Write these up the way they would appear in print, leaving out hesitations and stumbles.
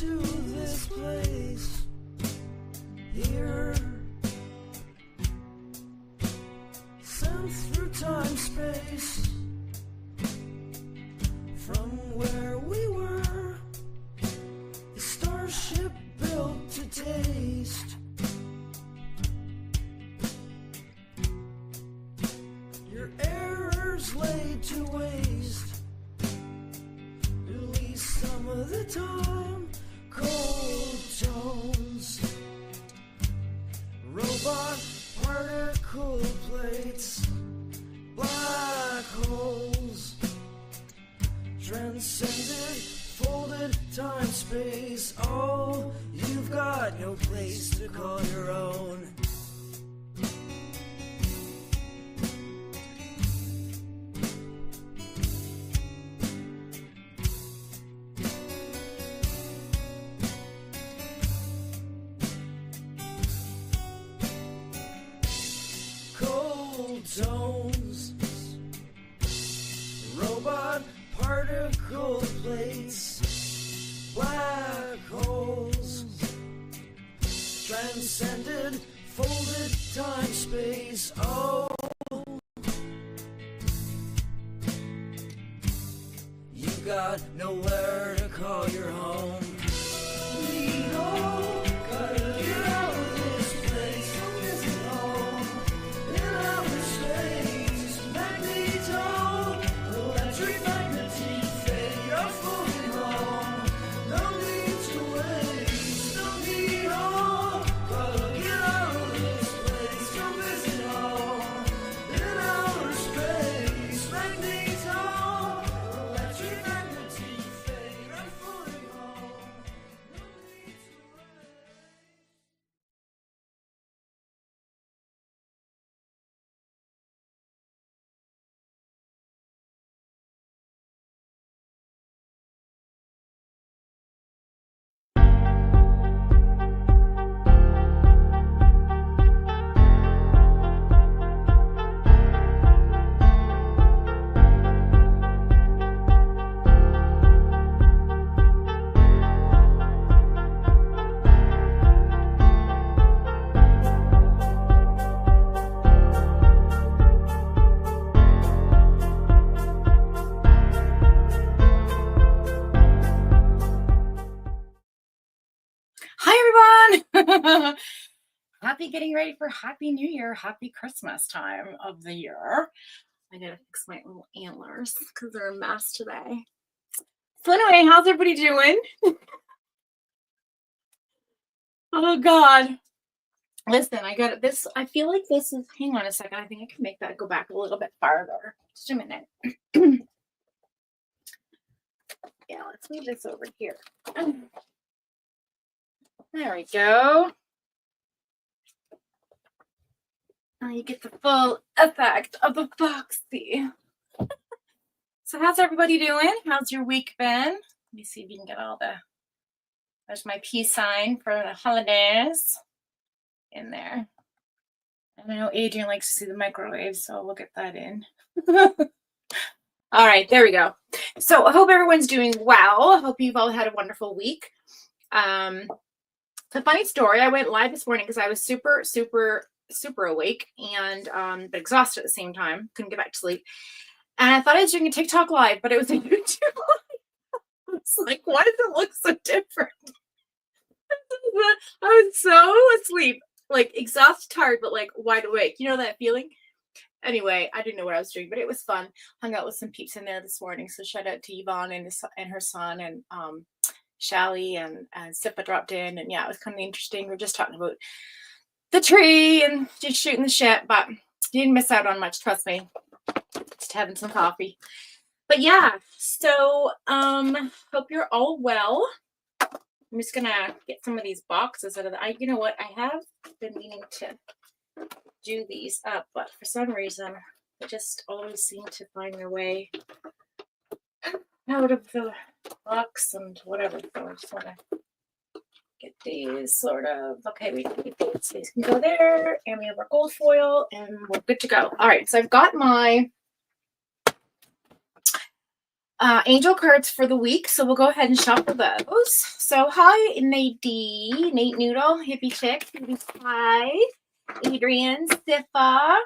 to this place here, sent through time space, from where we were, the starship built to taste. Your errors laid to waste, release some of the time. Cold tones, robot particle plates, black holes, transcended, folded time space. Oh, you've got no place to call your own. Cold tones, robot particle plates, black holes, transcended, folded time space. Oh, you got nowhere to call your home. We all gotta get out of this place. This is home in outer space. Magneto, electric magnetic fade. You're floating home. No need to waste. No need home. Gotta get out of this place. Come visit home in outer space. Magneto, electric magnetic fade. You're floating home. No need to waste. Hi, everyone. Happy getting ready for Happy New Year, Happy Christmas time of the year. I gotta fix my little antlers because they're a mess today. So anyway, how's everybody doing? Oh God. Listen, I got this. I feel like this is, hang on a second. I think I can make that go back a little bit farther. Just a minute. Yeah, let's move this over here. There we go. Now you get the full effect of the Foxy. So how's everybody doing? How's your week been? Let me see if you can get all the, there's my peace sign for the holidays in there. And I know Adrian likes to see the microwave, so we'll get that in. All right, there we go. So I hope everyone's doing well. I hope you've all had a wonderful week. It's a funny story. I went live this morning because I was super awake and but exhausted at the same time. Couldn't get back to sleep. And I thought I was doing a TikTok live, but it was a YouTube live. I was like, why does it look so different? I was so asleep, like exhausted, tired, but like wide awake. You know that feeling? Anyway, I didn't know what I was doing, but it was fun. Hung out with some peeps in there this morning. So shout out to Yvonne and her son and Shally and Sippa dropped in. And yeah, it was kind of interesting. We're just talking about the tree and just shooting the shit, but you didn't miss out on much, trust me. Just having some coffee. But yeah, so hope you're all well. I'm just gonna get some of these boxes out of the, you know what, I have been meaning to do these up, but for some reason they just always seem to find their way out of the box and whatever. So I just want to get these sort of, okay, we can keep these. These can go there, and we have our gold foil, and we're good to go. All right, so I've got my angel cards for the week. So we'll go ahead and shuffle those. So hi, Nadine, Nate Noodle, Hippie Chick, Hippie Pie, Adrian, Sifa.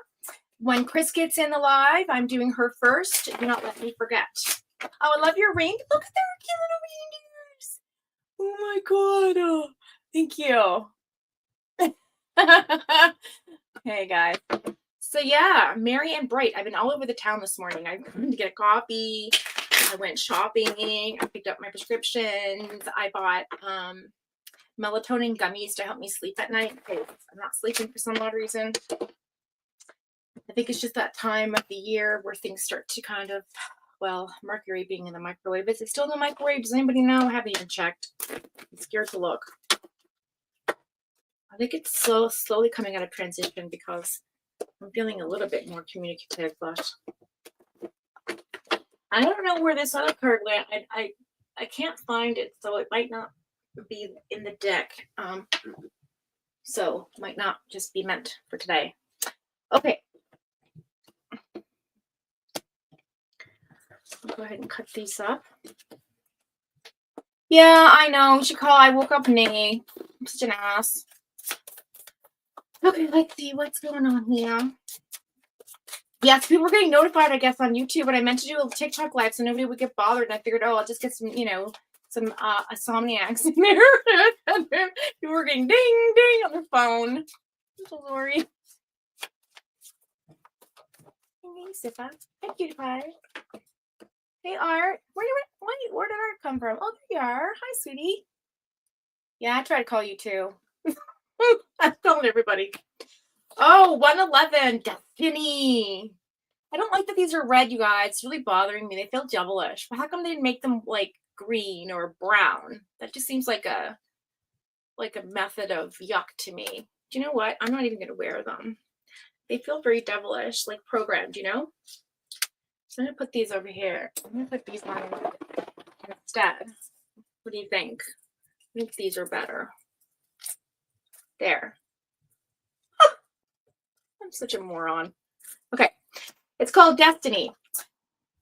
When Chris gets in the live, I'm doing her first. Do not let me forget. Oh, I love your ring. Look at their cute little reindeers. Oh my god. Oh, thank you. Hey guys. So yeah, merry and bright. I've been all over the town this morning. I went to get a coffee. I went shopping. I picked up my prescriptions. I bought melatonin gummies to help me sleep at night because I'm not sleeping for some odd reason. I think it's just that time of the year where things start to kind of, well, Mercury being in the microwave. Is it still in the microwave? Does anybody know? I haven't even checked. I'm scared to look. I think it's slowly coming out of transition because I'm feeling a little bit more communicative, but I don't know where this other card went. I can't find it, so it might not be in the deck. So it might not just be meant for today. Okay. I'll go ahead and cut these up. Yeah, I know. Chicago, I woke up nay. I'm such an ass. Okay, let's see what's going on here. Yes, people were getting notified, I guess, on YouTube, but I meant to do a TikTok live so nobody would get bothered. And I figured, oh, I'll just get some, you know, some insomniacs in there. And then people were getting ding, ding on their phone. I'm so sorry. Hey, Sifa. Hey, Cutie Pie. Hey, Art. Where did Art come from? Oh, there you are. Hi, sweetie. Yeah, I tried to call you too. I'm calling everybody. Oh, 111. Destiny. I don't like that these are red, you guys. It's really bothering me. They feel devilish. But how come they didn't make them like green or brown? That just seems like a method of yuck to me. Do you know what? I'm not even going to wear them. They feel very devilish, like programmed, you know? So I'm going to put these over here. I'm going to put these on instead. What do you think? I think these are better. There. I'm such a moron. Okay. It's called Destiny.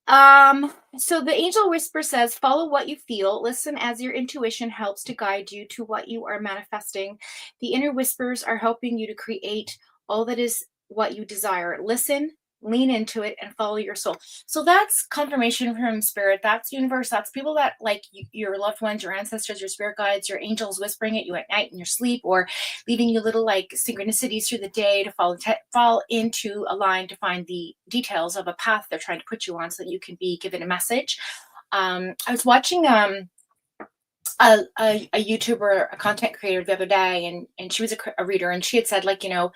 So the angel whisper says, follow what you feel, listen as your intuition helps to guide you to what you are manifesting. The inner whispers are helping you to create all that is what you desire. Listen, lean into it, and follow your soul. So that's confirmation from spirit. That's universe. That's people that like your loved ones, your ancestors, your spirit guides, your angels whispering at you at night in your sleep, or leaving you little like synchronicities through the day to fall into a line to find the details of a path they're trying to put you on so that you can be given a message. I was watching a YouTuber, a content creator the other day, and she was a reader, and she had said, like, you know,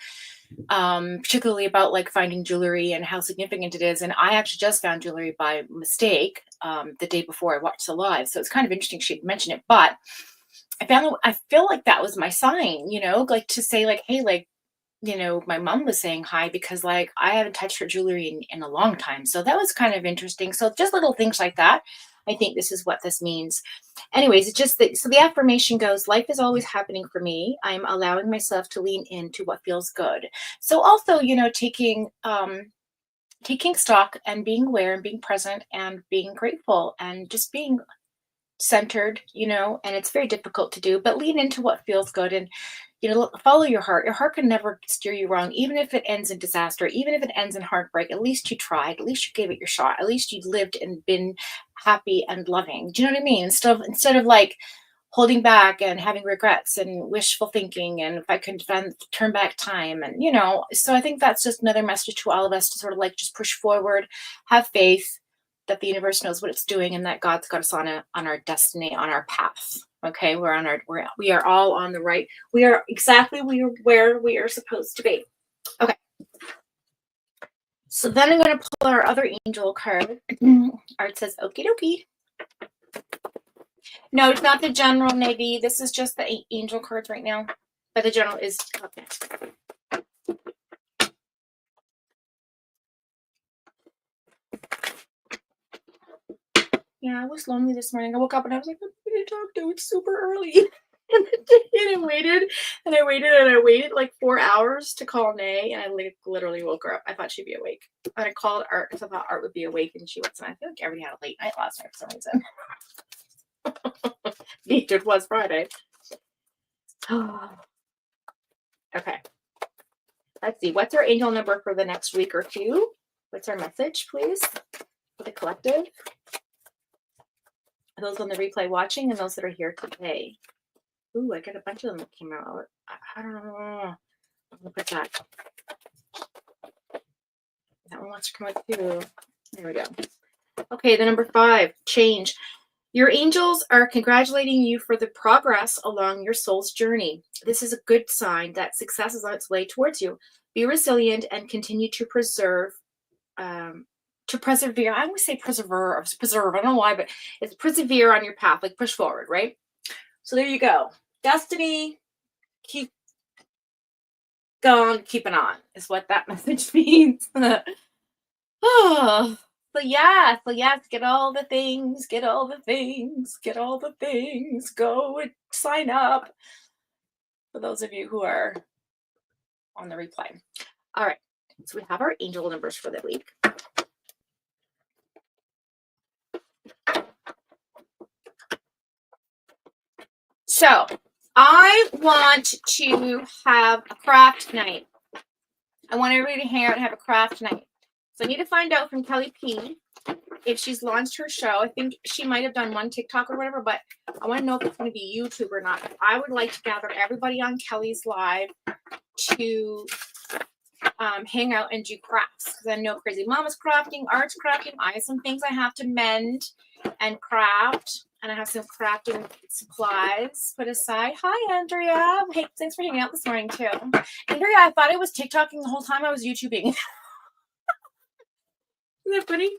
particularly about like finding jewelry and how significant it is. And I actually just found jewelry by mistake the day before I watched the live. So it's kind of interesting she'd mention it, but I feel like that was my sign, you know, like to say like, hey, like, you know, my mom was saying hi because like I haven't touched her jewelry in a long time. So that was kind of interesting. So just little things like that. I think this is what this means. Anyways, it's just that, so the affirmation goes, life is always happening for me. I'm allowing myself to lean into what feels good. So also, you know, taking stock and being aware and being present and being grateful and just being centered, you know, and it's very difficult to do, but lean into what feels good and, you know, follow your heart. Your heart can never steer you wrong, even if it ends in disaster, even if it ends in heartbreak. At least you tried. At least you gave it your shot. At least you lived and been happy and loving. Do you know what I mean? Instead of like holding back and having regrets and wishful thinking, and if I could turn back time, and you know. So I think that's just another message to all of us to sort of like just push forward, have faith that the universe knows what it's doing, and that God's got us on our destiny, on our path. Okay, we are all on the right. We are exactly where we are supposed to be. Okay. So then I'm going to pull our other angel card. Art says, okie dokie. No, it's not the general, Navy. This is just the angel cards right now. But the general is up next. Yeah, I was lonely this morning. I woke up and I was like, I'm going to talk to. It's super early. And I waited and I waited and I waited like 4 hours to call Nay, and I literally woke her up. I thought she'd be awake. And I called Art because I thought Art would be awake, and she wasn't. I feel like everybody had a late night last night for some reason. It was Friday. Okay. Let's see. What's our angel number for the next week or two? What's our message, please, for the collective? Those on the replay watching and those that are here today. Ooh, I got a bunch of them that came out. I don't know. Look at that. That one wants to come out too. There we go. Okay, the number 5, change. Your angels are congratulating you for the progress along your soul's journey. This is a good sign that success is on its way towards you. Be resilient and continue to persevere. I always say preserve. I don't know why, but it's persevere on your path, like push forward, right? So there you go. Destiny, keep going, keeping on is what that message means. Oh, so yes, get all the things, go and sign up. For those of you who are on the replay. All right, so we have our angel numbers for the week. So I want to have a craft night. I want everybody to hang out and have a craft night. So I need to find out from Kelly P if she's launched her show. I think she might have done one TikTok or whatever, but I want to know if it's going to be YouTube or not. I would like to gather everybody on Kelly's live to hang out and do crafts, because I know Crazy Mama's crafting, Art's crafting. I have some things I have to mend and craft, and I have some crafting supplies put aside. Hi, Andrea. Hey, thanks for hanging out this morning too. Andrea, I thought I was TikToking the whole time I was YouTubing. Isn't that funny?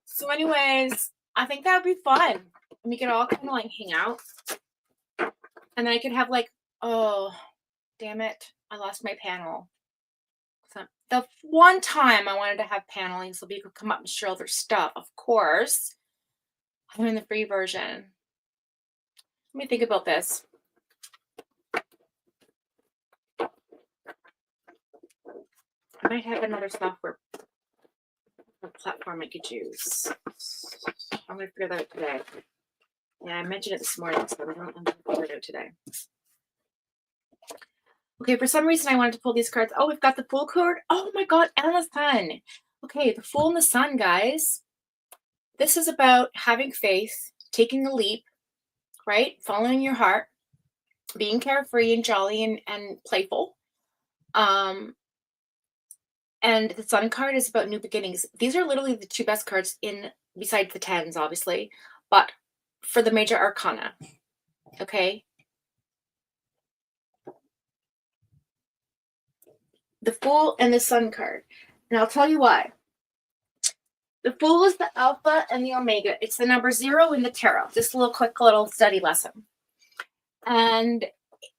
So anyways, I think that would be fun. And we could all kind of like hang out. And then I could have like, oh, damn it, I lost my panel. So the one time I wanted to have paneling so people could come up and show their stuff, of course. I'm in the free version. Let me think about this. I might have another software platform I could use. I'm going to figure that out today. Yeah, I mentioned it this morning, so I'm going to figure it out today. Okay, for some reason I wanted to pull these cards. Oh, we've got the Fool card. Oh my God, and the Sun. Okay, the Fool and the Sun, guys. This is about having faith, taking the leap, right? Following your heart, being carefree and jolly and playful. And the Sun card is about new beginnings. These are literally the two best cards besides the 10s, obviously, but for the major arcana. Okay. The Fool and the Sun card. And I'll tell you why. The Fool is the Alpha and the Omega. It's the number 0 in the tarot. Just a quick little study lesson. And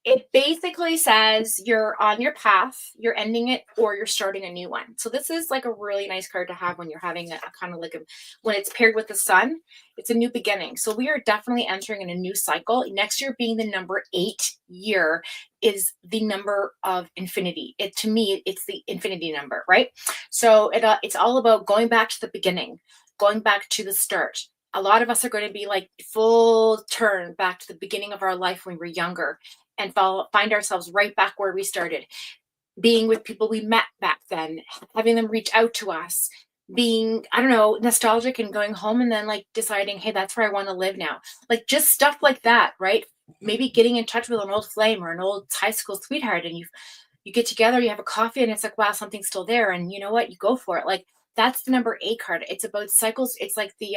it basically says you're on your path, you're ending it, or you're starting a new one. So this is like a really nice card to have when you're having a kind of like when it's paired with the Sun, it's a new beginning. So we are definitely entering in a new cycle. Next year being the number 8 year is the number of infinity. To me, it's the infinity number, right? So it's all about going back to the beginning, going back to the start. A lot of us are going to be like full turn back to the beginning of our life when we were younger and find ourselves right back where we started, being with people we met back then, having them reach out to us, being, I don't know, nostalgic and going home and then like deciding, hey, that's where I want to live now. Like just stuff like that, right? Maybe getting in touch with an old flame or an old high school sweetheart, and you get together, you have a coffee, and it's like, wow, something's still there. And you know what? You go for it. Like that's the number 8 card. It's about cycles. It's like the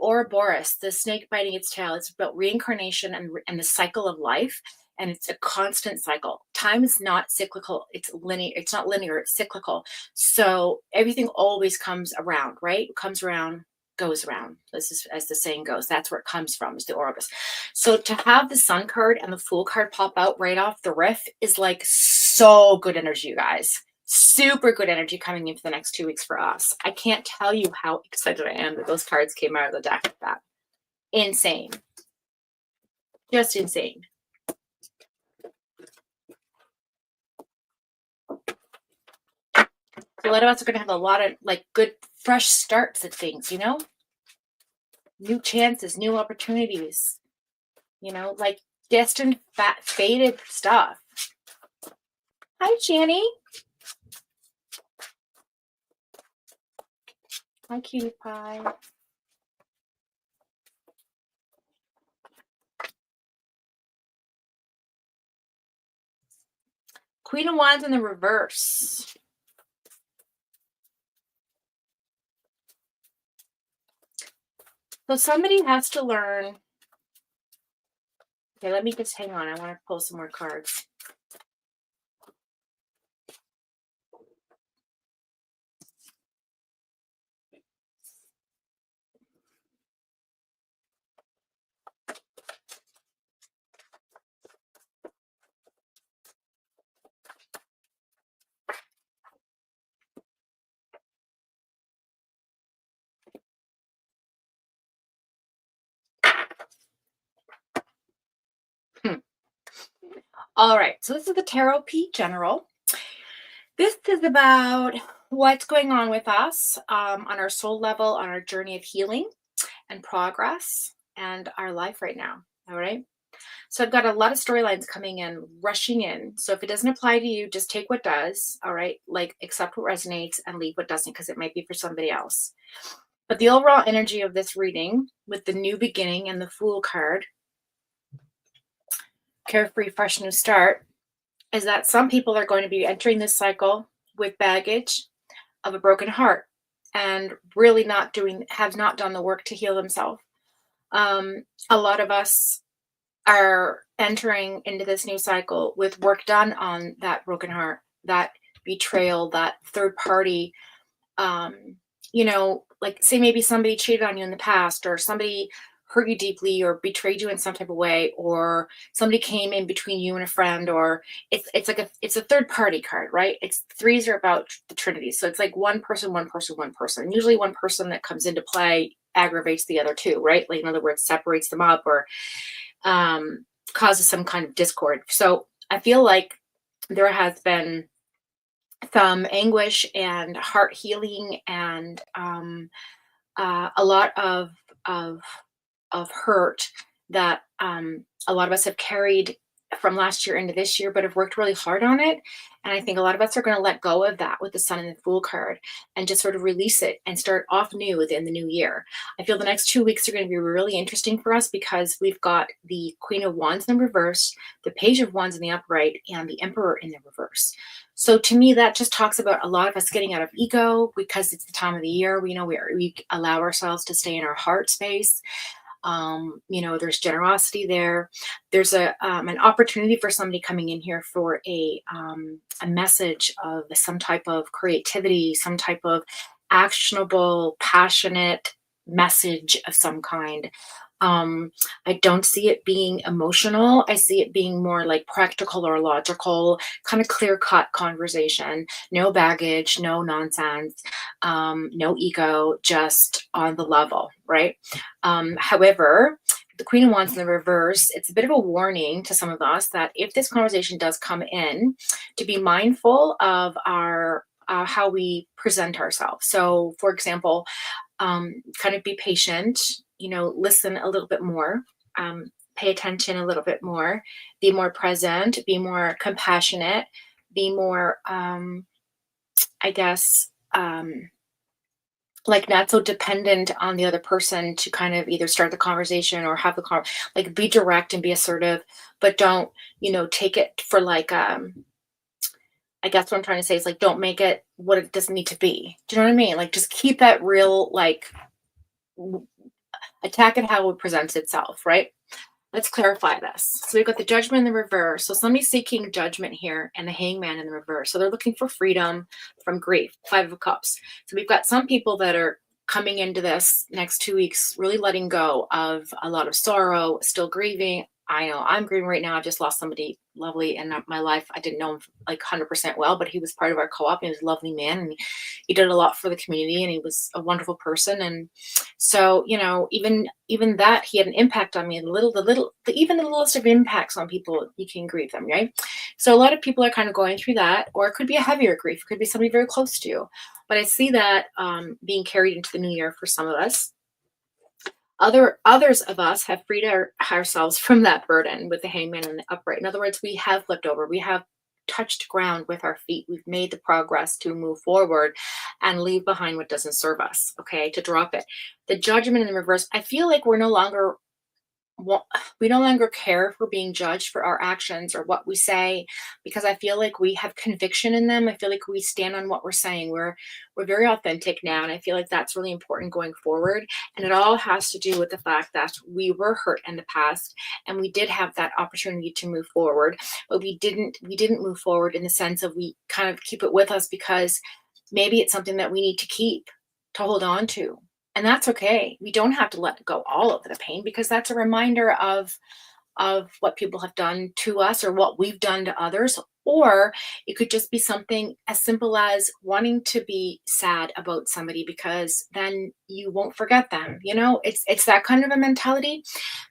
Ouroboros, the snake biting its tail. It's about reincarnation and the cycle of life. And it's a constant cycle. Time is not cyclical. It's linear. It's not linear. It's cyclical. So everything always comes around, right? It comes around, goes around. This is, as the saying goes, that's where it comes from, is the Ouroboros. So to have the Sun card and the Fool card pop out right off the riff is like so good energy, you guys. Super good energy coming in for the next 2 weeks for us. I can't tell you how excited I am that those cards came out of the deck like that. Insane. Just insane. A lot of us are going to have a lot of like good fresh starts at things, you know, new chances, new opportunities, you know, like destined fated stuff. Hi, Channy. Hi, cutie pie. Queen of Wands in the reverse. So somebody has to learn. Okay, let me just hang on. I want to pull some more cards. All right, so this is the Tarot P General. This is about what's going on with us on our soul level, on our journey of healing and progress and our life right now. All right. So I've got a lot of storylines coming in, rushing in. So if it doesn't apply to you, just take what does. All right. Like accept what resonates and leave what doesn't, because it might be for somebody else. But the overall energy of this reading with the new beginning and the Fool card, carefree, fresh new start, is that some people are going to be entering this cycle with baggage of a broken heart and really have not done the work to heal themselves. A lot of us are entering into this new cycle with work done on that broken heart, that betrayal, that third party, you know, like say maybe somebody cheated on you in the past, or somebody hurt you deeply or betrayed you in some type of way, or somebody came in between you and a friend, or it's like it's a third party card, right? It's threes are about the Trinity. So it's like one person, one person, one person. Usually one person that comes into play aggravates the other two, right? Like in other words, separates them up or causes some kind of discord. So I feel like there has been some anguish and heart healing and a lot of hurt that a lot of us have carried from last year into this year, but have worked really hard on it. And I think a lot of us are going to let go of that with the Sun and the Fool card and just sort of release it and start off new within the new year. I feel the next 2 weeks are going to be really interesting for us because we've got the Queen of Wands in the reverse, the Page of Wands in the upright, and the Emperor in the reverse. So to me, that just talks about a lot of us getting out of ego because it's the time of the year. We know we allow ourselves to stay in our heart space. You know, there's generosity there. There's an opportunity for somebody coming in here for a message of some type of creativity, some type of actionable, passionate message of some kind. I don't see it being emotional. I see it being more like practical or logical, kind of clear-cut conversation. No baggage, no nonsense, no ego, just on the level, right? However, the Queen of Wands in the reverse, it's a bit of a warning to some of us that if this conversation does come in, to be mindful of our how we present ourselves. So, for example, kind of be patient, you know, listen a little bit more, pay attention a little bit more, be more present, be more compassionate, be more, I guess, like not so dependent on the other person to kind of either start the conversation or have the like be direct and be assertive, but don't, you know, take it for like, I guess what I'm trying to say is like, don't make it what it doesn't need to be. Do you know what I mean? Like just keep that real, like attack it how it presents itself, right? Let's clarify this. So we've got the Judgment in the reverse. So somebody's seeking judgment here and the Hangman in the reverse. So they're looking for freedom from grief, 5 of Cups. So we've got some people that are coming into this next 2 weeks, really letting go of a lot of sorrow, still grieving, I know I'm grieving right now. I just lost somebody lovely in my life. I didn't know him like 100% well, but he was part of our co-op. He was a lovely man, and he did a lot for the community, and he was a wonderful person. And so, you know, even that, he had an impact on me. Even the littlest of impacts on people, you can grieve them, right? So a lot of people are kind of going through that, or it could be a heavier grief. It could be somebody very close to you. But I see that being carried into the new year for some of us. Others of us have freed ourselves from that burden with the hangman and the upright. In other words, we have flipped over. We have touched ground with our feet. We've made the progress to move forward and leave behind what doesn't serve us, okay, to drop it. The judgment in the reverse, I feel like we no longer care if we're being judged for our actions or what we say, because I feel like we have conviction in them. I feel like we stand on what we're saying. We're very authentic now, and I feel like that's really important going forward. And it all has to do with the fact that we were hurt in the past, and we did have that opportunity to move forward, but we didn't move forward in the sense of we kind of keep it with us because maybe it's something that we need to keep, to hold on to. And that's okay. We don't have to let go all of the pain, because that's a reminder of what people have done to us or what we've done to others. Or it could just be something as simple as wanting to be sad about somebody, because then you won't forget them. You know, it's that kind of a mentality.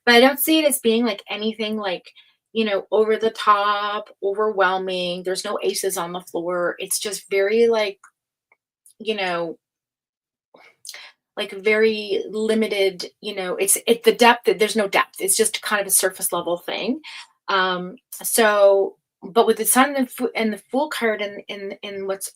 But I don't see it as being like anything like, you know, over the top, overwhelming. There's no aces on the floor. It's just very like, you know, like very limited, you know, it's the depth, there's no depth. It's just kind of a surface level thing. So, but with the sun and the fool card and what's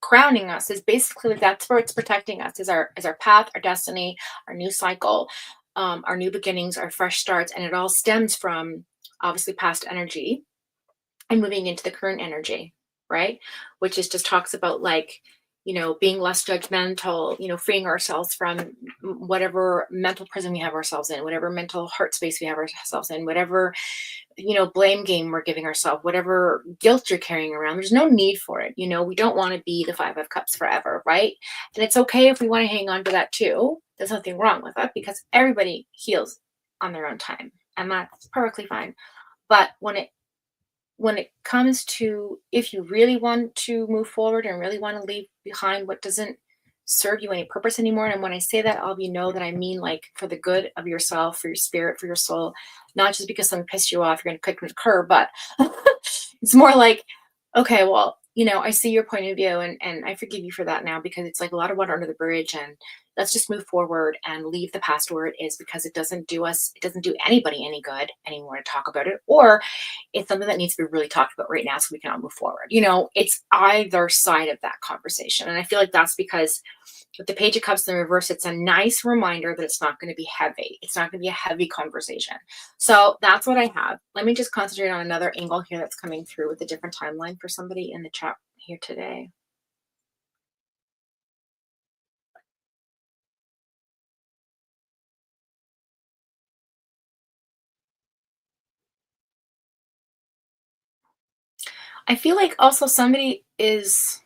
crowning us is basically that's where it's protecting us, is our path, our destiny, our new cycle, our new beginnings, our fresh starts. And it all stems from obviously past energy and moving into the current energy, right? Which is just talks about like, you know, being less judgmental, you know, freeing ourselves from whatever mental prison we have ourselves in, whatever mental heart space we have ourselves in, whatever, you know, blame game we're giving ourselves, whatever guilt you're carrying around. There's no need for it. You know, we don't want to be the Five of Cups forever, right? And it's okay if we want to hang on to that too. There's nothing wrong with that, because everybody heals on their own time, and that's perfectly fine. But when it comes to, if you really want to move forward and really want to leave behind what doesn't serve you any purpose anymore, and when I say that, I'll you know that I mean like for the good of yourself, for your spirit, for your soul, not just because someone pissed you off, you're going to kick them to the curb, but it's more like, okay, well, you know, I see your point of view, and I forgive you for that now, because it's like a lot of water under the bridge, and let's just move forward and leave the past where it is, because it doesn't do anybody any good anymore to talk about it, or it's something that needs to be really talked about right now so we can all move forward. You know, it's either side of that conversation. And I feel like that's because with the Page of Cups in the reverse, it's a nice reminder that it's not going to be heavy. It's not going to be a heavy conversation. So that's what I have. Let me just concentrate on another angle here that's coming through with a different timeline for somebody in the chat here today. I feel like also somebody is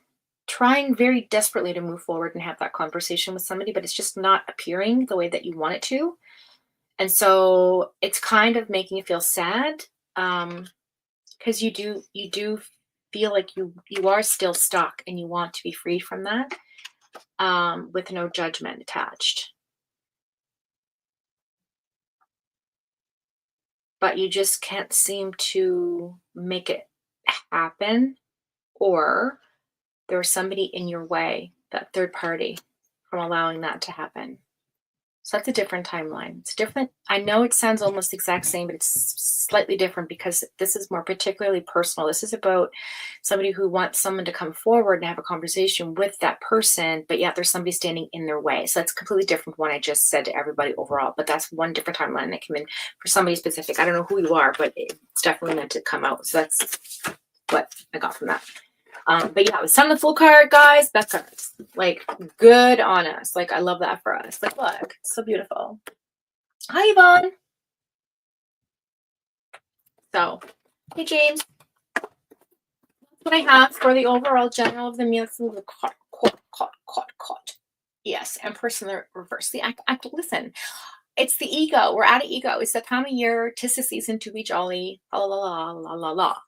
trying very desperately to move forward and have that conversation with somebody, but it's just not appearing the way that you want it to. And so it's kind of making you feel sad, because you do feel like you are still stuck and you want to be freed from that, with no judgment attached. But you just can't seem to make it happen, or there's somebody in your way, that third party, from allowing that to happen. So that's a different timeline. It's different. I know it sounds almost the exact same, but it's slightly different because this is more particularly personal. This is about somebody who wants someone to come forward and have a conversation with that person, but yet there's somebody standing in their way. So that's completely different from what I just said to everybody overall, but that's one different timeline that came in for somebody specific. I don't know who you are, but it's definitely meant to come out. So that's what I got from that. But yeah, the Sun and the Fool card, guys, that card's like good on us. Like, I love that for us. Like, look, it's so beautiful. Hi, Yvonne. So, hey, James. That's what I have for the overall general of the myths of the caught. Yes, Empress in the reverse. See, listen, It's the ego. We're out of ego. It's the time of year, 'tis the season to be jolly. La la la la la la.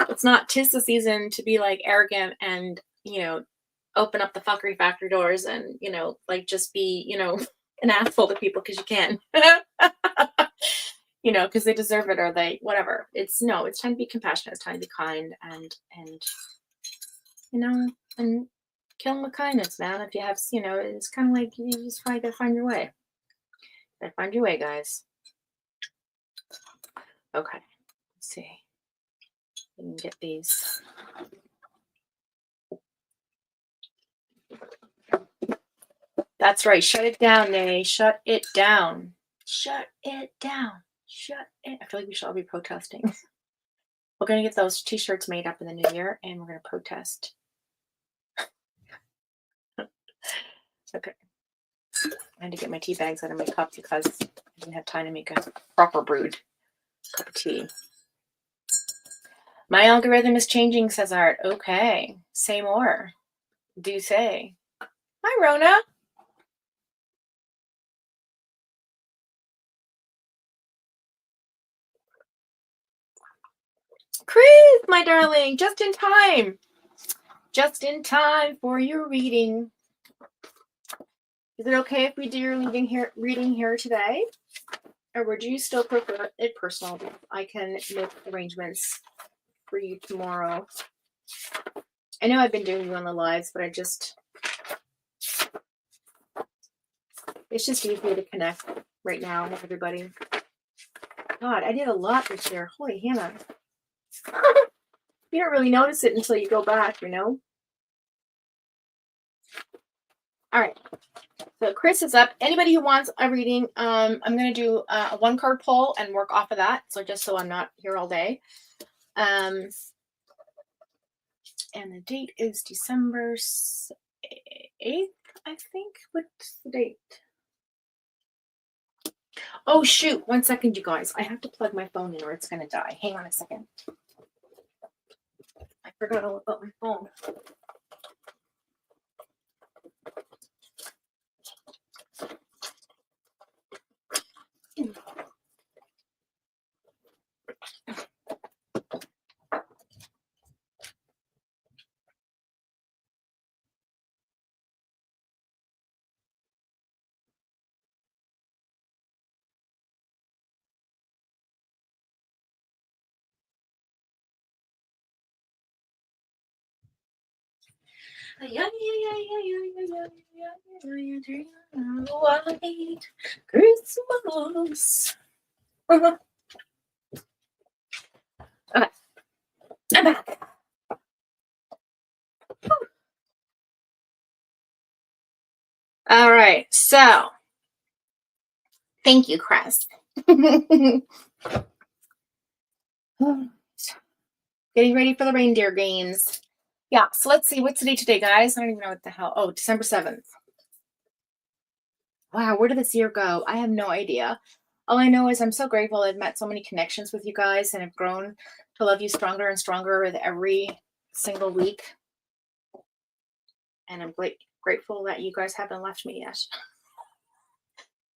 It's not 'tis the season to be like arrogant and, open up the fuckery factory doors and, like just be, an asshole to people because you can. Because they deserve it or they whatever. It's time to be compassionate. It's time to be kind and and kill them with kindness, man. If you have, it's kind of like you just gotta find your way. Gotta find your way, guys. Okay, let's see. We can get these. That's right. Shut it down, Nay. Shut it down. Shut it down. Shut it. I feel like we should all be protesting. We're going to get those t-shirts made up in the new year and we're going to protest. Okay. I had to get my tea bags out of my cup because I didn't have time to make a proper brewed cup of tea. My algorithm is changing, says Art. Okay. Say more. Do say. Hi, Rona. Chris, my darling, just in time. Just in time for your reading. Is it okay if we do your reading here today? Or would you still prefer it personal? I can make arrangements for you tomorrow. I know I've been doing you on the lives, but it's just easier to connect right now with everybody. God, I did a lot this year. Holy Hannah. You don't really notice it until you go back, All right. So Chris is up. Anybody who wants a reading, I'm going to do a 1-card poll and work off of that. So just so I'm not here all day. And the date is December 8th, I think. What's the date? Oh, shoot. 1 second, you guys. I have to plug my phone in or it's going to die. Hang on a second. I forgot all about my phone. White Christmas. Okay, I'm back. All right, so thank you, Chris. Getting ready for the reindeer games. Yeah, so let's see. What's the date today, guys? I don't even know what the hell. Oh, December 7th. Wow, where did this year go? I have no idea. All I know is I'm so grateful I've met so many connections with you guys and have grown to love you stronger and stronger with every single week. And I'm grateful that you guys haven't left me yet.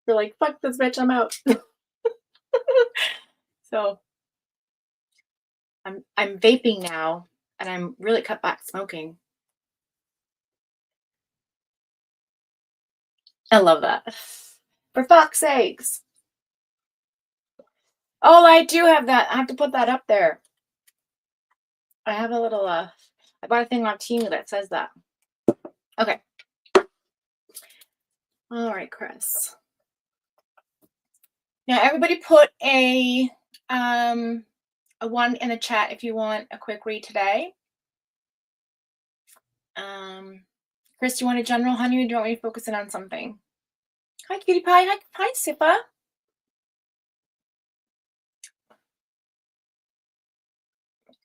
You're like, fuck this bitch, I'm out. So I'm vaping now and I'm really cut back smoking. I love that. For fuck's sakes. Oh, I do have that. I have to put that up there. I have a little, I bought a thing on Temu that says that. Okay. All right, Chris. Now, everybody put a 1 in the chat if you want a quick read today. Chris, do you want a general, honey, or do you want me to focus in on something? Hi, Cutie Pie. Hi, Sifa.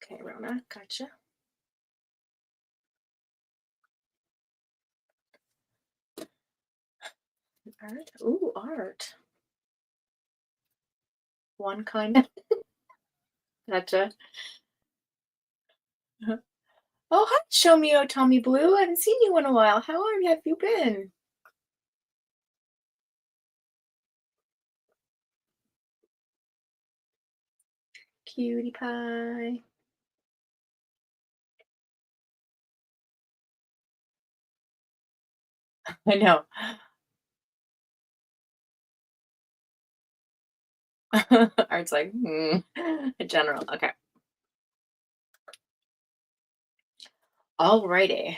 Okay, Rona, gotcha. Art. Ooh, art. 1 kind. Gotcha. Oh, hi, Show Me Oh Tommy Blue. I haven't seen you in a while. How have you been? Cutie pie. I know. Art's like, general. Okay. Alrighty.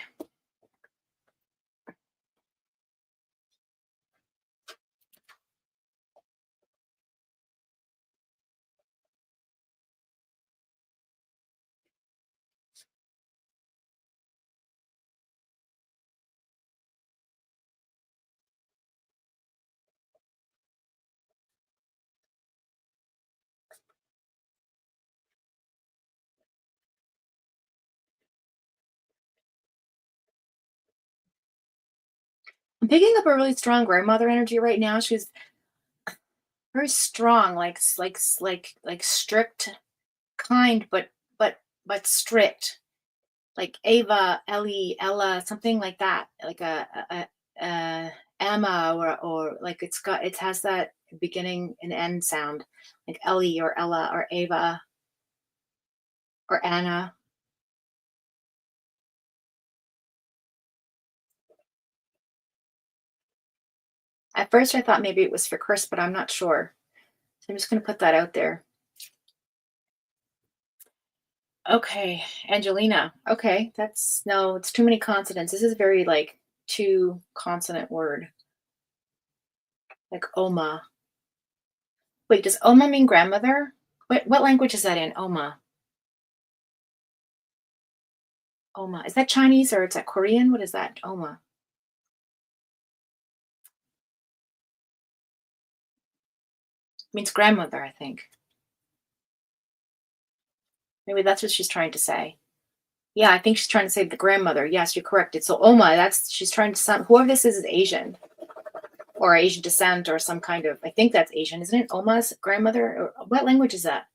I'm picking up a really strong grandmother energy right now. She's very strong, like strict, kind, but strict. Like Ava, Ellie, Ella, something like that. Like a Emma, or like it has that beginning and end sound, like Ellie or Ella or Ava or Anna. At first, I thought maybe it was for Chris, but I'm not sure. So I'm just going to put that out there. Okay, Angelina. Okay, no, it's too many consonants. This is very like two consonant word. Like Oma. Wait, does Oma mean grandmother? What language is that in? Oma. Oma. Is that Chinese or is that Korean? What is that? Oma. Means grandmother, I think. Maybe that's what she's trying to say. Yeah, I think she's trying to say the grandmother. Yes, you're correct. It's so Oma. She's trying to sound, whoever this is Asian or Asian descent or some kind of, I think that's Asian, isn't it? Oma's grandmother. Or, what language is that?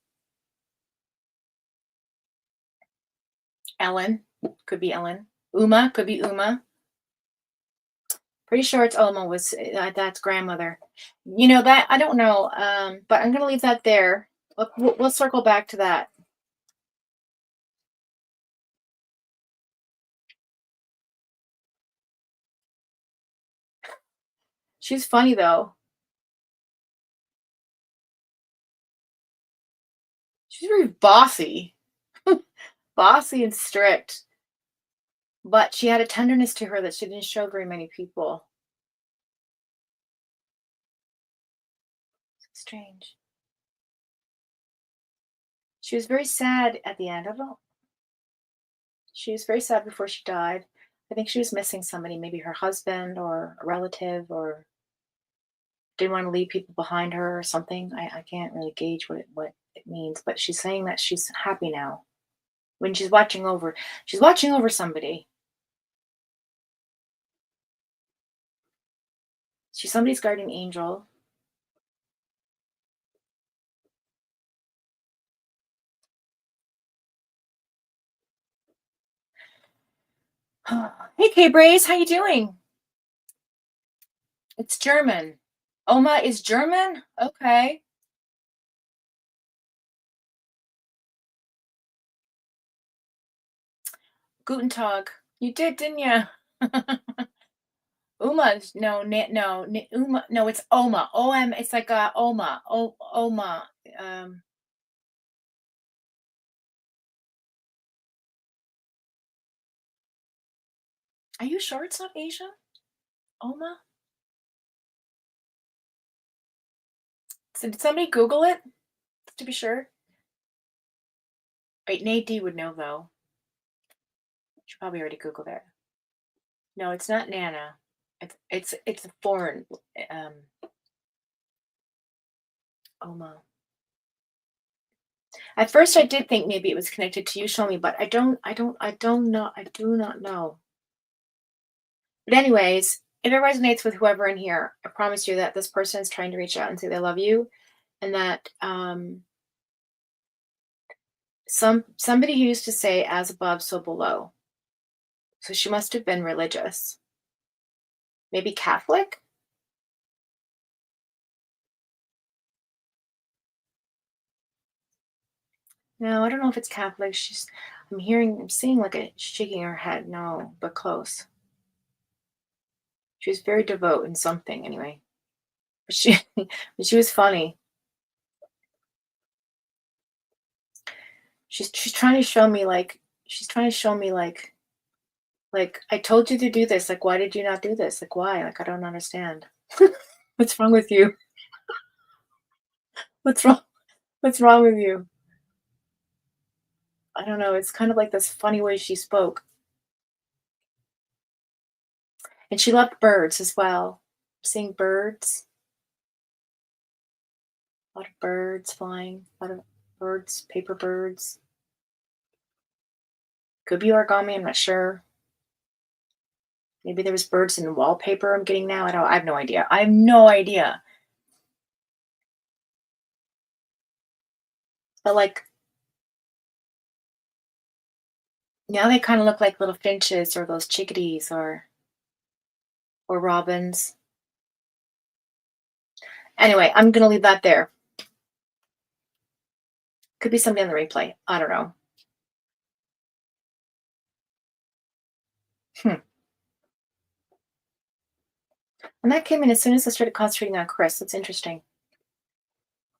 Ellen. Could be Ellen. Uma. Could be Uma. Pretty sure it's Oma was that's grandmother. You know that I don't know, but I'm gonna leave that there. We'll circle back to that. She's funny though. She's very bossy, bossy and strict. But she had a tenderness to her that she didn't show very many people. Strange. She was very sad at the end. I don't know. She was very sad before she died. I think she was missing somebody, maybe her husband or a relative, or didn't want to leave people behind her or something. I can't really gauge what it means, but she's saying that she's happy now. When she's watching over somebody. She's somebody's guardian angel. Hey K Brace, how you doing? It's German. Oma is German? Okay. Guten Tag. You did, didn't you? Uma, Uma, no, it's Oma. O-M, it's like Oma. Oma. Are you sure it's not Asia? Oma? So did somebody Google it? To be sure. Wait, Nate D would know though. She probably already Googled it. No, it's not Nana. It's a foreign Oma. At first I did think maybe it was connected to you, show me, but I do not know. But anyways, if it resonates with whoever in here, I promise you that this person is trying to reach out and say they love you, and that somebody who used to say as above, so below. So she must have been religious. Maybe Catholic? No, I don't know if it's Catholic. I'm seeing like a shaking her head. No, but close. She was very devout in something anyway. But she was funny. She's trying to show me like I told you to do this. Like, why did you not do this? Like, why? Like, I don't understand. What's wrong with you? What's wrong? What's wrong with you? I don't know. It's kind of like this funny way she spoke. And she loved birds as well. Seeing birds. A lot of birds flying. A lot of birds, paper birds. Could be origami, I'm not sure. Maybe there was birds in the wallpaper I'm getting now. I have no idea. I have no idea. But like now they kind of look like little finches or those chickadees or robins. Anyway, I'm gonna leave that there. Could be something on the replay. I don't know. And that came in as soon as I started concentrating on Chris. That's interesting.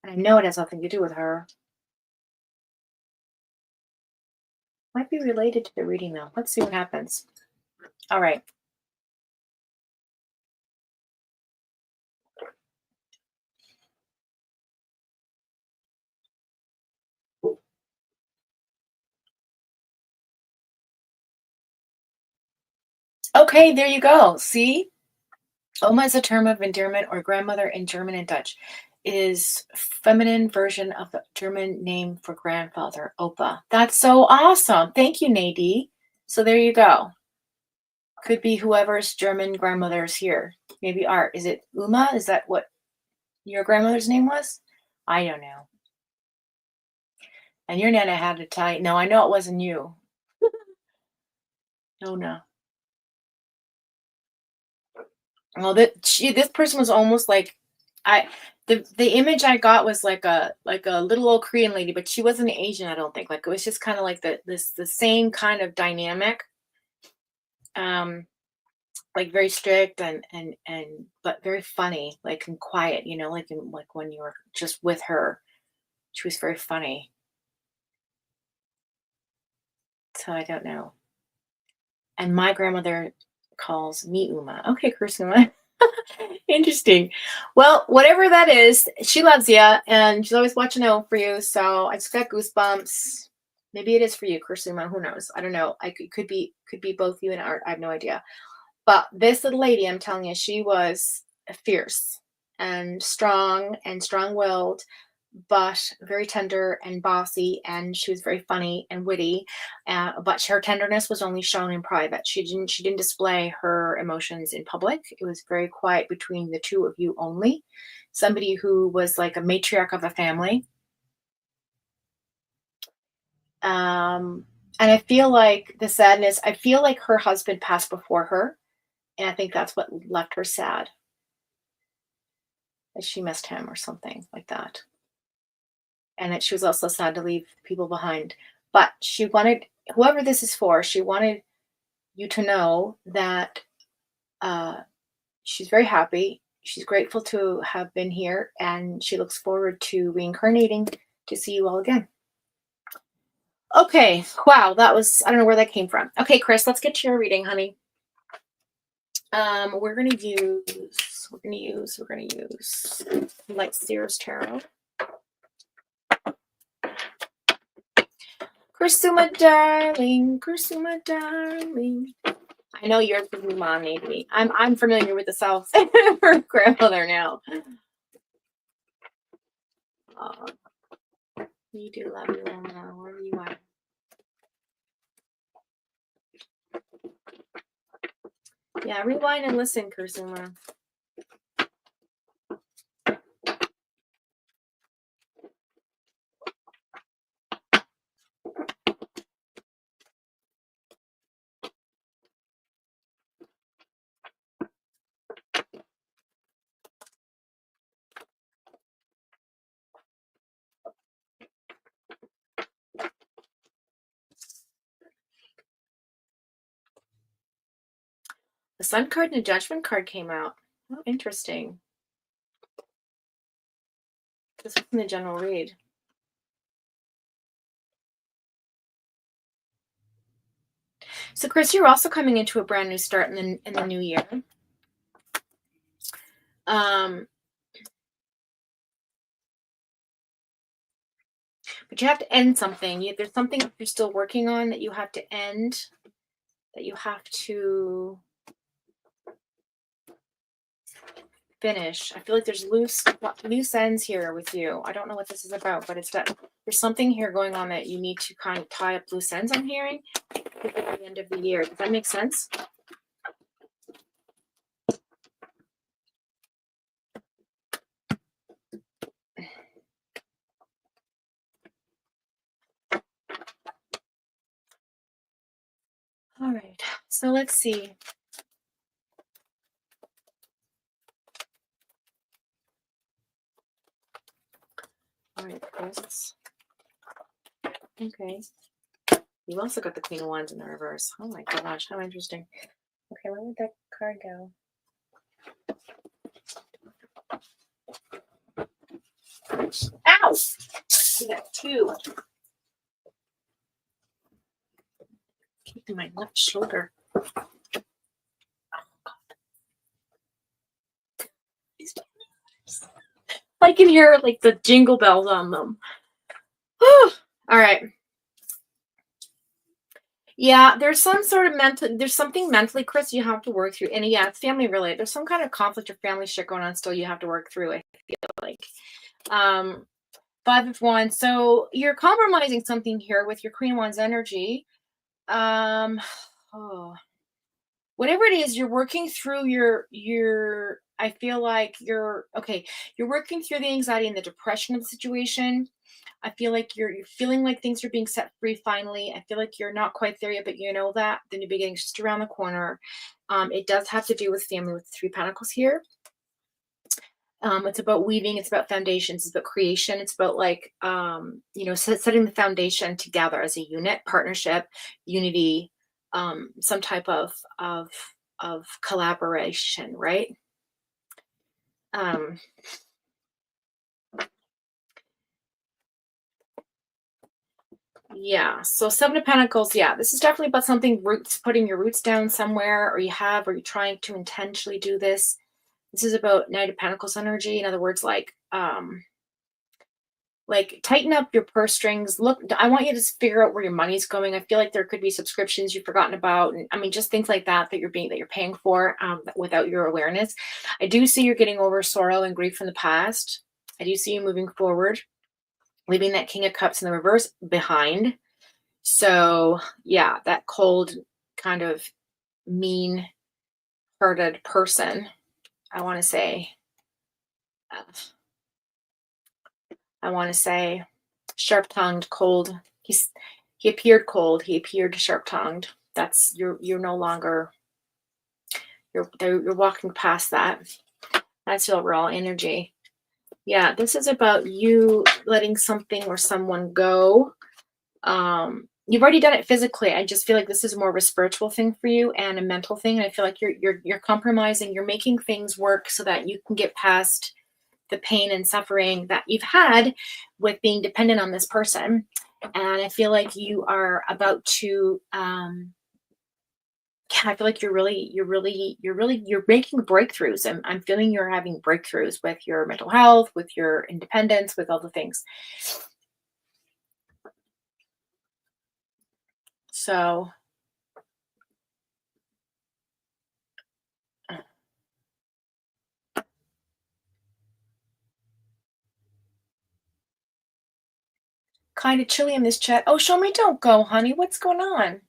And I know it has nothing to do with her. Might be related to the reading though. Let's see what happens. All right. Okay, there you go. See? Oma is a term of endearment or grandmother in German and Dutch. It is feminine version of the German name for grandfather, Opa. That's so awesome. Thank you, Nadie. So there you go. Could be whoever's German grandmother is here. Maybe Art. Is it Uma? Is that what your grandmother's name was? I don't know. And your Nana had to tell you. No, I know it wasn't you. No. Well, this person was almost like the image I got was like a little old Korean lady, but she wasn't Asian, I don't think. Like it was just kind of like the same kind of dynamic. Like very strict and but very funny, like and quiet, like when you were just with her. She was very funny. So I don't know. And my grandmother calls me Uma. Okay, Kursuma. Interesting. Well, whatever that is, she loves you and she's always watching out for you. So I just got goosebumps. Maybe it is for you, Kursuma. Who knows? I don't know. Could be both you and Art. I have no idea. But this little lady, I'm telling you, she was fierce and strong-willed, but very tender and bossy, and she was very funny and witty. But her tenderness was only shown in private. She didn't display her emotions in public. It was very quiet between the two of you only. Somebody who was like a matriarch of a family. And I feel like the sadness, I feel like her husband passed before her. And I think that's what left her sad. That she missed him or something like that. And that she was also sad to leave people behind. But she wanted, whoever this is for, she wanted you to know that she's very happy. She's grateful to have been here. And she looks forward to reincarnating to see you all again. Okay. Wow. That was, I don't know where that came from. Okay, Chris, let's get to your reading, honey. We're gonna use Light Seers Tarot. Kursuma, darling, Kursuma, darling. I know yours is Mom, maybe. I'm familiar with the South. Her grandmother now. Oh, we do love you, Mama, wherever you are. Yeah, rewind and listen, Kursuma. The Sun card and the Judgment card came out. Oh, interesting. This was in the general read. So, Chris, you're also coming into a brand new start in the new year. But you have to end something. There's something you're still working on that you have to end, that you have to finish. I feel like there's loose ends here with you. I don't know what this is about, but it's that there's something here going on that you need to kind of tie up loose ends, I'm hearing, at the end of the year. Does that make sense? All right, so let's see. All right, Chris. Okay. You also got the Queen of Wands in the reverse. Oh my gosh, how interesting. Okay, where would that card go? Ow! You got two. Kicking my left shoulder. Oh, God. I can hear like the jingle bells on them. All right. Yeah, there's some sort of there's something mentally, Chris, you have to work through. And yeah, it's family related. There's some kind of conflict or family shit going on still you have to work through, I feel like. 5 of Wands. So you're compromising something here with your Queen of Wands energy. Whatever it is, you're working through your I feel like you're working through the anxiety and the depression of the situation. I feel like you're feeling like things are being set free finally. I feel like you're not quite there yet, but you know that the new beginning is just around the corner. It does have to do with family with the 3 Pentacles here. It's about weaving, it's about foundations, it's about creation, it's about like setting the foundation together as a unit, partnership, unity, some type of collaboration, right? Yeah, so 7 of Pentacles, yeah, this is definitely about something putting your roots down somewhere, or you're trying to intentionally do this. This is about Knight of Pentacles energy. In other words, like tighten up your purse strings. Look, I want you to figure out where your money's going. I feel like there could be subscriptions you've forgotten about, and I mean just things like that that you're paying for without your awareness. I do see you're getting over sorrow and grief from the past. I do see you moving forward, leaving that King of Cups in the reverse behind. So yeah, that cold, kind of mean-hearted person, I want to say. Sharp-tongued, cold. He appeared cold. He appeared sharp-tongued. That's you're no longer. You're walking past that. That's your raw energy. Yeah, this is about you letting something or someone go. You've already done it physically. I just feel like this is more of a spiritual thing for you and a mental thing. I feel like you're compromising. You're making things work so that you can get past the pain and suffering that you've had with being dependent on this person. And I feel like you are about to I feel like you're making breakthroughs. I'm feeling you're having breakthroughs with your mental health, with your independence, with all the things. So kind of chilly in this chat. Oh, show me, don't go, honey. What's going on?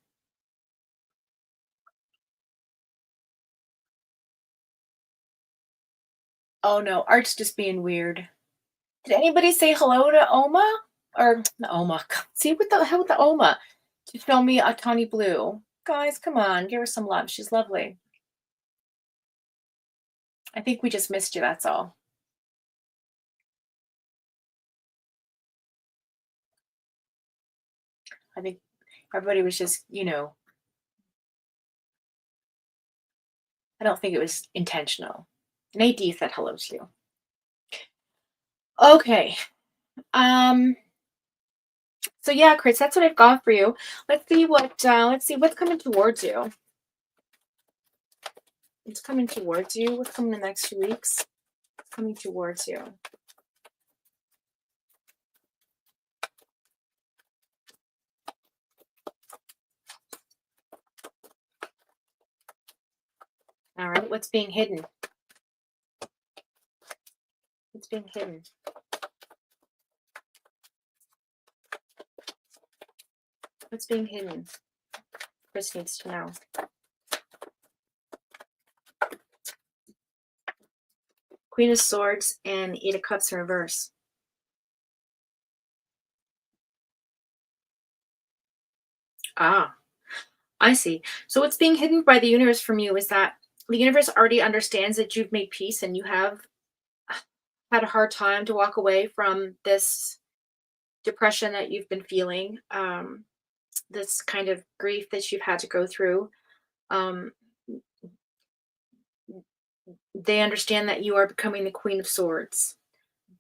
Oh no, Art's just being weird. Did anybody say hello to Oma? Or Oma? See what the hell with the Oma? To show me a Tawny Blue. Guys, come on, give her some love. She's lovely. I think we just missed you, that's all. I think everybody was just, I don't think it was intentional. Nadie said hello to you. Okay. So yeah, Chris, that's what I've got for you. Let's see what's coming towards you. It's coming towards you. What's coming in the next 2 weeks? It's coming towards you. All right, what's being hidden? What's being hidden? What's being hidden? Chris needs to know. Queen of Swords and Eight of Cups in reverse. Ah, I see. So what's being hidden by the universe from you is that the universe already understands that you've made peace and you have had a hard time to walk away from this depression that you've been feeling, this kind of grief that you've had to go through. They understand that you are becoming the Queen of Swords.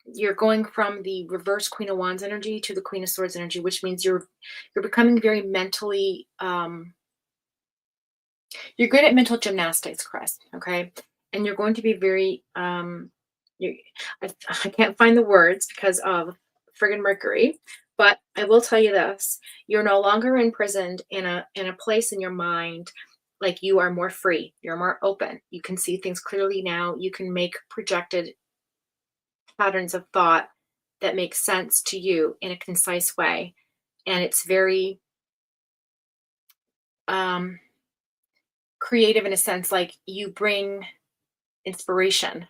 You're going from the reverse Queen of Wands energy to the Queen of Swords energy, which means you're becoming very mentally, you're good at mental gymnastics, Chris, okay? And you're going to be very, I can't find the words because of friggin' Mercury, but I will tell you this: you're no longer imprisoned in a place in your mind. Like, you are more free, you're more open, you can see things clearly now, you can make projected patterns of thought that make sense to you in a concise way, and it's very creative in a sense. Like, you bring inspiration,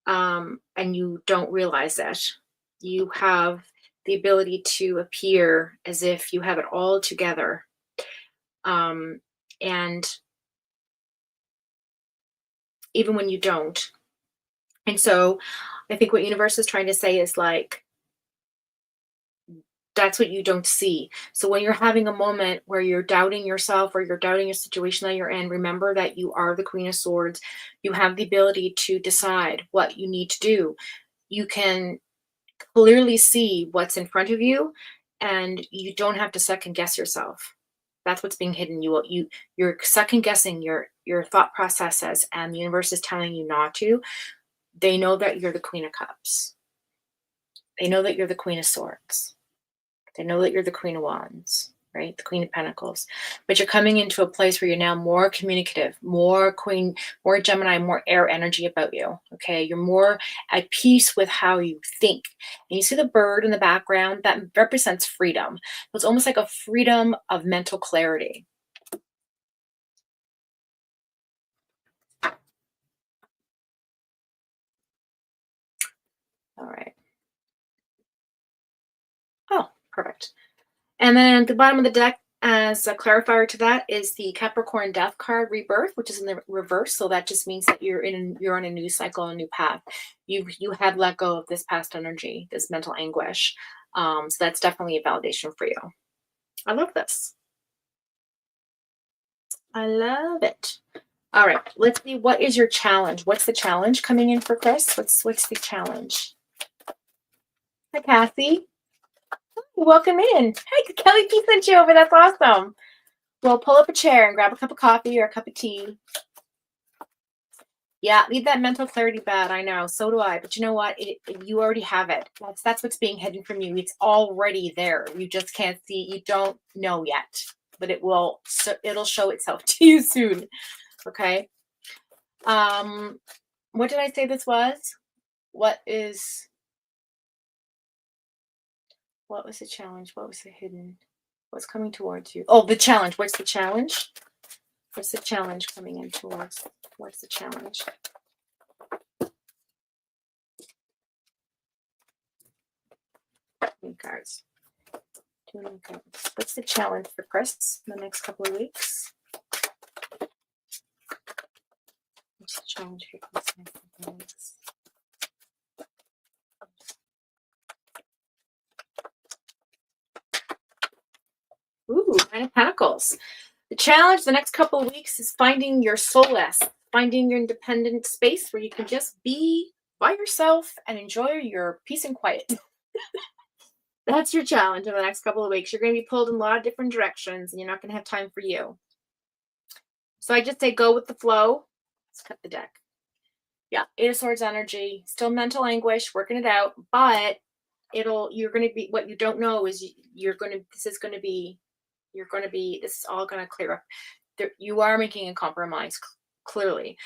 and you don't realize it. You have the ability to appear as if you have it all together, and even when you don't. And so I think what universe is trying to say is, like, that's what you don't see. So when you're having a moment where you're doubting yourself or you're doubting a situation that you're in, remember that you are the Queen of Swords. You have the ability to decide what you need to do. You can clearly see what's in front of you, and you don't have to second guess yourself. That's what's being hidden. You're second guessing your thought processes, and the universe is telling you not to. They know that you're the Queen of Cups. They know that you're the Queen of Swords. They know that you're the Queen of Wands, right? The Queen of Pentacles. But you're coming into a place where you're now more communicative, more Queen, more Gemini, more air energy about you, okay? You're more at peace with how you think. And you see the bird in the background? That represents freedom. It's almost like a freedom of mental clarity. All right. Oh, perfect. And then at the bottom of the deck, as a clarifier to that, is the Capricorn Death card, Rebirth, which is in the reverse. So that just means that you're on a new cycle, a new path. You have let go of this past energy, this mental anguish. So that's definitely a validation for you. I love this. I love it. All right, let's see. What is your challenge? What's the challenge coming in for Chris? What's the challenge? Hi, Kathy. Welcome in. Hi, Kelly P sent you over. That's awesome. Well, pull up a chair and grab a cup of coffee or a cup of tea. Yeah, need that mental clarity bad. I know. So do I. But you know what? You already have it. That's what's being hidden from you. It's already there. You just can't see. You don't know yet. But it will. So it'll show itself to you soon. Okay. What did I say this was? What was the challenge? What was the hidden? What's coming towards you? Oh, the challenge. What's the challenge? What's the challenge coming in towards? What's the challenge? Two cards. Two new cards. What's the challenge for Chris in the next couple of weeks? What's the challenge for Chris in the next couple of weeks? Ooh, Nine of Pentacles. The challenge the next couple of weeks is finding your solace, finding your independent space where you can just be by yourself and enjoy your peace and quiet. That's your challenge in the next couple of weeks. You're going to be pulled in a lot of different directions and you're not going to have time for you. So I just say go with the flow. Let's cut the deck. Yeah, Eight of Swords energy, still mental anguish, working it out, but you're going to be, what you don't know is this is all going to clear up. You are making a compromise, clearly,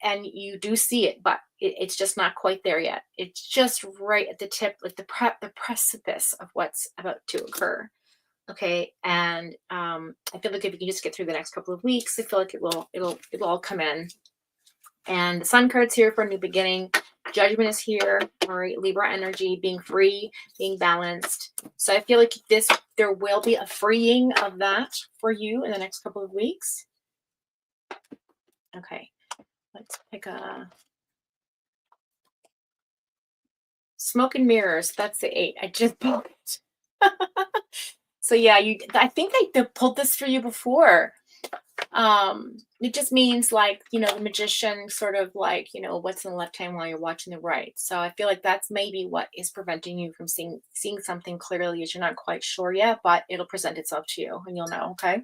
and you do see it, but it's just not quite there yet. It's just right at the tip, like the precipice of what's about to occur. Okay, and I feel like if you can just get through the next couple of weeks, I feel like it'll all come in. And the Sun card's here for a new beginning. Judgment is here. All right, Libra energy, being free, being balanced. So I feel like there will be a freeing of that for you in the next couple of weeks. Okay, let's pick a Smoke and Mirrors. That's the 8. I just pulled it. So yeah, I think I pulled this for you before. It just means, like, the magician sort of, like, what's in the left hand while you're watching the right. So I feel like that's maybe what is preventing you from seeing something clearly, is you're not quite sure yet, but it'll present itself to you and you'll know. Okay.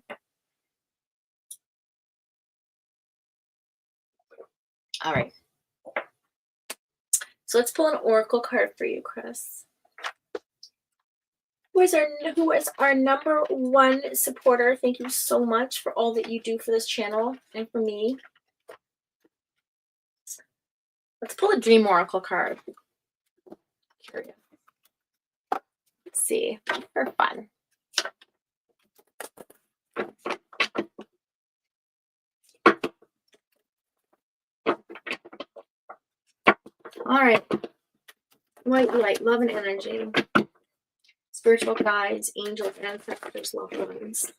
All right. So let's pull an oracle card for you, Chris. Who is our number one supporter? Thank you so much for all that you do for this channel and for me. Let's pull a dream oracle card. Curious. Let's see, for fun. All right. White light, love and energy. Spiritual guides, angels, ancestors, loved ones.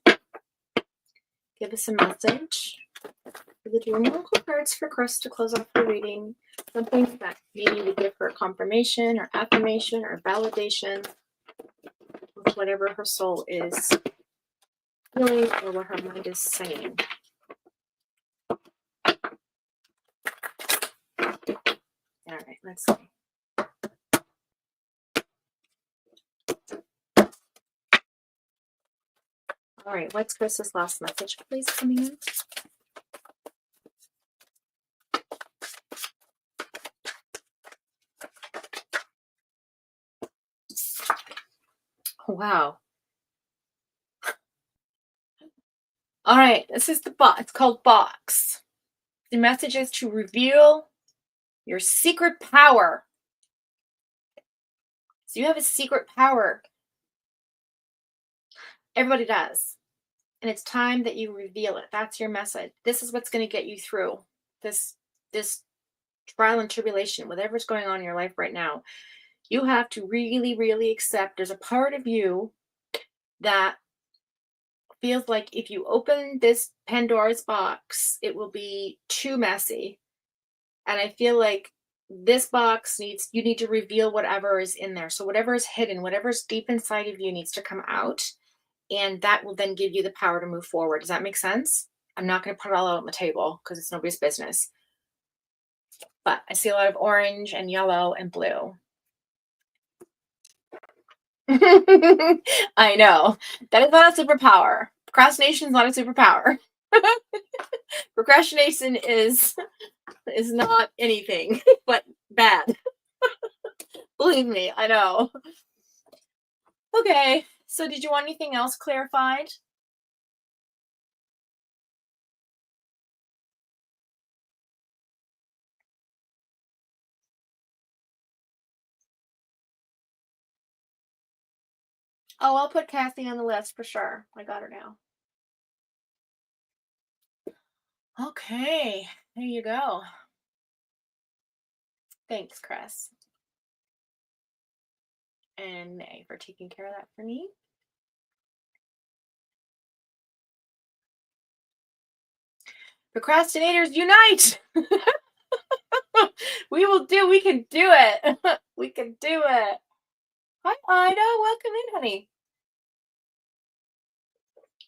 Give us a message. The dream oracle cards for Chris to close off the reading. Something that maybe to give her confirmation or affirmation or validation of whatever her soul is feeling or what her mind is saying. All right, let's see. All right, what's Chris's last message, please, coming in? Oh, wow. All right, this is the box. It's called Box. The message is to reveal your secret power. So you have a secret power. Everybody does. And it's time that you reveal it. That's your message. This is what's going to get you through this trial and tribulation, whatever's going on in your life right now. You have to really, really accept there's a part of you that feels like if you open this Pandora's box, it will be too messy. And I feel like this box you need to reveal whatever is in there. So whatever is hidden, whatever's deep inside of you needs to come out. And that will then give you the power to move forward. Does that make sense? I'm not going to put it all out on the table because it's nobody's business. But I see a lot of orange and yellow and blue. I know. That is not a superpower. Procrastination is not a superpower. Procrastination is not anything but bad. Believe me, I know. Okay, so did you want anything else clarified? Oh, I'll put Kathy on the list for sure. I got her now. Okay, there you go. Thanks, Chris. And May for taking care of that for me. Procrastinators unite! We can do it. We can do it. Hi, Ida. Welcome in, honey.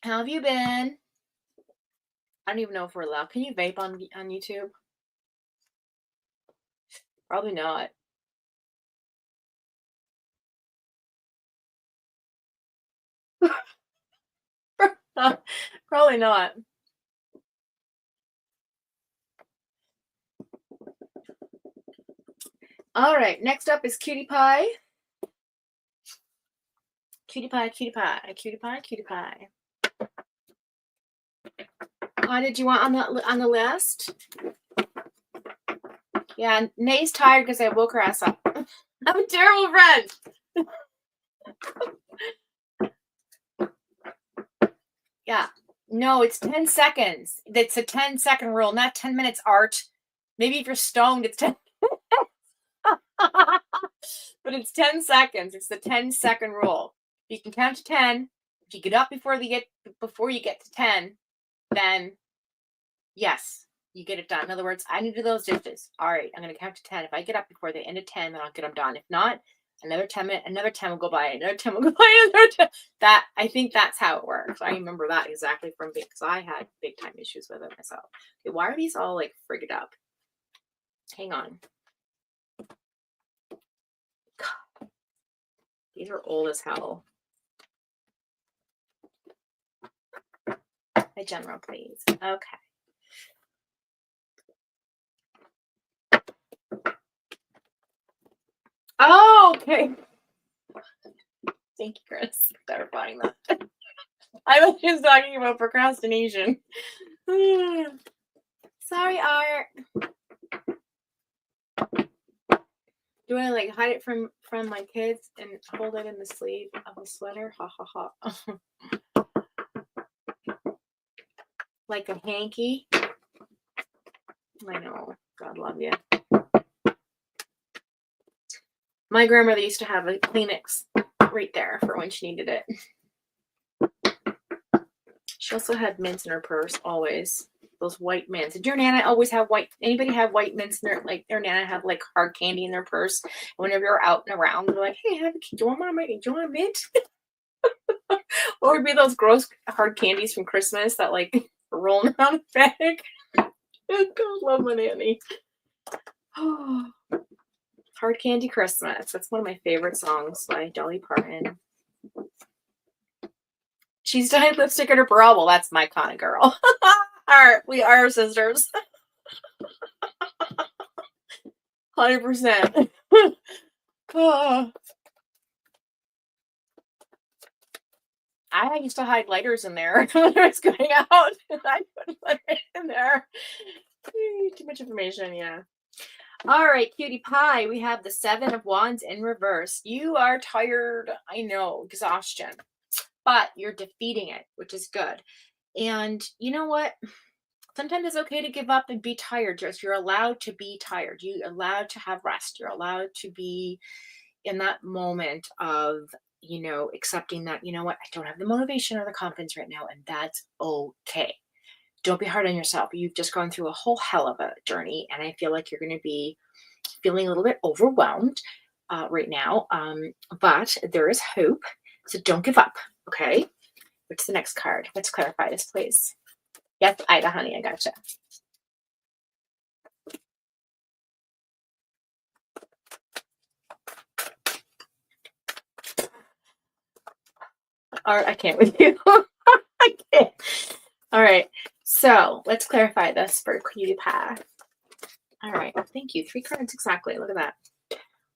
How have you been? I don't even know if we're allowed. Can you vape on YouTube? Probably not. Probably not. All right, next up is Cutie Pie. Cutie Pie, Cutie Pie, Cutie Pie, Cutie Pie. What did you want on the list? Yeah, Nay's tired because I woke her ass up. I'm a terrible friend. Yeah. No, it's 10 seconds. It's a 10-second rule, not 10 minutes, Art. Maybe if you're stoned, it's 10. But it's 10 seconds. It's the 10-second rule. If you can count to 10, if you get up before you get to 10, then yes, you get it done. In other words, I need to do those dishes. All right, I'm going to count to 10. If I get up before the end of 10, then I'll get them done. If not, another 10 will go by, another 10 will go by, another 10. That, I think that's how it works. I remember that exactly from because I had big time issues with it myself. Okay, why are these all like frigged up? Hang on. God. These are old as hell. A general, please. Okay. Oh, okay. Thank you, Chris, for clarifying that. I was just talking about procrastination. Sorry, Art. Do I like hide it from my kids and hold it in the sleeve of the sweater? Ha ha ha. Like a hanky. I know. God love you. My grandmother used to have a Kleenex right there for when she needed it. She also had mints in her purse, always. Those white mints. Did your Nana always have white? Anybody have white mints in their, like, their Nana have like hard candy in their purse? And whenever you're out and around, they're like, hey, do you want a mint? Or would be those gross hard candies from Christmas that like roll around the bag. God love my nanny. Oh. Hard Candy Christmas. That's one of my favorite songs by Dolly Parton. She's dyed lipstick in her bra. Well, that's my kind of girl. We are sisters. 100%. Oh. I used to hide lighters in there when I was going out. I put lighters in there. Too much information, yeah. All right, Cutie Pie, we have the 7 of Wands in reverse. You are tired, I know, exhaustion, but you're defeating it, which is good. And you know what? Sometimes it's okay to give up and be tired. You're allowed to be tired. You're allowed to have rest. You're allowed to be in that moment of, you know, accepting that, you know what, I don't have the motivation or the confidence right now, and that's okay. Don't be hard on yourself. You've just gone through a whole hell of a journey, and I feel like you're going to be feeling a little bit overwhelmed right now, but there is hope, so don't give up, okay? What's the next card? Let's clarify this, please. Yes, Ida, honey, I gotcha. All right, I can't with you. I can't. All right, so let's clarify this for Cutie Pie. All right, thank you. 3 cards exactly. Look at that.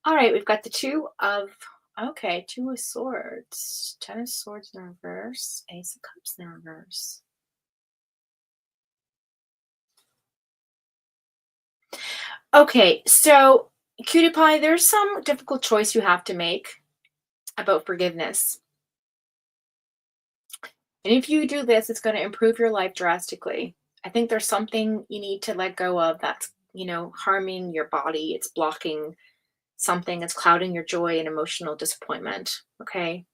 All right, we've got the 2 of, okay, 2 of Swords, 10 of Swords in reverse, Ace of Cups in reverse. Okay, so Cutie Pie, there's some difficult choice you have to make about forgiveness. And if you do this, it's going to improve your life drastically. I think there's something you need to let go of that's, you know, harming your body. It's blocking something. It's clouding your joy and emotional disappointment. Okay.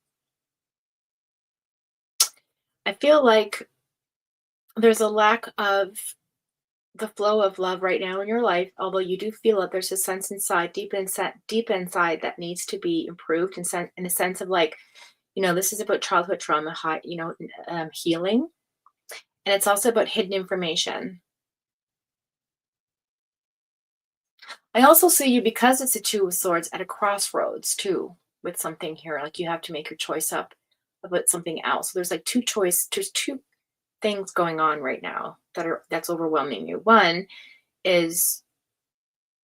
I feel like there's a lack of the flow of love right now in your life, although you do feel it. There's a sense inside, deep inside that needs to be improved in a sense of like, you know, this is about childhood trauma, you know, healing. And it's also about hidden information. I also see you, because it's a Two of Swords, at a crossroads too with something here. Like you have to make your choice up about something else. So there's like there's two things going on right now that's overwhelming you. One is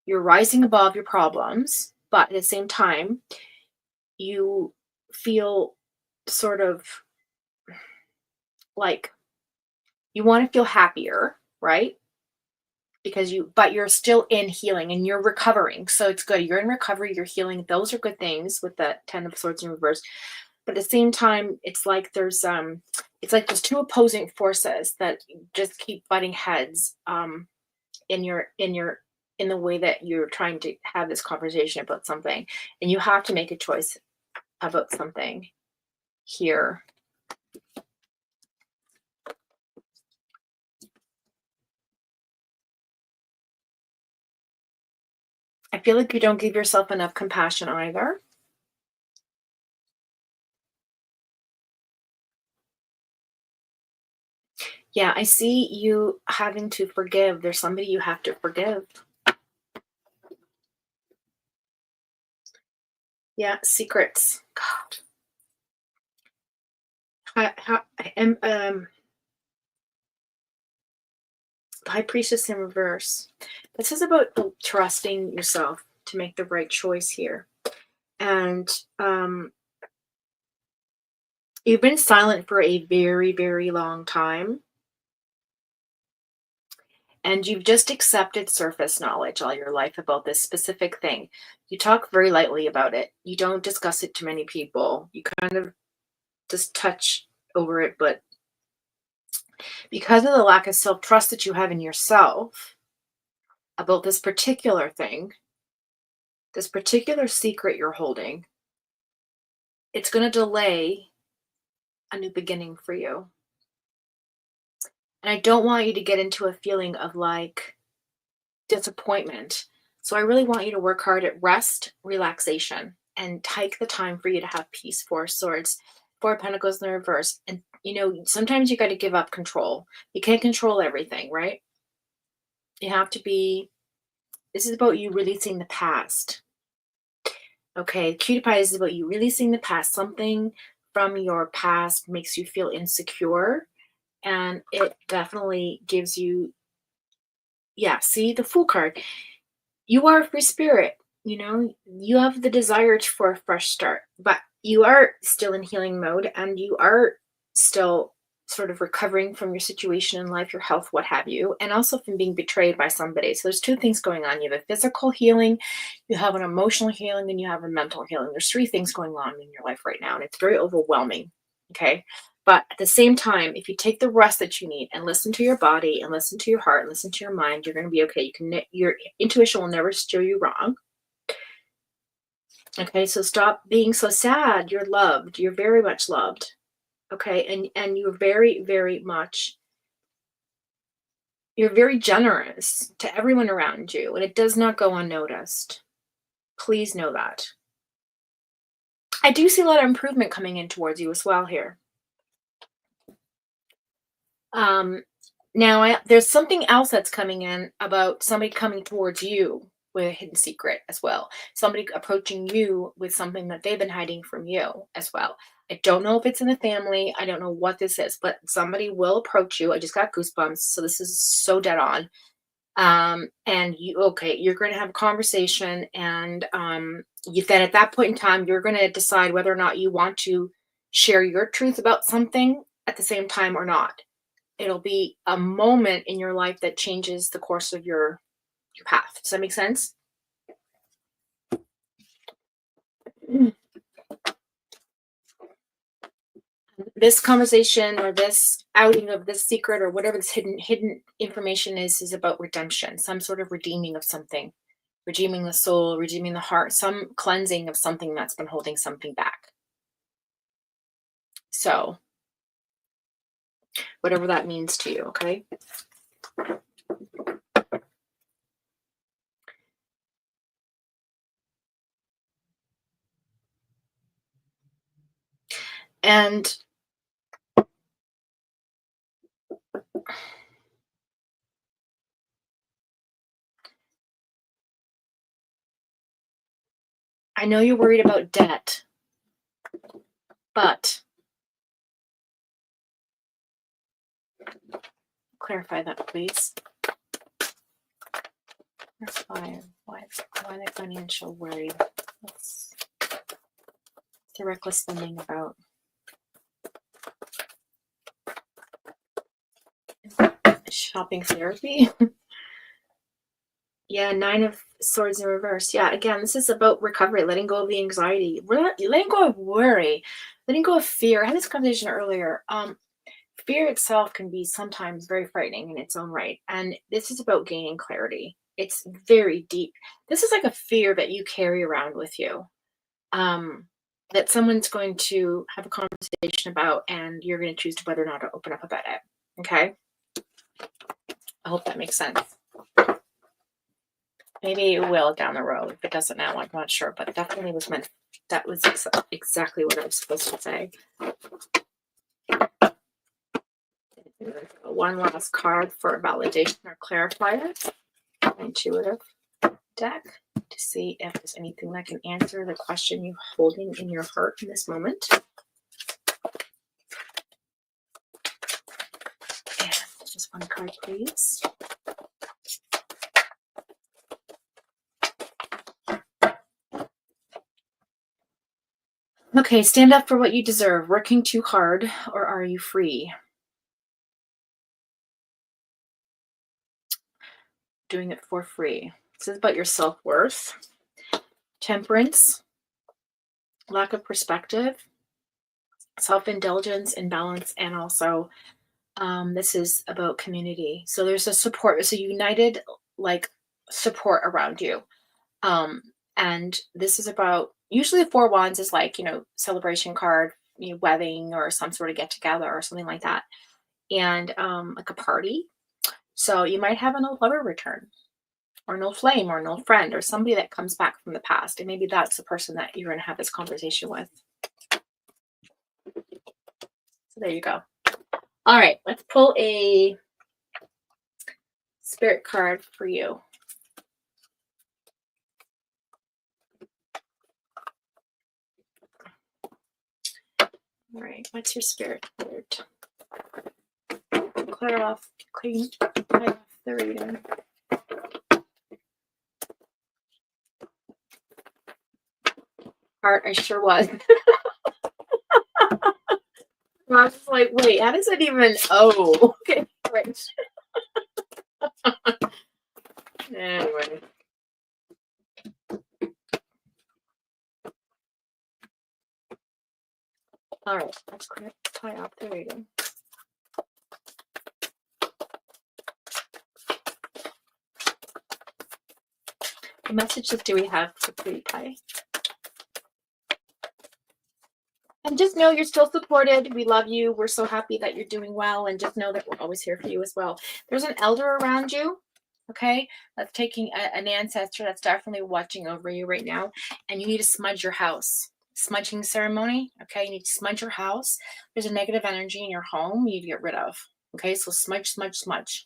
you're rising above your problems, but at the same time, you feel sort of like you want to feel happier, right? But you're still in healing and you're recovering. So it's good. You're in recovery, you're healing. Those are good things with the 10 of Swords in reverse. But at the same time, it's like there's two opposing forces that just keep butting heads in the way that you're trying to have this conversation about something. And you have to make a choice about something here. I feel like you don't give yourself enough compassion either. Yeah, I see you having to forgive. There's somebody you have to forgive. Yeah, secrets. God. High Priestess in reverse. This is about trusting yourself to make the right choice here. And you've been silent for a very, very long time. And you've just accepted surface knowledge all your life about this specific thing. You talk very lightly about it. You don't discuss it to many people. You kind of just touch over it. But because of the lack of self-trust that you have in yourself about this particular thing, this particular secret you're holding, it's going to delay a new beginning for you. And I don't want you to get into a feeling of like disappointment. So I really want you to work hard at rest, relaxation, and take the time for you to have peace. Four of Swords, Four of Pentacles in the reverse. And sometimes you got to give up control. You can't control everything, right? You have to this is about you releasing the past. Okay, Cutie Pie is about you releasing the past. Something from your past makes you feel insecure. And it definitely gives you, see the Fool card. You are a free spirit. You have the desire for a fresh start, but you are still in healing mode and you are still sort of recovering from your situation in life, your health, what have you, and also from being betrayed by somebody. So there's two things going on. You have a physical healing, you have an emotional healing, and you have a mental healing. There's three things going on in your life right now, and it's very overwhelming. Okay. But at the same time, if you take the rest that you need and listen to your body and listen to your heart and listen to your mind, you're going to be okay. Your intuition will never steer you wrong. Okay, so stop being so sad. You're loved. You're very much loved. Okay, and you're very, very much, you're very generous to everyone around you, and it does not go unnoticed. Please know that. I do see a lot of improvement coming in towards you as well here. Now there's something else that's coming in about somebody coming towards you with a hidden secret as well. Somebody approaching you with something that they've been hiding from you as well. I don't know if it's in the family. I don't know what this is, but somebody will approach you. I just got goosebumps. So this is so dead on. And you're going to have a conversation, and then at that point in time, you're going to decide whether or not you want to share your truth about something at the same time or not. It'll be a moment in your life that changes the course of your path. Does that make sense? This conversation or this outing of this secret or whatever this hidden information is about redemption, some sort of redeeming of something, redeeming the soul, redeeming the heart, some cleansing of something that's been holding something back. So whatever that means to you, okay? And I know you're worried about debt, but clarify that, please. That's fine. Why the financial worry? What's the reckless spending about? Shopping therapy? Yeah, 9 of Swords in reverse. Yeah, again, this is about recovery, letting go of the anxiety, letting go of worry, letting go of fear. I had this conversation earlier. Fear itself can be sometimes very frightening in its own right. And this is about gaining clarity. It's very deep. This is like a fear that you carry around with you, that someone's going to have a conversation about, and you're going to choose whether or not to open up about it. Okay? I hope that makes sense. Maybe it will down the road. If it doesn't now, I'm not sure, but definitely was meant. That was exactly what I was supposed to say. One last card for validation or clarifier. Intuitive deck to see if there's anything that can answer the question you're holding in your heart in this moment. And just one card, please. Okay, stand up for what you deserve. Working too hard, or are you free? Doing it for free. This is about your self-worth. Temperance, lack of perspective, self-indulgence, imbalance, and also this is about community. So there's a support, it's a united like support around you. And this is about, usually the 4 Wands is like, celebration card, wedding or some sort of get together or something like that. And like a party. So you might have an old lover return, or an old flame, or an old friend, or somebody that comes back from the past. And maybe that's the person that you're going to have this conversation with. So there you go. All right, let's pull a spirit card for you. All right, what's your spirit card? Clear off the reading. Heart, I sure was. I was like, wait, how does it even? Oh, okay, right. Anyway. All right, let's tie off the reading. What messages do we have for Pretty Pie? And just know you're still supported. We love you. We're so happy that you're doing well. And just know that we're always here for you as well. There's an elder around you, okay? That's taking an ancestor that's definitely watching over you right now. And you need to smudge your house. Smudging ceremony, okay? You need to smudge your house. There's a negative energy in your home you need to get rid of, okay? So smudge, smudge, smudge.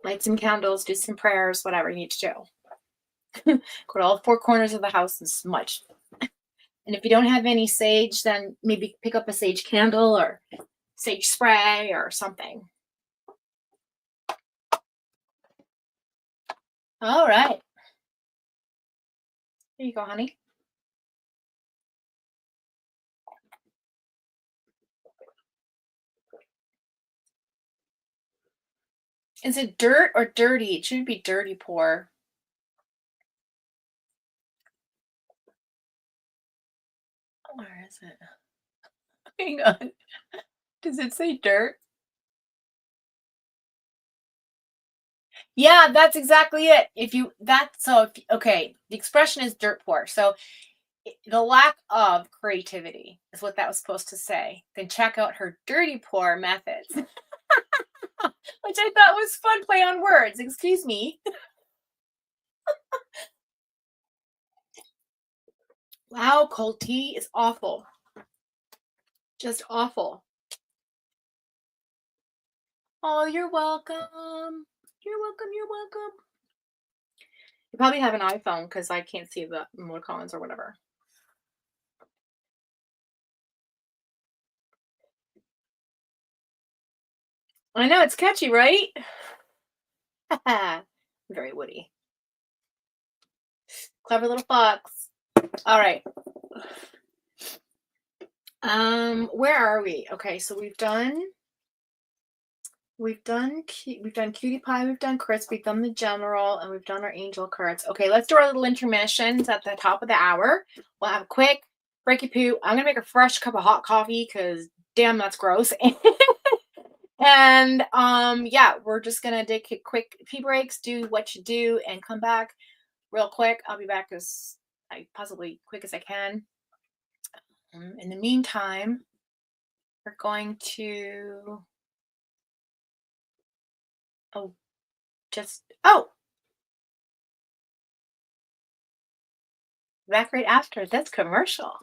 Light some candles, do some prayers, whatever you need to do. Go to all 4 corners of the house and smudge. And if you don't have any sage, then maybe pick up a sage candle or sage spray or something. All right. Here you go, honey. Is it dirt or dirty? It should be dirty pour. Where is it? Hang on. Does it say dirt? Yeah, that's exactly it. Okay, the expression is dirt poor. So the lack of creativity is what that was supposed to say. Then check out her dirty pour methods. Which I thought was fun play on words. Excuse me. Wow, cold tea is awful. Just awful. Oh, you're welcome. You're welcome. You're welcome. You probably have an iPhone because I can't see the emoticons or whatever. I know, it's catchy, right? Very woody. Clever little fox. All right. Where are we? Okay, so we've done Cutie Pie, we've done Chris, we've done the General, and we've done our Angel cards. Okay, let's do our little intermissions at the top of the hour. We'll have a quick breaky poo. I'm gonna make a fresh cup of hot coffee because damn, that's gross. And yeah, we're just gonna take quick pee breaks, do what you do, and come back real quick. I'll be back as possibly quick as I can. In the meantime, we're going to back right after this commercial.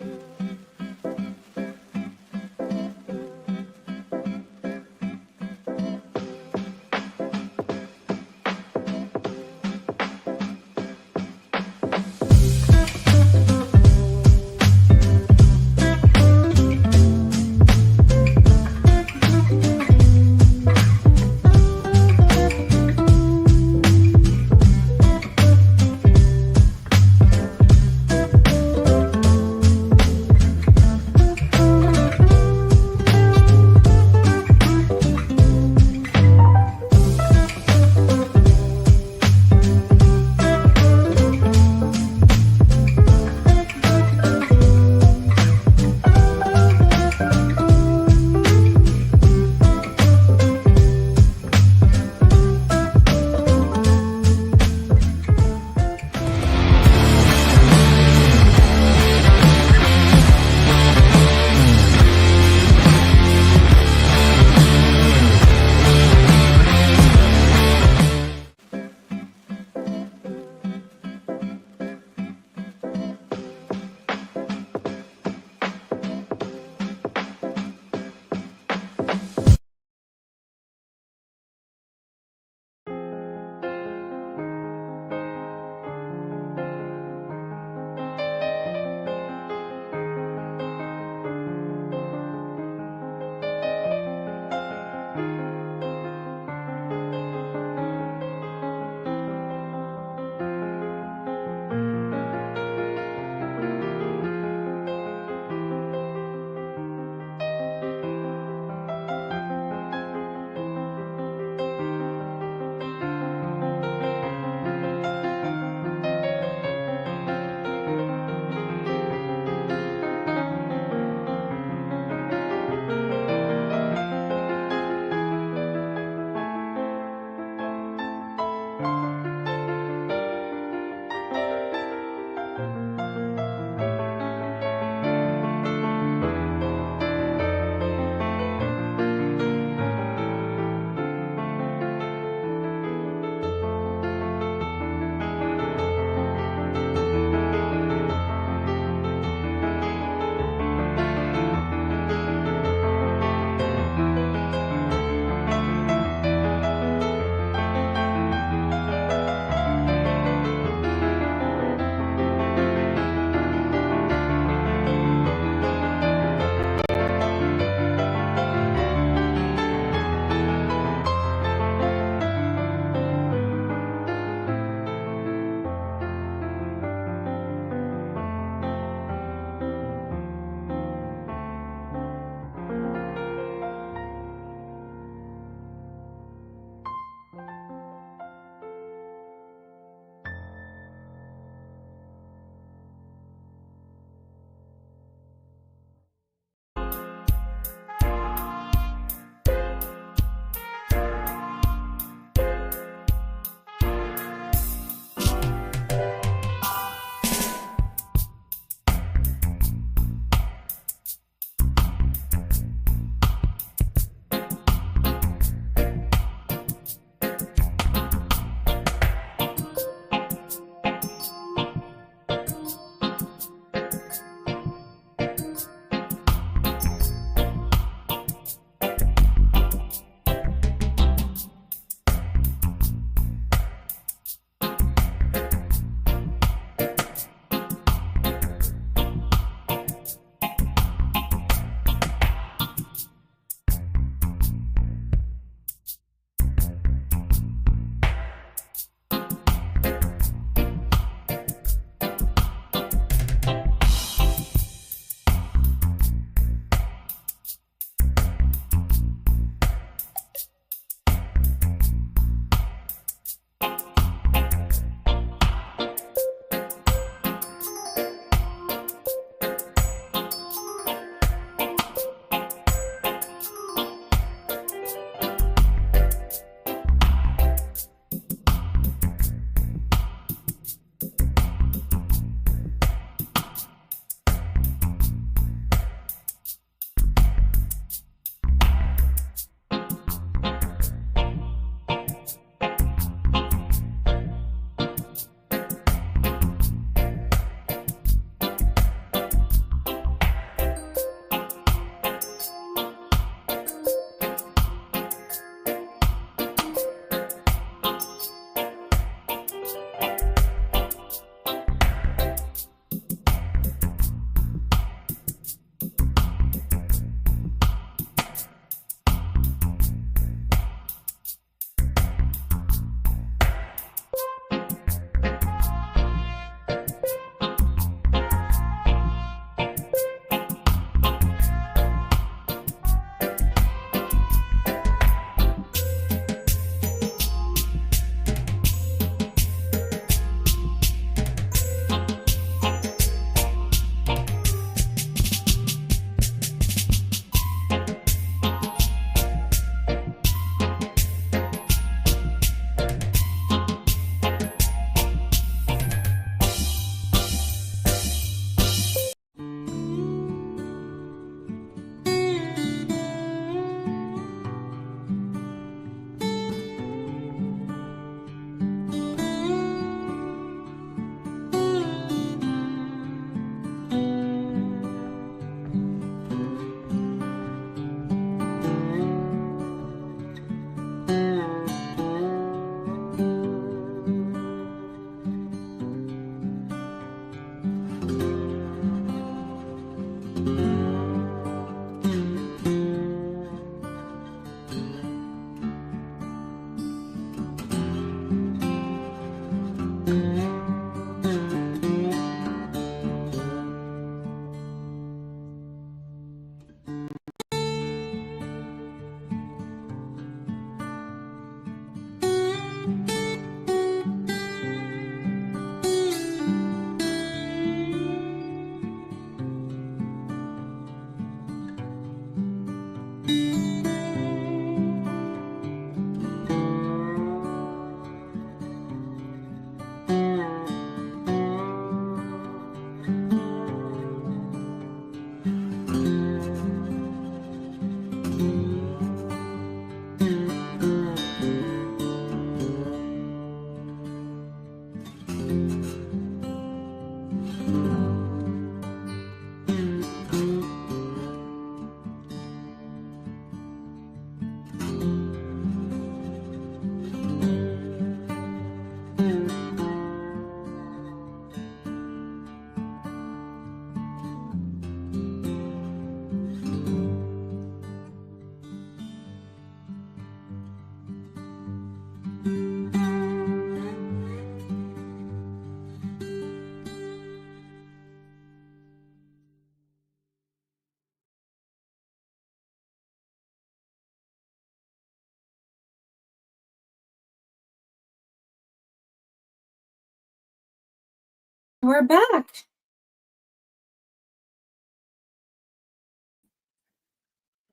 We're back.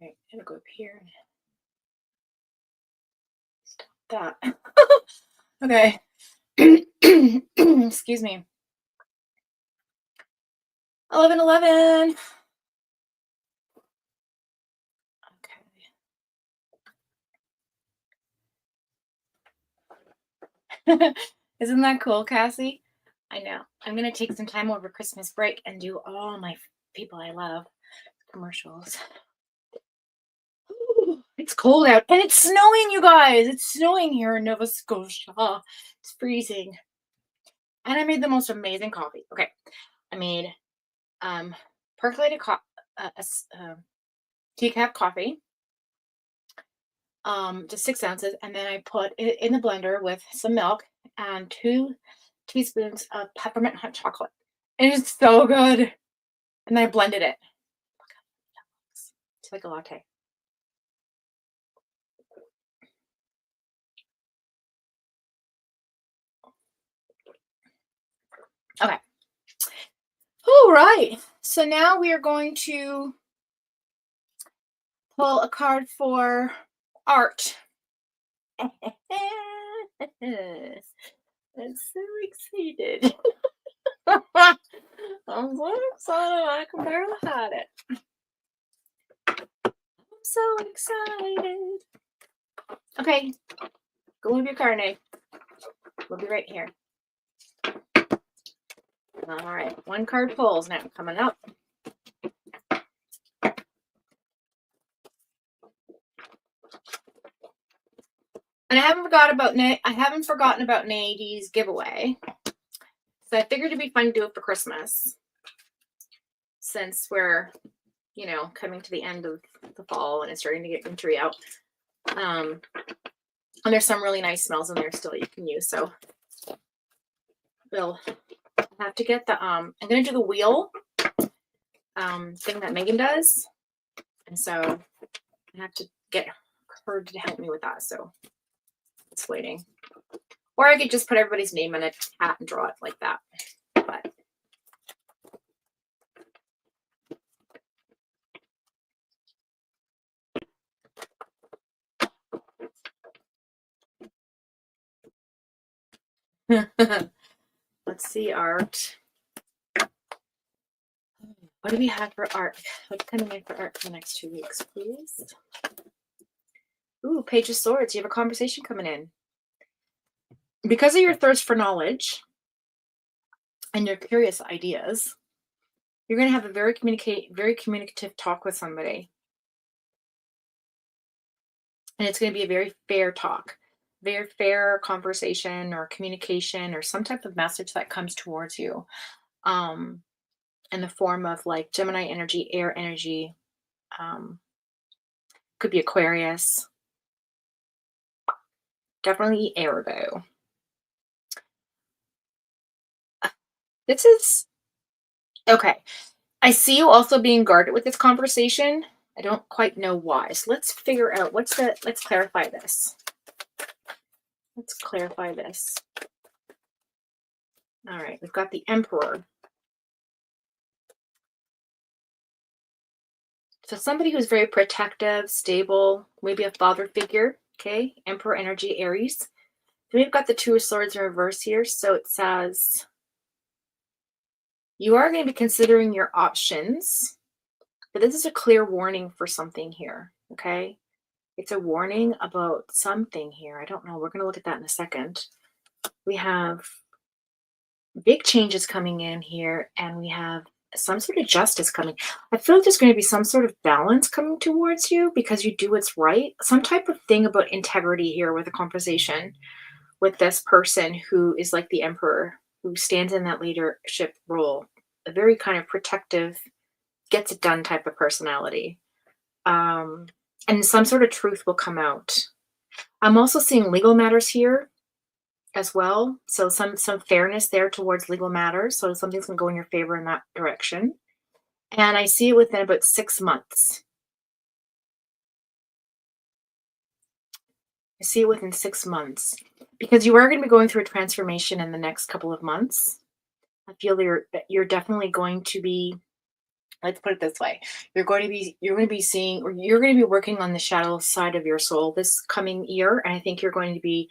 Right, I'm gonna go up here and stop that. Okay. Excuse me. 11:11. Okay. Isn't that cool, Cassie? I know. I'm gonna take some time over Christmas break and do all my people I love commercials. Ooh, it's cold out and it's snowing, you guys. It's snowing here in Nova Scotia. It's freezing. And I made the most amazing coffee. Okay. I made percolated decaf coffee. Just 6 ounces, and then I put it in the blender with some milk and 2 teaspoons of peppermint hot chocolate. It is so good. And then I blended it. It's like a latte. Okay. All right. So now we are going to pull a card for art. I'm so excited. I'm so excited. I can barely hide it. I'm so excited. Okay. Go move your card, Nate. We'll be right here. All right. 1 card pulls now coming up. And I haven't forgotten about Nadie's giveaway. So I figured it'd be fun to do it for Christmas. Since we're, coming to the end of the fall and it's starting to get wintry out. And there's some really nice smells in there still you can use. So we'll have to get the I'm gonna do the wheel thing that Megan does. And so I have to get her to help me with that. So it's waiting. Or I could just put everybody's name in a hat and draw it like that. But let's see, art. What do we have for art? What's coming in for art for the next 2 weeks, please? Ooh, Page of Swords. You have a conversation coming in. Because of your thirst for knowledge and your curious ideas, you're going to have a very communicative talk with somebody. And it's going to be a very fair talk, very fair conversation or communication or some type of message that comes towards you in the form of like Gemini energy, air energy, could be Aquarius. Definitely air though. This is okay. I see you also being guarded with this conversation. I don't quite know why. So let's figure out let's clarify this. Let's clarify this. All right, we've got the Emperor. So somebody who's very protective, stable, maybe a father figure, okay? Emperor energy, Aries. Then we've got the Two of Swords in reverse here. So it says, you are going to be considering your options, but this is a clear warning for something here, okay? It's a warning about something here. I don't know. We're going to look at that in a second. We have big changes coming in here, and we have some sort of justice coming. I feel like there's going to be some sort of balance coming towards you because you do what's right. Some type of thing about integrity here with a conversation with this person who is like the emperor, who stands in that leadership role, a very kind of protective, gets it done type of personality. And some sort of truth will come out. I'm also seeing legal matters here as well. So some fairness there towards legal matters. So something's going to go in your favor in that direction. And I see it within about 6 months. I see it within 6 months because you are going to be going through a transformation in the next couple of months. I feel you're definitely going to be, let's put it this way. You're going to be seeing, or you're going to be working on the shadow side of your soul this coming year. And I think you're going to be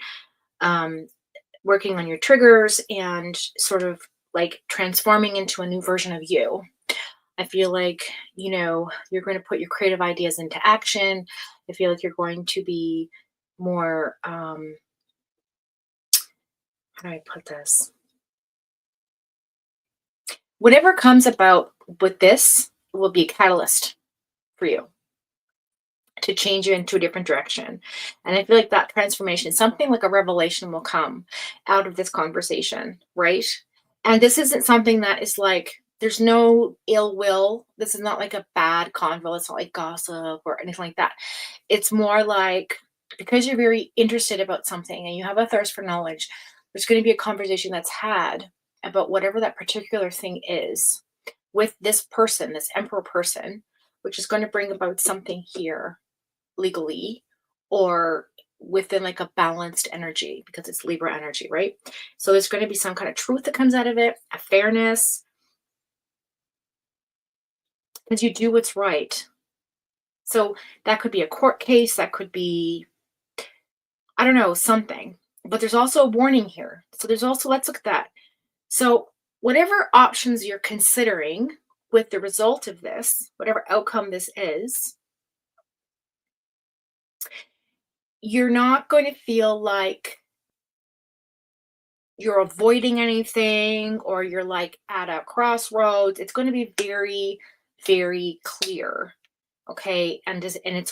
working on your triggers and sort of like transforming into a new version of you. I feel like, you're going to put your creative ideas into action. I feel like you're going to be more, how do I put this? Whatever comes about with this will be a catalyst for you to change you into a different direction. And I feel like that transformation, something like a revelation will come out of this conversation, right? And this isn't something that is like, there's no ill will. This is not like a bad convo. It's not like gossip or anything like that. It's more like, because you're very interested about something and you have a thirst for knowledge, there's going to be a conversation that's had about whatever that particular thing is with this person, this emperor person, which is going to bring about something here legally or within like a balanced energy because it's Libra energy, right? So there's going to be some kind of truth that comes out of it, a fairness, because you do what's right. So that could be a court case, that could be, I don't know, something. But there's also a warning here. So there's also, let's look at that. So whatever options you're considering with the result of this, whatever outcome this is, you're not going to feel like you're avoiding anything or you're like at a crossroads. It's going to be very, very clear. Okay. And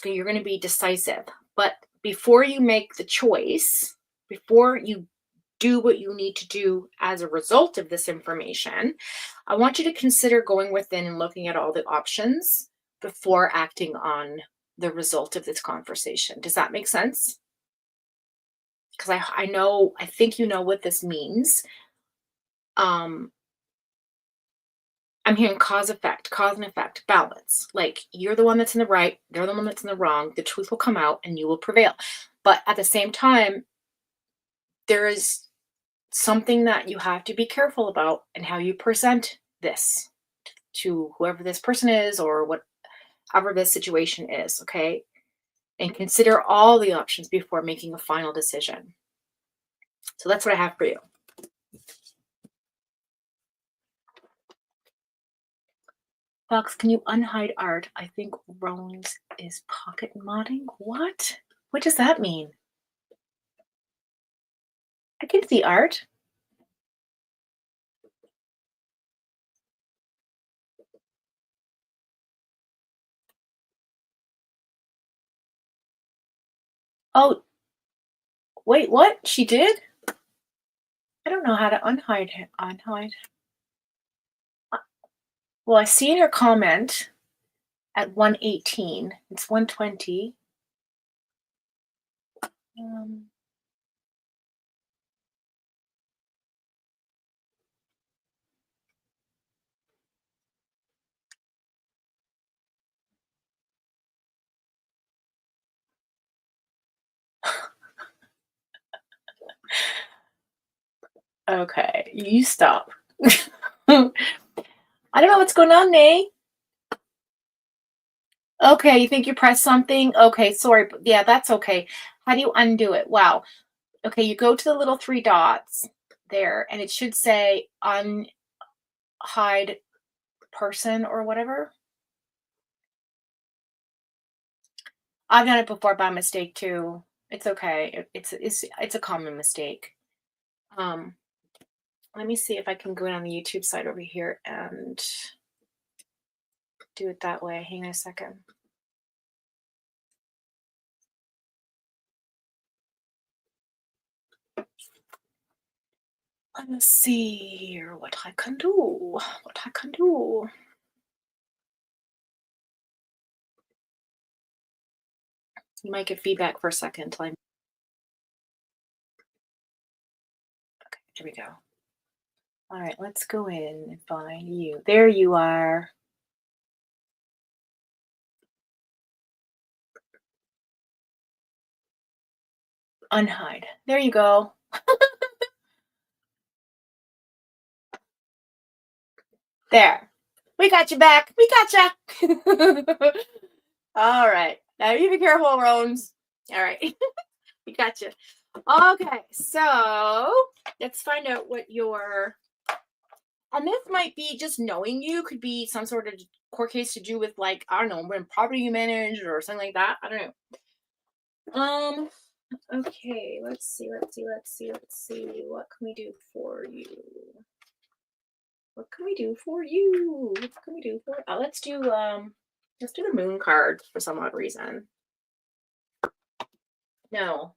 you're going to be decisive. But before you make the choice, before you do what you need to do as a result of this information, I want you to consider going within and looking at all the options before acting on the result of this conversation. Does that make sense? Because I think you know what this means. I'm hearing cause and effect, balance. Like you're the one that's in the right, they're the one that's in the wrong. The truth will come out and you will prevail. But at the same time, there is something that you have to be careful about and how you present this to whoever this person is or whatever this situation is, okay? And consider all the options before making a final decision. So that's what I have for you. Fox, can you unhide art? I think Rones is pocket modding. What? What does that mean? I can see art. Oh, wait, what? She did? I don't know how to unhide. Well, I see in her comment at 118. It's 120. Okay, you stop. I don't know what's going on, Nay. Okay, you think you pressed something? Okay, sorry, but yeah, that's okay. How do you undo it? Wow. Okay, you go to the little 3 dots there, and it should say unhide person or whatever. I've done it before by mistake too. It's okay. It's a common mistake. Um, Let me see if I can go in on the YouTube side over here and do it that way. Hang on a second. Let's see here what I can do. What I can do. You might get feedback for a second until I. Okay, here we go. All right, let's go in and find you. There you are. Unhide. There you go. There. We got you back. We got you. All right. Now you be careful, Rones. All right. We got you. Okay, so let's find out what your, and this might be just knowing you, could be some sort of court case to do with, like, I don't know, when property you manage or something like that. I don't know. Okay, let's see. What can we do for you? What can we do for you? What can we do for, let's do the moon card for some odd reason. No.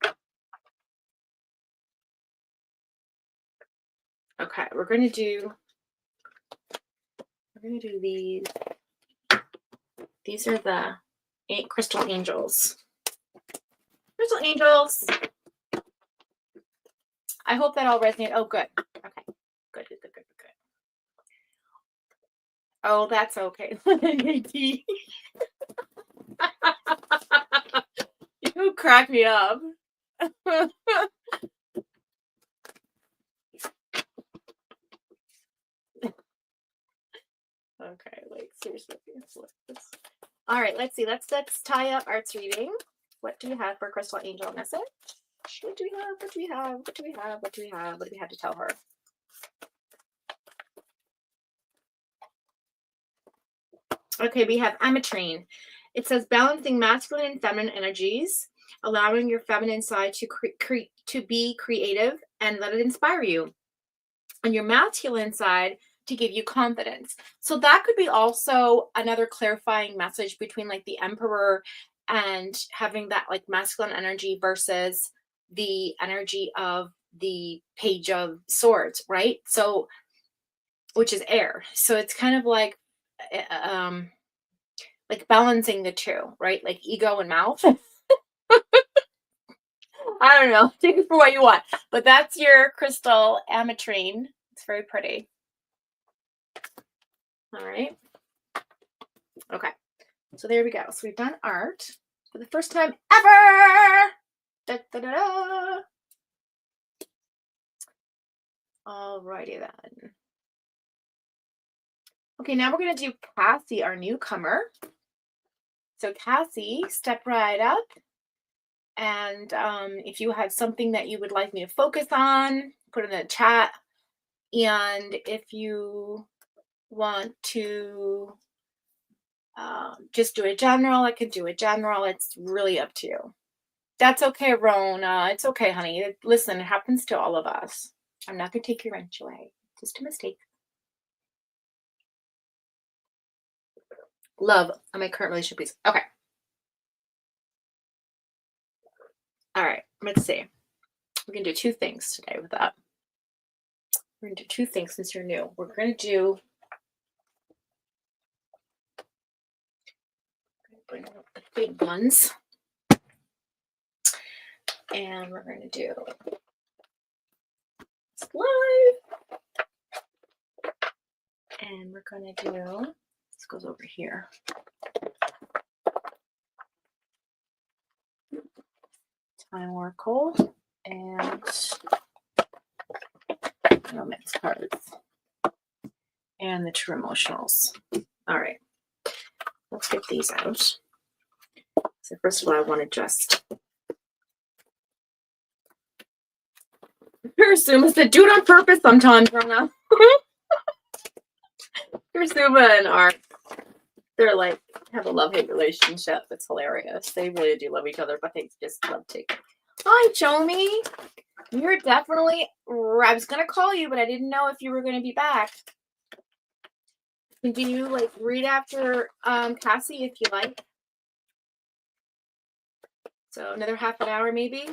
Okay, we're gonna do these. These are the 8 crystal angels. Crystal angels. I hope that all resonates. Oh, good. Okay. Good. Oh, that's okay. You crack me up. Okay, like seriously. All right, let's see. Let's tie up Art's reading. What do we have for crystal angel message? What do we have to tell her? Okay, we have Ametrine. It says balancing masculine and feminine energies, allowing your feminine side to be creative and let it inspire you, and your masculine side to give you confidence. So that could be also another clarifying message between, like, the Emperor and having that, like, masculine energy versus the energy of the Page of Swords, right? So, which is air. So it's kind of like balancing the two, right? Like ego and mouth. I don't know. Take it for what you want. But that's your crystal ametrine. It's very pretty. All right. Okay. So there we go. So we've done Art for the first time ever. Da, da, da, da. Alrighty then. Okay, now we're going to do Cassie, our newcomer. So Cassie, step right up. And if you have something that you would like me to focus on, put it in the chat. And if you want to just do a general, I could do a general. It's really up to you. That's okay, Rona. It's okay, honey. Listen, it happens to all of us. I'm not going to take your wrench away. Just a mistake. Love on my current relationship, please. Okay. All right. Let's see. We're going to do 2 things today with that. We're going to do 2 things since you're new. We're going to do, bring up the big ones. And we're going to do live. And we're going to do, this goes over here. Time Oracle and Romance cards. And the True Emotionals. All right. Let's get these out. So first of all, I want to just Kurasuma said, do it on purpose sometimes, Rona. Kurasuma and Art, they're like, have a love-hate relationship. It's hilarious. They really do love each other, but they just love to. Hi, Chomi. You're definitely, I was going to call you, but I didn't know if you were going to be back. Can you, like, read after Cassie if you like? So another half an hour, maybe?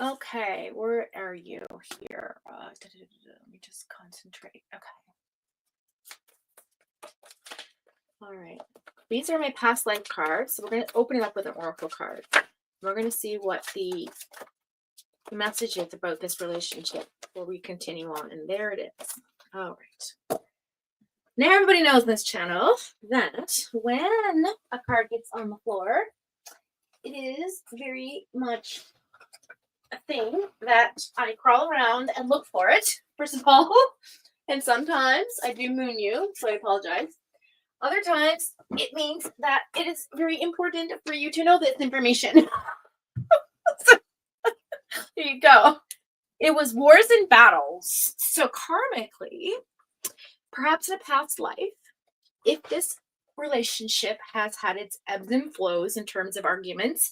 Okay, where are you here? Let me just concentrate. Okay. All right. These are my past life cards. So we're going to open it up with an oracle card. We're going to see what the message is about this relationship before we continue on. And there it is. All right. Now everybody knows in this channel that when a card gets on the floor, it is very much a thing that I crawl around and look for it, first of all. And sometimes I do moon you, so I apologize. Other times, it means that it is very important for you to know this information. So, there you go. It was wars and battles. So karmically, perhaps in a past life, if this relationship has had its ebbs and flows in terms of arguments,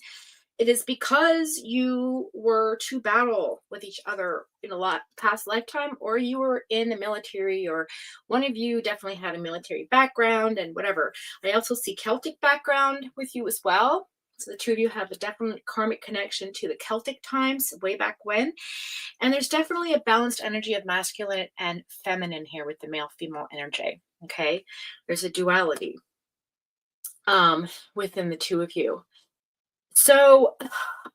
it is because you were to battle with each other in a past lifetime, or you were in the military, or one of you definitely had a military background and whatever. I also see Celtic background with you as well. So the two of you have a definite karmic connection to the Celtic times way back when. And there's definitely a balanced energy of masculine and feminine here with the male-female energy. Okay. There's a duality within the two of you. So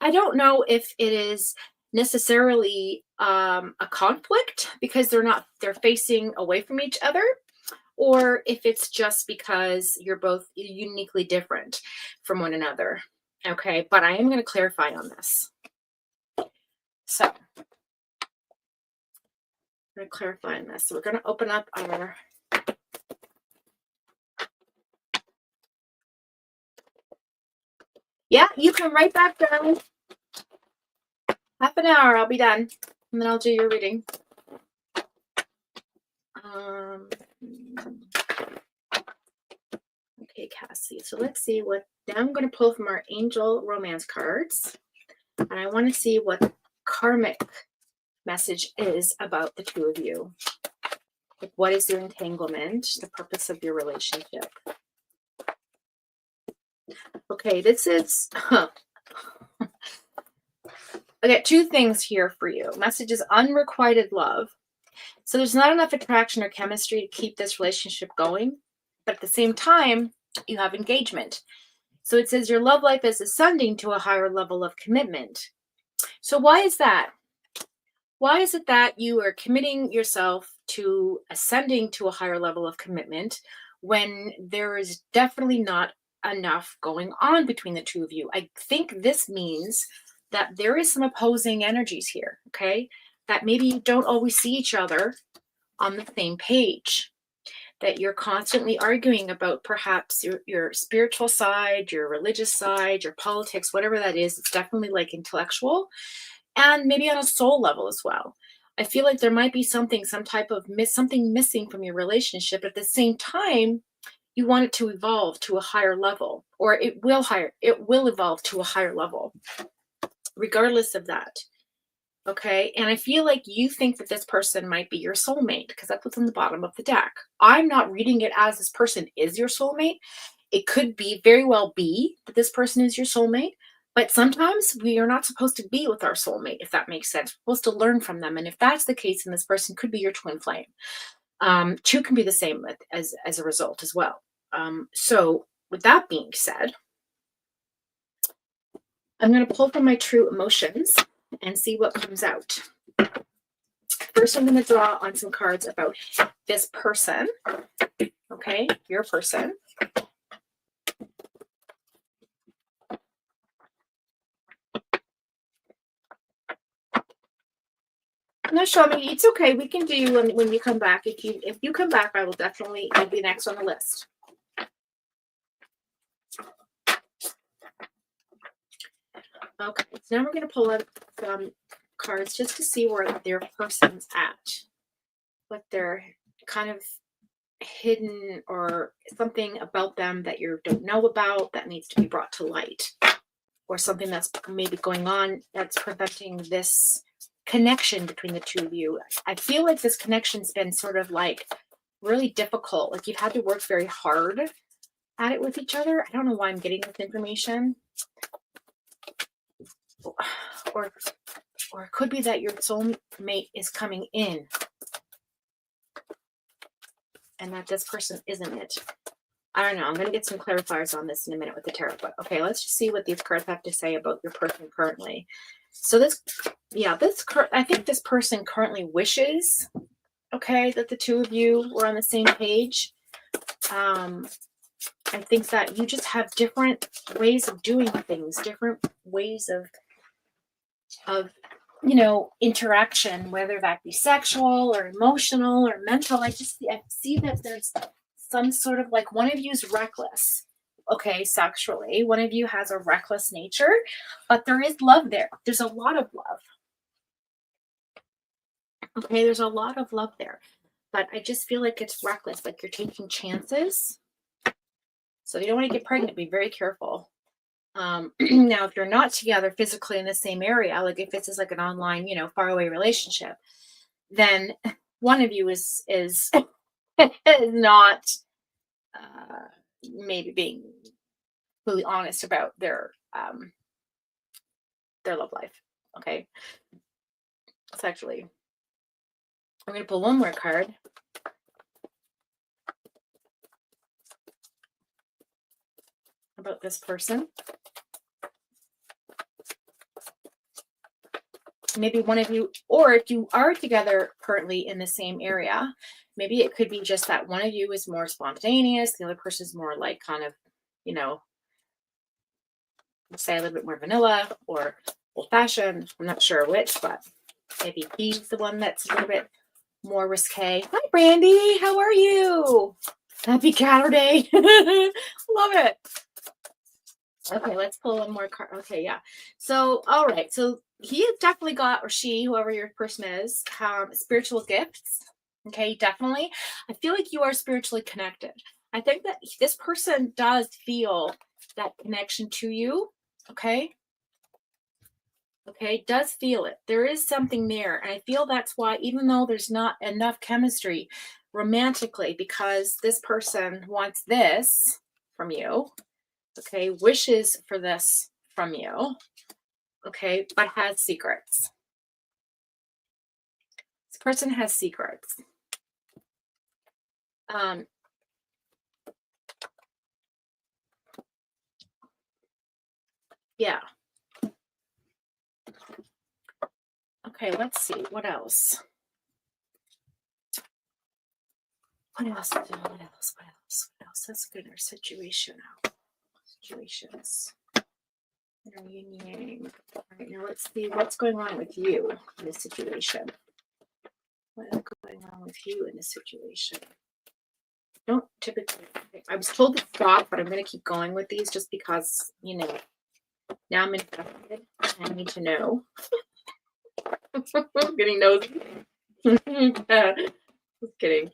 I don't know if it is necessarily a conflict because they're facing away from each other, or if it's just because you're both uniquely different from one another. Okay, but I am going to clarify on this. So I'm going to clarify on this. So we're going to open up our yeah, you come right back down. Half an hour, I'll be done. And then I'll do your reading. Okay, Cassie. So let's see what. Now I'm going to pull from our angel romance cards. And I want to see what the karmic message is about the two of you. Like, what is your entanglement? The purpose of your relationship. Okay, this is. I got two things here for you. Message is unrequited love. So there's not enough attraction or chemistry to keep this relationship going. But at the same time, you have engagement. So it says your love life is ascending to a higher level of commitment. So why is that? Why is it that you are committing yourself to ascending to a higher level of commitment when there is definitely not enough going on between the two of you? I think this means that there is some opposing energies here, okay? That maybe you don't always see each other on the same page, that you're constantly arguing about perhaps your spiritual side, your religious side, your politics, whatever that is. It's definitely like intellectual and maybe on a soul level as well. I feel like there might be something, some type of something missing from your relationship. But at the same time, you want it to evolve to a higher level, or it will evolve to a higher level, regardless of that. Okay. And I feel like you think that this person might be your soulmate because that's what's on the bottom of the deck. I'm not reading it as this person is your soulmate. It could be very well be that this person is your soulmate, but sometimes we are not supposed to be with our soulmate, if that makes sense. We're supposed to learn from them. And if that's the case, then this person could be your twin flame. Two can be the same as a result as well. So with that being said, I'm going to pull from my true emotions and see what comes out. First, I'm going to draw on some cards about this person. Okay, your person. No, show me. It's okay. We can do when you come back. If you come back, I will definitely be next on the list. Okay, so now we're going to pull out some cards just to see where their person's at, what they're kind of hidden or something about them that you don't know about that needs to be brought to light, or something that's maybe going on that's preventing this connection between the two of you. I feel like this connection's been sort of like really difficult. Like you've had to work very hard at it with each other. I don't know why I'm getting this information. Or it could be that your soulmate is coming in and that this person isn't it. I don't know. I'm going to get some clarifiers on this in a minute with the tarot. But okay, let's just see what these cards have to say about your person currently. So I think this person currently wishes, okay, that the two of you were on the same page. I think that you just have different ways of doing things, different ways of interaction, whether that be sexual or emotional or mental. I see that there's some sort of like one of you is reckless, okay, sexually. One of you has a reckless nature, but there is love there. There's a lot of love. Okay, there's a lot of love there, but I just feel like it's reckless, like you're taking chances. So you don't want to get pregnant. Be very careful. Now, if you're not together physically in the same area, like if this is like an online, faraway relationship, then one of you is not maybe being really honest about their love life. Okay, sexually. I'm going to pull one more card. About this person. Maybe one of you, or if you are together currently in the same area, maybe it could be just that one of you is more spontaneous, the other person is more like kind of, say a little bit more vanilla or old-fashioned. I'm not sure which, but maybe he's the one that's a little bit more risque. Hi, Brandy. How are you? Happy Saturday. Love it. Okay, let's pull one more card. Okay, yeah. So, all right. So he has definitely got, or she, whoever your person is, spiritual gifts. Okay, definitely. I feel like you are spiritually connected. I think that this person does feel that connection to you. Okay. Okay, does feel it. There is something there. And I feel that's why, even though there's not enough chemistry romantically, because this person wants this from you. Okay, wishes for this from you. Okay, but has secrets. This person has secrets. Yeah. Okay, let's see. What else? What else? Let's get our situation out. Situations. Yin. All right, now let's see what's going on with you in this situation. What is going on with you in this situation? Don't typically. I was told to stop, but I'm going to keep going with these just because, now I'm invested. I need to know. I'm getting nosy. Just kidding.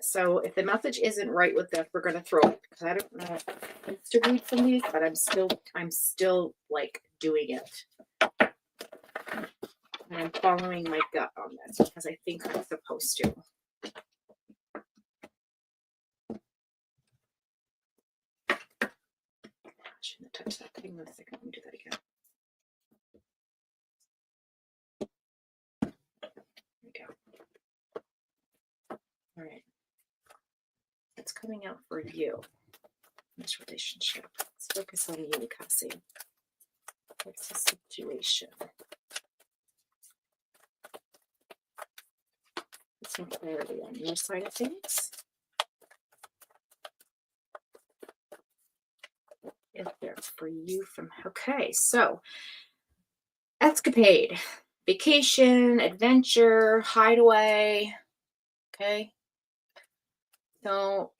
So if the message isn't right with this, we're going to throw it because I don't know to read from these, but I'm still like doing it. And I'm following my gut on this because I think I'm supposed to. I shouldn't have touched that thing. One second. Let me do that again. There we go. All right. What's coming out for you in this relationship? Let's focus on you, Cassie. What's the situation? Some clarity on your side of things. Is there for you from okay, so escapade. vacation, adventure, hideaway. Okay. So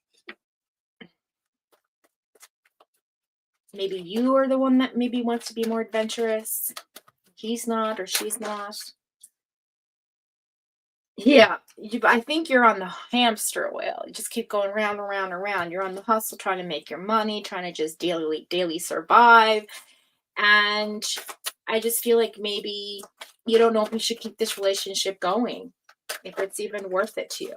maybe you are the one that maybe wants to be more adventurous. He's not, or she's not. Yeah, I think you're on the hamster wheel. You just keep going round and round and round. You're on the hustle, trying to make your money, trying to just daily survive. And I just feel like maybe you don't know if you should keep this relationship going, if it's even worth it to you.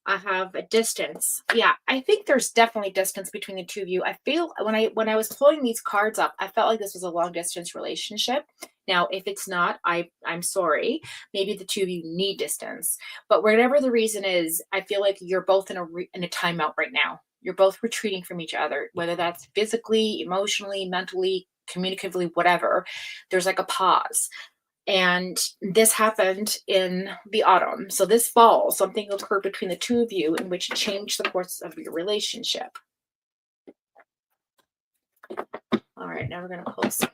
I have a distance. Yeah, I think there's definitely distance between the two of you. I feel when I was pulling these cards up, I felt like this was a long distance relationship. Now, if it's not, I'm sorry. Maybe the two of you need distance. But whatever the reason is, I feel like you're both in a timeout right now. You're both retreating from each other, whether that's physically, emotionally, mentally, communicatively, whatever. There's like a pause. And this happened in the autumn. So this fall, something occurred between the two of you in which it changed the course of your relationship. All right, now we're going to pull some.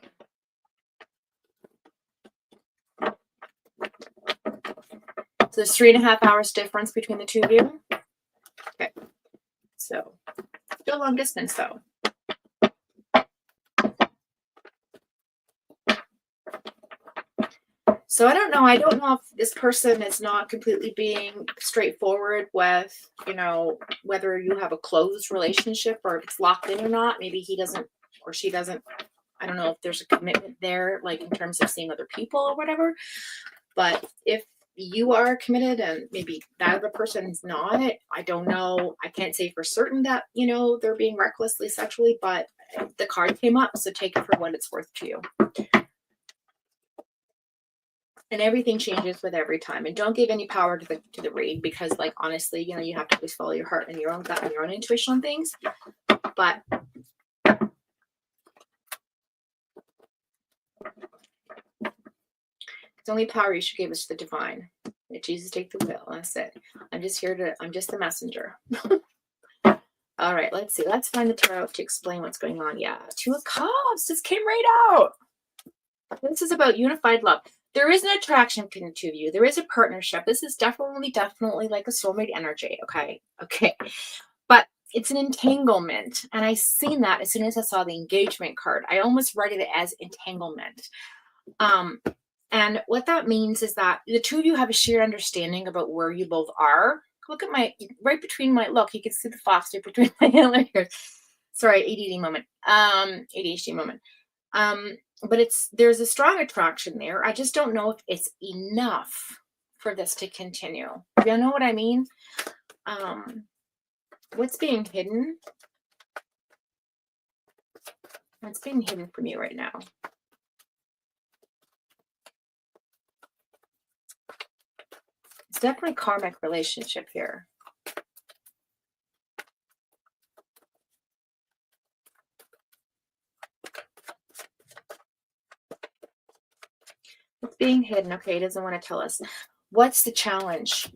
So there's 3.5 hours difference between the two of you. Okay. So still long distance though. So I don't know. I don't know if this person is not completely being straightforward with, whether you have a closed relationship or if it's locked in or not. Maybe he doesn't or she doesn't. I don't know if there's a commitment there, like in terms of seeing other people or whatever. But if you are committed and maybe that other person is not, I don't know. I can't say for certain that, they're being recklessly sexually, but the card came up. So take it for what it's worth to you. And everything changes with every time. And don't give any power to the read because, like, honestly, you have to always follow your heart and your own gut and your own intuition on things. But it's only power you should give us to the divine. Let Jesus take the wheel. That's it. I'm just the messenger. All right, let's see. Let's find the tarot to explain what's going on. Yeah, 2 of Cups. This came right out. This is about unified love. There is an attraction between the two of you. There is a partnership. This is definitely like a soulmate energy. Okay. But it's an entanglement. And I seen that as soon as I saw the engagement card. I almost read it as entanglement. And what that means is that the two of you have a shared understanding about where you both are. Look at right between look, you can see the fox right between my ears. Sorry, ADD moment. ADHD moment. But there's a strong attraction there. I just don't know if it's enough for this to continue. You know what I mean? What's being hidden? What's being hidden from you right now? It's definitely karmic relationship here. It's being hidden. Okay, it doesn't want to tell us. What's the challenge?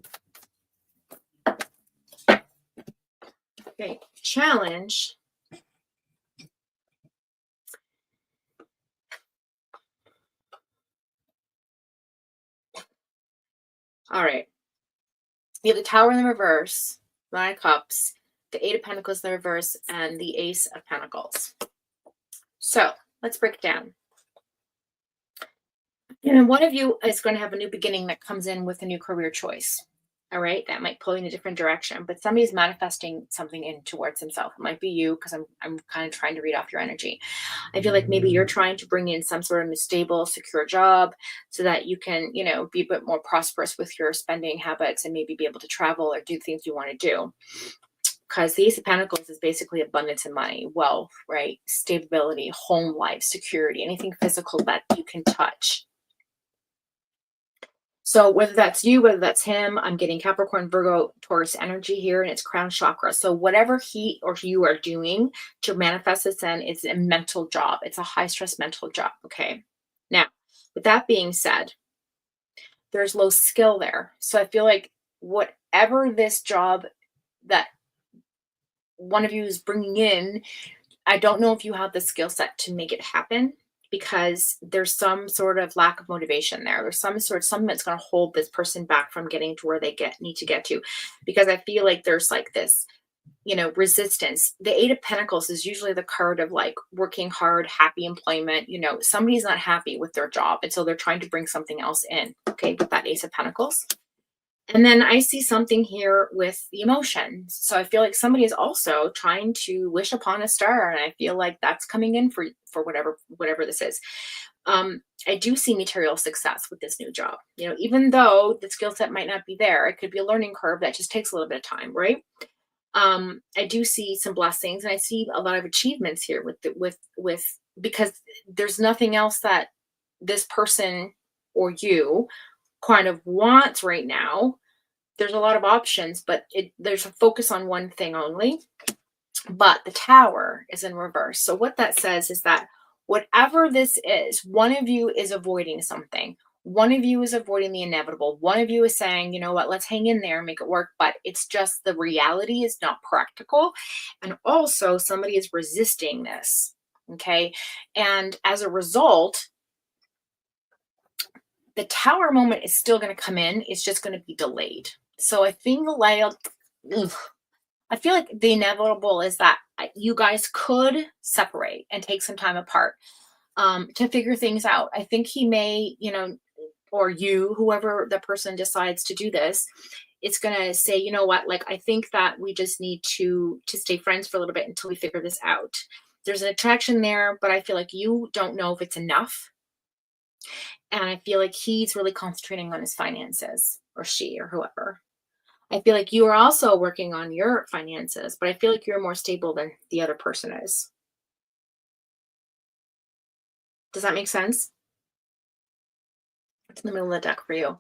Okay, challenge. All right. You have the Tower in the reverse, 9 of Cups, the 8 of Pentacles in the reverse, and the Ace of Pentacles. So let's break it down. And one of you is going to have a new beginning that comes in with a new career choice. All right, that might pull you in a different direction, but somebody's manifesting something in towards himself. It might be you, because I'm kind of trying to read off your energy. I feel like maybe you're trying to bring in some sort of stable, secure job so that you can, be a bit more prosperous with your spending habits and maybe be able to travel or do things you want to do. Because the Ace of Pentacles is basically abundance of money, wealth, right? Stability, home life, security, anything physical that you can touch. So whether that's you, whether that's him, I'm getting Capricorn, Virgo, Taurus energy here, and it's crown chakra. So whatever he or you are doing to manifest this in is a mental job. It's a high stress mental job. Okay. Now, with that being said, there's low skill there. So I feel like whatever this job that one of you is bringing in, I don't know if you have the skill set to make it happen, because there's some sort of lack of motivation there. There's something that's going to hold this person back from getting to where they need to get to, because I feel like there's like this, resistance. The Eight of Pentacles is usually the card of like working hard, happy employment. Somebody's not happy with their job, and so they're trying to bring something else in. Okay, with that Ace of Pentacles. And then I see something here with the emotions. So I feel like somebody is also trying to wish upon a star, and I feel like that's coming in for whatever this is. I do see material success with this new job. Even though the skill set might not be there, it could be a learning curve that just takes a little bit of time, right? I do see some blessings, and I see a lot of achievements here with because there's nothing else that this person or you kind of wants right now. There's a lot of options, but there's a focus on one thing only. But the Tower is in reverse. So what that says is that whatever this is, one of you is avoiding something. One of you is avoiding the inevitable. One of you is saying, you know what, let's hang in there and make it work. But it's just the reality is not practical. And also somebody is resisting this. Okay. And as a result, the Tower moment is still going to come in. It's just going to be delayed. So I feel like the inevitable is that you guys could separate and take some time apart to figure things out. I think he may, or whoever the person decides to do this, it's going to say, you know what, like, I think that we just need to stay friends for a little bit until we figure this out. There's an attraction there, but I feel like you don't know if it's enough. And I feel like he's really concentrating on his finances, or she, or whoever. I feel like you are also working on your finances, but I feel like you're more stable than the other person is. Does that make sense? It's in the middle of the deck for you.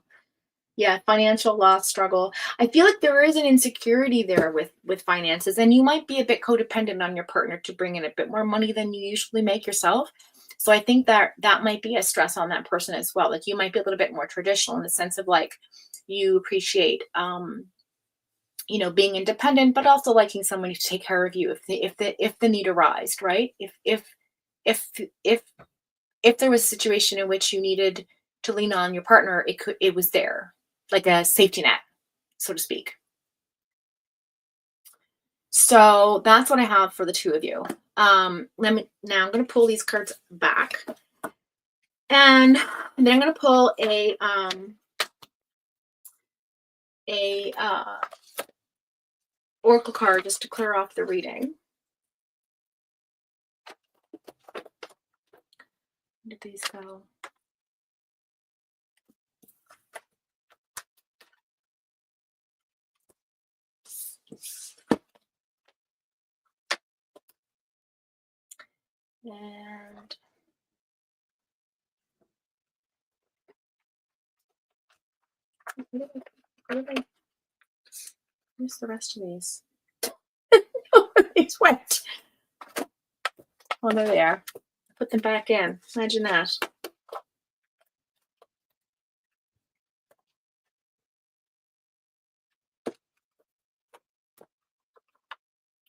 Yeah, financial loss, struggle. I feel like there is an insecurity there with finances, and you might be a bit codependent on your partner to bring in a bit more money than you usually make yourself. So I think that might be a stress on that person as well. Like, you might be a little bit more traditional in the sense of like, you appreciate being independent, but also liking somebody to take care of you if the need arises, right? If there was a situation in which you needed to lean on your partner, it was there, like a safety net, so to speak. So that's what I have for the two of you. I'm going to pull these cards back, and then I'm going to pull a oracle card just to clear off the reading. Where did these go? And where's the rest of these? These went. Oh, there they are. Put them back in. Imagine that.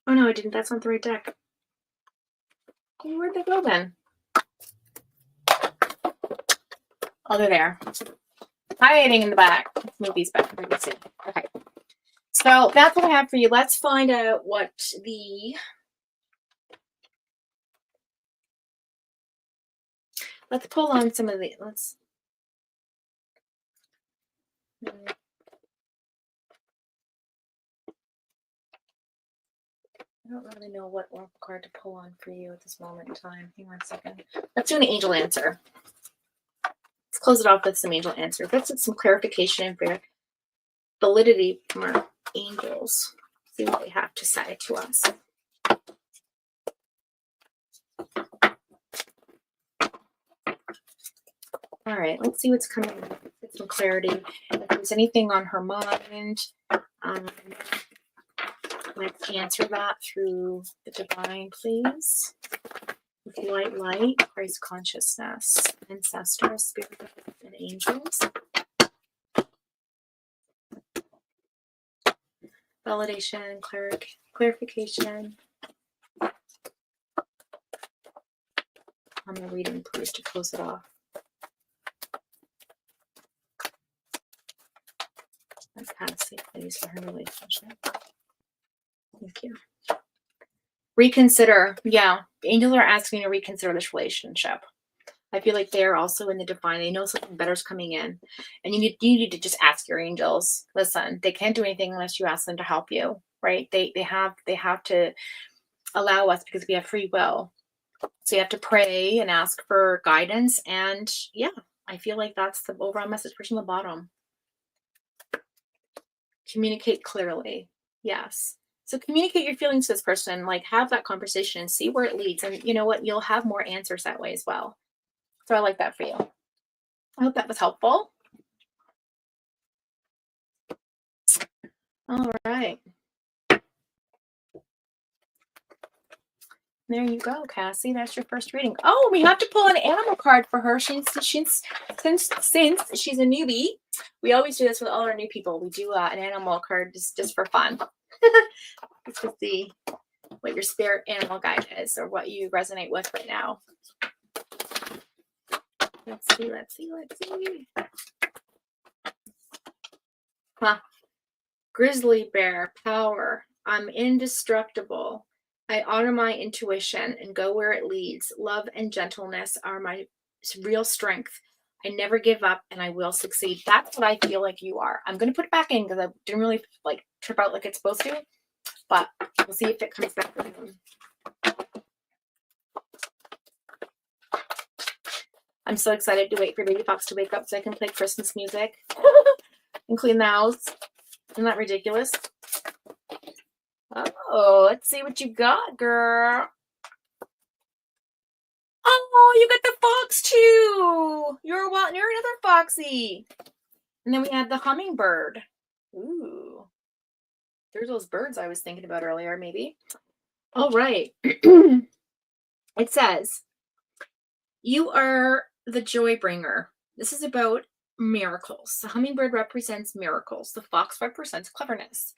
Oh no, I didn't. That's not the right deck. Where'd they go then? Oh, they're there. Hiding in the back. Let's move these back. Okay. So that's what I have for you. Let's find out what let's pull on some of the, I don't really know what oracle card to pull on for you at this moment in time. Hang on a second. Let's do an angel answer. Let's close it off with some angel answer. Let's get some clarification and validity from our angels. See what they have to say to us. All right, let's see what's coming. Get some clarity. If there's anything on her mind, let's answer that through the divine, please. With light, Christ consciousness, ancestors, spirit, and angels. Validation, clarification. on the reading, please, to close it off. That's Cassie, please, for her relationship. Thank you. Reconsider. Yeah, the angels are asking you to reconsider this relationship. I feel like they're also in the divine. They know something better is coming in. And you need to just ask your angels. Listen, they can't do anything unless you ask them to help you, right? They have to allow us because we have free will. So you have to pray and ask for guidance. And yeah, I feel like that's the overall message from the bottom. Communicate clearly. Yes. So communicate your feelings to this person, like have that conversation and see where it leads. And you know what? You'll have more answers that way as well. So I like that for you. I hope that was helpful. All right. There you go, Cassie. That's your first reading. Oh, we have to pull an animal card for her. Since she's a newbie, we always do this with all our new people. We do an animal card just for fun. Just to see what your spirit animal guide is or what you resonate with right now. Let's see. Huh. Grizzly bear, power. I'm indestructible. I honor my intuition and go where it leads. Love and gentleness are my real strength. I never give up and I will succeed. That's what I feel like you are. I'm going to put it back in because I didn't really trip out like it's supposed to, but we'll see if it comes back around. I'm so excited to wait for Baby Fox to wake up so I can play Christmas music and clean the house. Isn't that ridiculous? Oh, let's see what you got, girl. Oh, you got the fox too. You're another foxy. And then we had the hummingbird. Ooh. There's those birds I was thinking about earlier, maybe. All right. It says, you are the joy bringer. This is about miracles. The hummingbird represents miracles. The fox represents cleverness.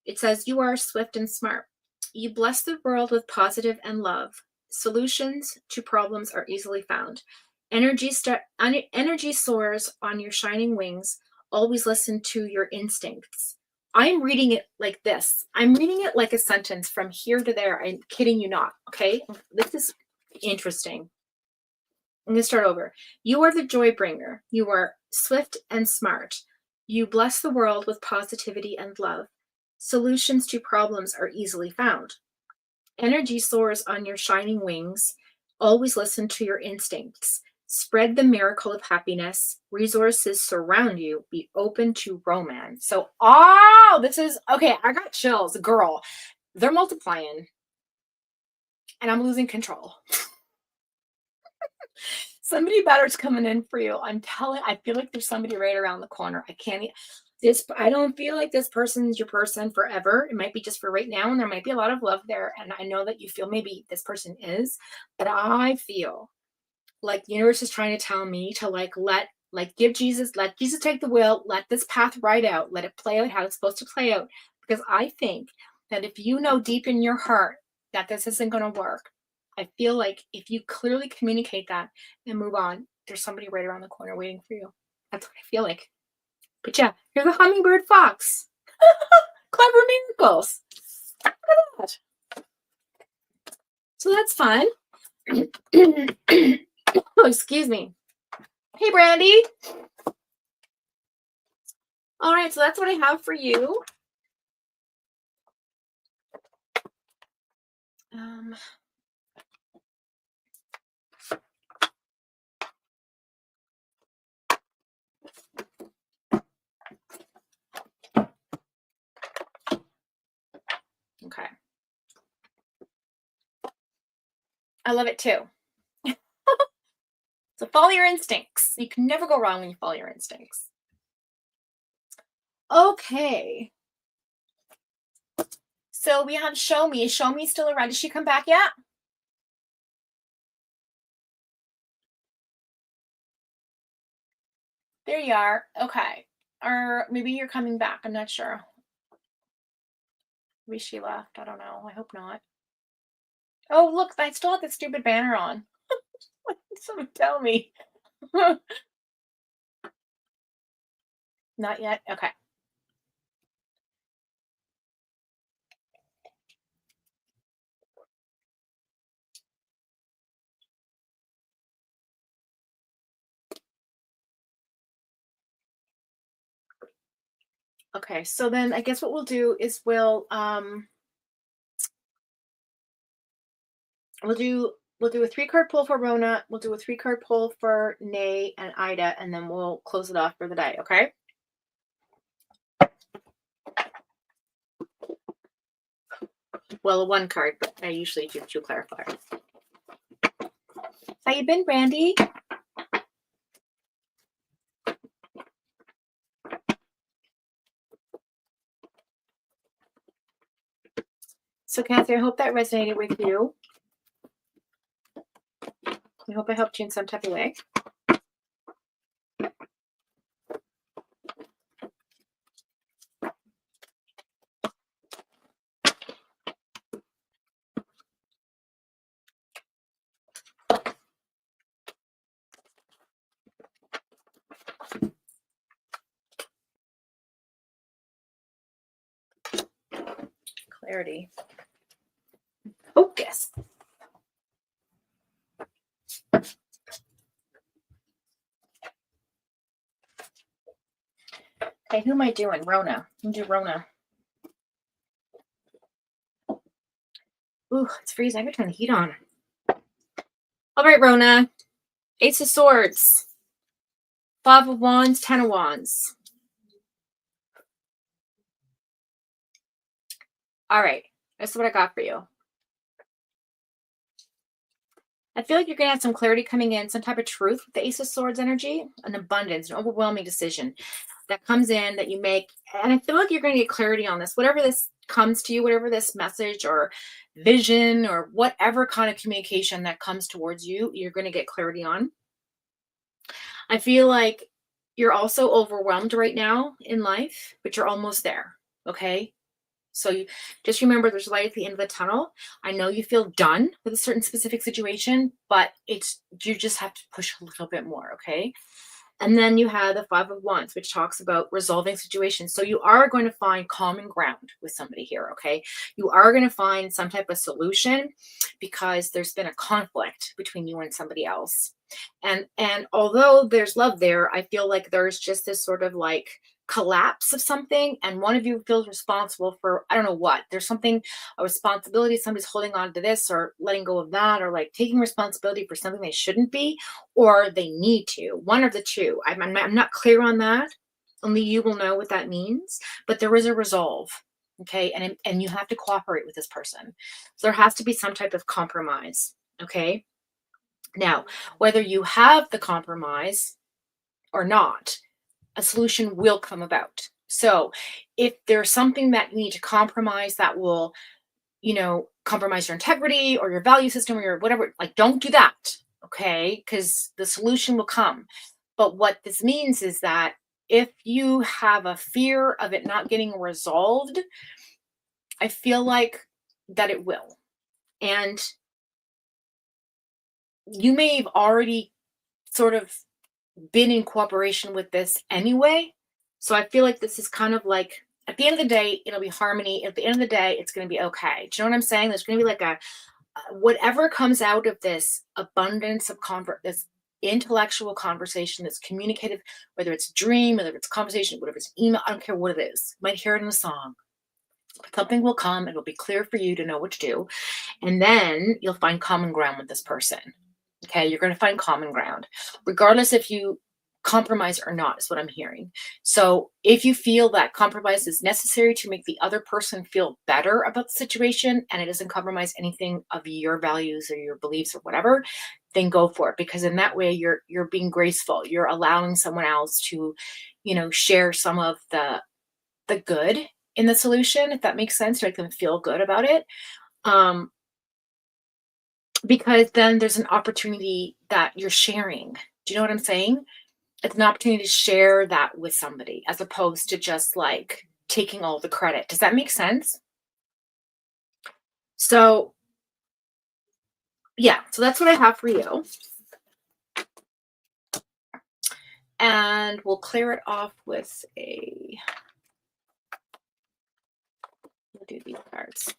It says, you are swift and smart. You bless the world with positive and love. Solutions to problems are easily found. Energy soars on your shining wings. Always listen to your instincts. I'm reading it like this. I'm reading it like a sentence from here to there. I'm kidding you not. Okay. This is interesting. I'm going to start over. You are the joy bringer. You are swift and smart. You bless the world with positivity and love. Solutions to problems are easily found. Energy soars on your shining wings. Always listen to your instincts. Spread the miracle of happiness. Resources surround you. Be open to romance. So, this is, okay, I got chills. Girl, they're multiplying. And I'm losing control. Somebody better's coming in for you. I feel like there's somebody right around the corner. I don't feel like this person's your person forever. It might be just for right now, and there might be a lot of love there. And I know that you feel maybe this person is, but I feel like the universe is trying to tell me to let Jesus take the wheel, let this path ride out, let it play out how it's supposed to play out. Because I think that if you know deep in your heart that this isn't going to work, I feel like if you clearly communicate that and move on, there's somebody right around the corner waiting for you. That's what I feel like. But yeah, you're the hummingbird fox. Clever miracles. Look at that. So that's fun. Oh, excuse me. Hey, Brandy. All right, so that's what I have for you. Okay. I love it too. So follow your instincts. You can never go wrong when you follow your instincts. Okay. So we have Show Me. Is Show Me still around? Did she come back yet? There you are. Okay. Or maybe you're coming back. I'm not sure. Maybe she left. I don't know. I hope not. Oh, look. I still have that stupid banner on. Someone tell me. Not yet? Okay. Okay, so then I guess what we'll do is we'll do a 3-card pull for Rona, we'll do a 3-card pull for Nay and Ida, and then we'll close it off for the day, okay? Well, 1 card, but I usually do 2 clarifiers. How you been, Brandy? So, Kathy, I hope that resonated with you. I hope I helped you in some type of way. Clarity. Focus. Okay, who am I doing? Rona. I'm do Rona. Ooh, it's freezing. I gotta turn the heat on. All right, Rona. Ace of Swords. 5 of Wands, 10 of Wands. All right, that's what I got for you. I feel like you're going to have some clarity coming in, some type of truth with the Ace of Swords energy, an abundance, an overwhelming decision that comes in that you make. And I feel like you're going to get clarity on this. Whatever this comes to you, whatever this message or vision or whatever kind of communication that comes towards you, you're going to get clarity on. I feel like you're also overwhelmed right now in life, but you're almost there. Okay. So you just remember there's light at the end of the tunnel. I know you feel done with a certain specific situation, but you just have to push a little bit more, okay? And then you have the 5 of Wands, which talks about resolving situations. So you are going to find common ground with somebody here, okay? You are going to find some type of solution because there's been a conflict between you and somebody else. And although there's love there, I feel like there's just this sort of like collapse of something, and one of you feels responsible for, I don't know what, there's something, a responsibility, somebody's holding on to this or letting go of that, or like taking responsibility for something they shouldn't be, or they need to, one of the two. I'm not clear on that. Only you will know what that means, but there is a resolve. Okay. And you have to cooperate with this person. So there has to be some type of compromise. Okay. Now, whether you have the compromise or not, a solution will come about. So if there's something that you need to compromise that will, compromise your integrity or your value system or your whatever, like don't do that. Okay. Because the solution will come. But what this means is that if you have a fear of it not getting resolved, I feel like that it will. And you may have already sort of been in cooperation with this anyway. So I feel like this is kind of like, at the end of the day, it'll be harmony. At the end of the day, it's going to be okay. Do you know what I'm saying? There's going to be like whatever comes out of this abundance of this intellectual conversation, that's communicative, whether it's a dream, whether it's a conversation, whatever it's email, I don't care what it is. You might hear it in a song. Something will come. It'll be clear for you to know what to do. And then you'll find common ground with this person. Okay, you're going to find common ground, regardless if you compromise or not, is what I'm hearing. So if you feel that compromise is necessary to make the other person feel better about the situation, and it doesn't compromise anything of your values or your beliefs or whatever, then go for it. Because in that way, you're being graceful. You're allowing someone else to, share some of the good in the solution, if that makes sense, to make them feel good about it. Because then there's an opportunity that you're sharing. Do you know what I'm saying? It's an opportunity to share that with somebody as opposed to just like taking all the credit. Does that make sense? So, yeah, so that's what I have for you. And we'll clear it off with a, we'll do these cards.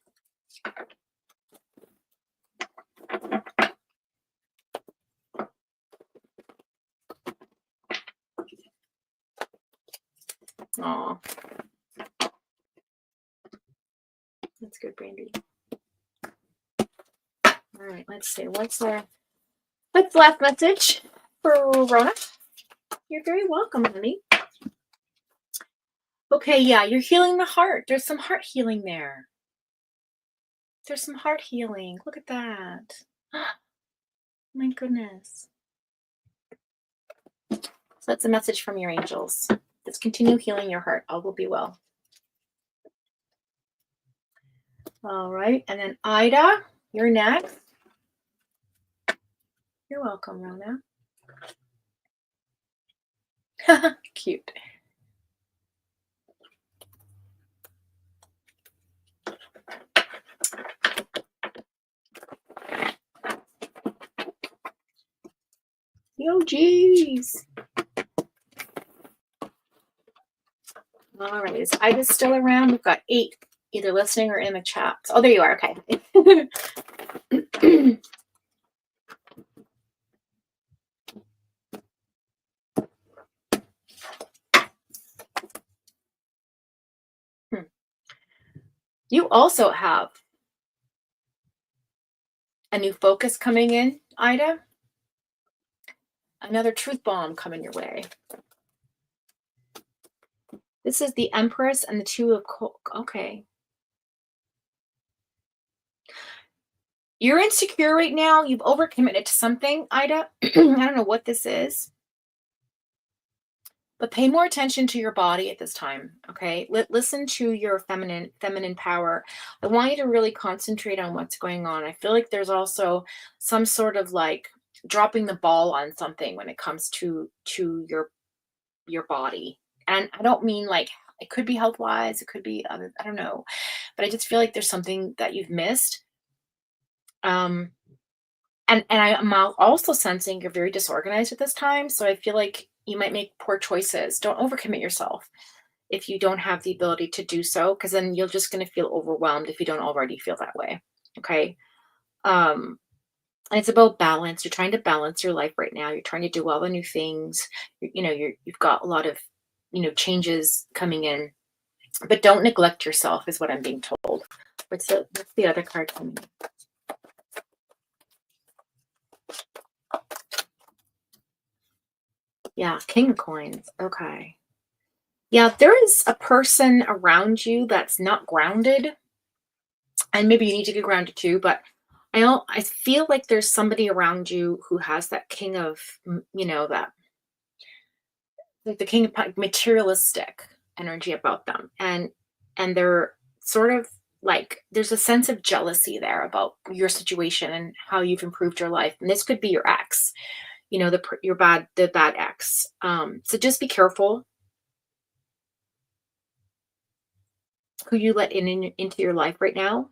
Oh, that's good, Brandy. All right, let's see. What's the last message for Rona? You're very welcome, honey. Okay, yeah, you're healing the heart. There's some heart healing there. There's some heart healing. Look at that. My goodness. So that's a message from your angels. Just continue healing your heart. All will be well. All right, and then Ida, you're next. You're welcome, Rona. Cute. Yo, geez. All right, is Ida still around? We've got 8 either listening or in the chat. Oh, there you are. Okay. You also have a new focus coming in, Ida. Another truth bomb coming your way. This is the Empress and the Two of okay. You're insecure right now. You've overcommitted to something, Ida. I don't know what this is. But pay more attention to your body at this time, okay? Listen to your feminine power. I want you to really concentrate on what's going on. I feel like there's also some sort of like dropping the ball on something when it comes to your body. And I don't mean like it could be health-wise, it could be other, I don't know. But I just feel like there's something that you've missed. And I'm also sensing you're very disorganized at this time. So I feel like you might make poor choices. Don't overcommit yourself if you don't have the ability to do so, because then you're just going to feel overwhelmed if you don't already feel that way. Okay. And it's about balance. You're trying to balance your life right now. You're trying to do all the new things. You've got a lot of, changes coming in, but don't neglect yourself is what I'm being told. What's the other card coming in? Yeah, King of Coins. Okay. Yeah, there is a person around you that's not grounded. And maybe you need to get grounded too, but I feel like there's somebody around you who has that king of, that like the king of materialistic energy about them. And they're sort of like, there's a sense of jealousy there about your situation and how you've improved your life. And this could be your ex, the bad ex. So just be careful who you let into your life right now,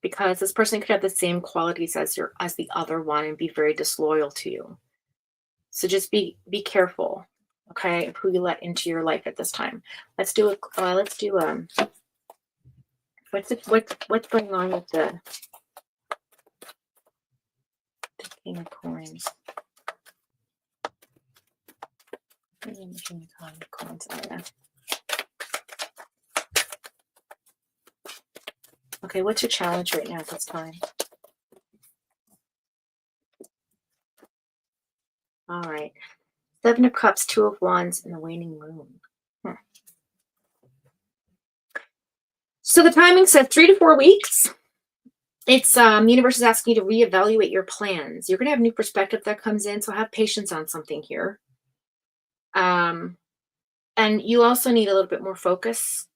because this person could have the same qualities as the other one and be very disloyal to you. So just be careful, okay, of who you let into your life at this time. What's going on with the King of Coins? Okay, what's your challenge right now at this time? All right. 7 of Cups, 2 of Wands, and the waning moon. So the timing says 3 to 4 weeks. It's universe is asking you to reevaluate your plans. You're going to have new perspective that comes in, so have patience on something here. And you also need a little bit more focus.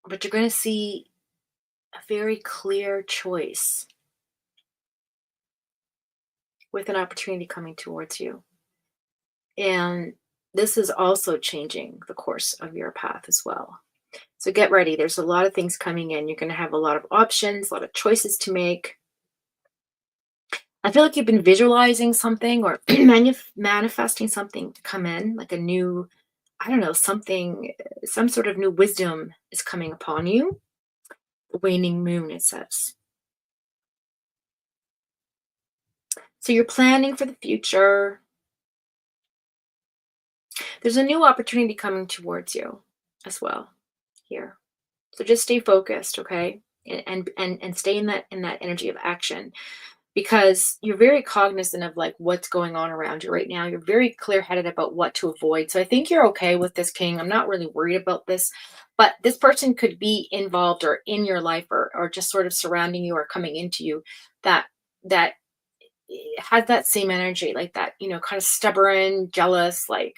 But you're going to see a very clear choice with an opportunity coming towards you. And this is also changing the course of your path as well. So get ready. There's a lot of things coming in. You're going to have a lot of options, a lot of choices to make. I feel like you've been visualizing something or manifesting something to come in, like a new, I don't know, something, some sort of new wisdom is coming upon you. The waning moon, it says. So you're planning for the future. There's a new opportunity coming towards you as well here. So just stay focused, okay? And stay in that energy of action, because you're very cognizant of like what's going on around you right now. You're very clear-headed about what to avoid. So I think you're okay with this, King. I'm not really worried about this, but this person could be involved or in your life, or just sort of surrounding you or coming into you, that has that same energy, like that, kind of stubborn, jealous, like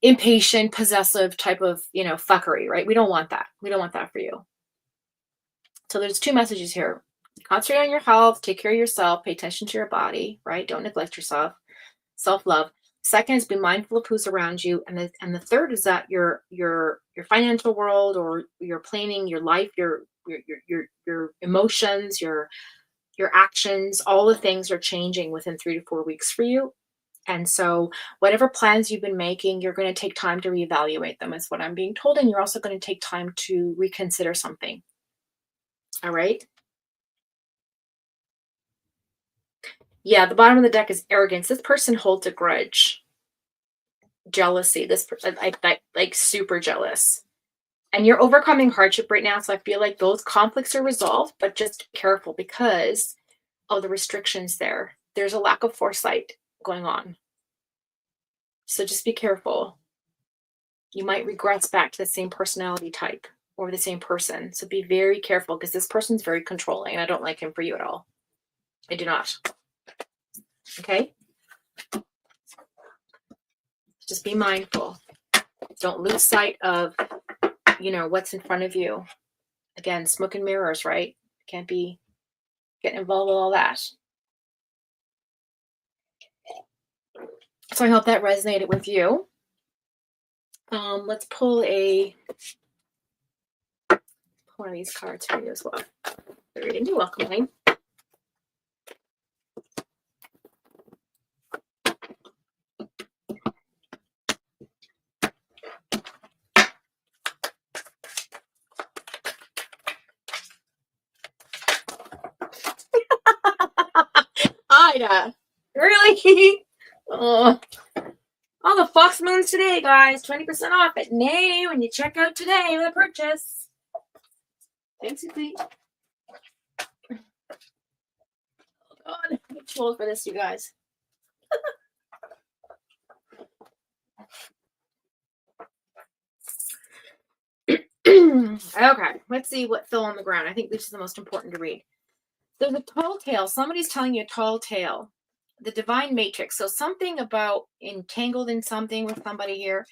impatient, possessive type of, fuckery, right? We don't want that. We don't want that for you. So there's two messages here. Concentrate on your health, take care of yourself, pay attention to your body, right? Don't neglect yourself. Self-love. Second is be mindful of who's around you. And the third is that your financial world, or your planning, your life, your emotions, your actions, all the things are changing within 3 to 4 weeks for you. And so whatever plans you've been making, you're going to take time to reevaluate them, is what I'm being told. And you're also going to take time to reconsider something. All right. Yeah, the bottom of the deck is arrogance. This person holds a grudge, jealousy. This person, like super jealous. And you're overcoming hardship right now. So I feel like those conflicts are resolved, but just be careful because of the restrictions there. There's a lack of foresight going on. So just be careful. You might regress back to the same personality type or the same person. So be very careful, because this person's very controlling and I don't like him for you at all. I do not. Okay? Just be mindful. Don't lose sight of, what's in front of you. Again, smoke and mirrors, right? Can't be getting involved with all that. So I hope that resonated with you. Let's pull one of these cards for you as well. The reading. You're welcome, Lane. Ida, really? Oh, all the Fox Moons today, guys. 20% off at Nay when you check out today with a purchase. Thanks, Pete. Oh, God, I'm too old for this, you guys. Okay, let's see what fell on the ground. I think this is the most important to read. There's a tall tale. Somebody's telling you a tall tale. The divine matrix. So something about entangled in something with somebody here,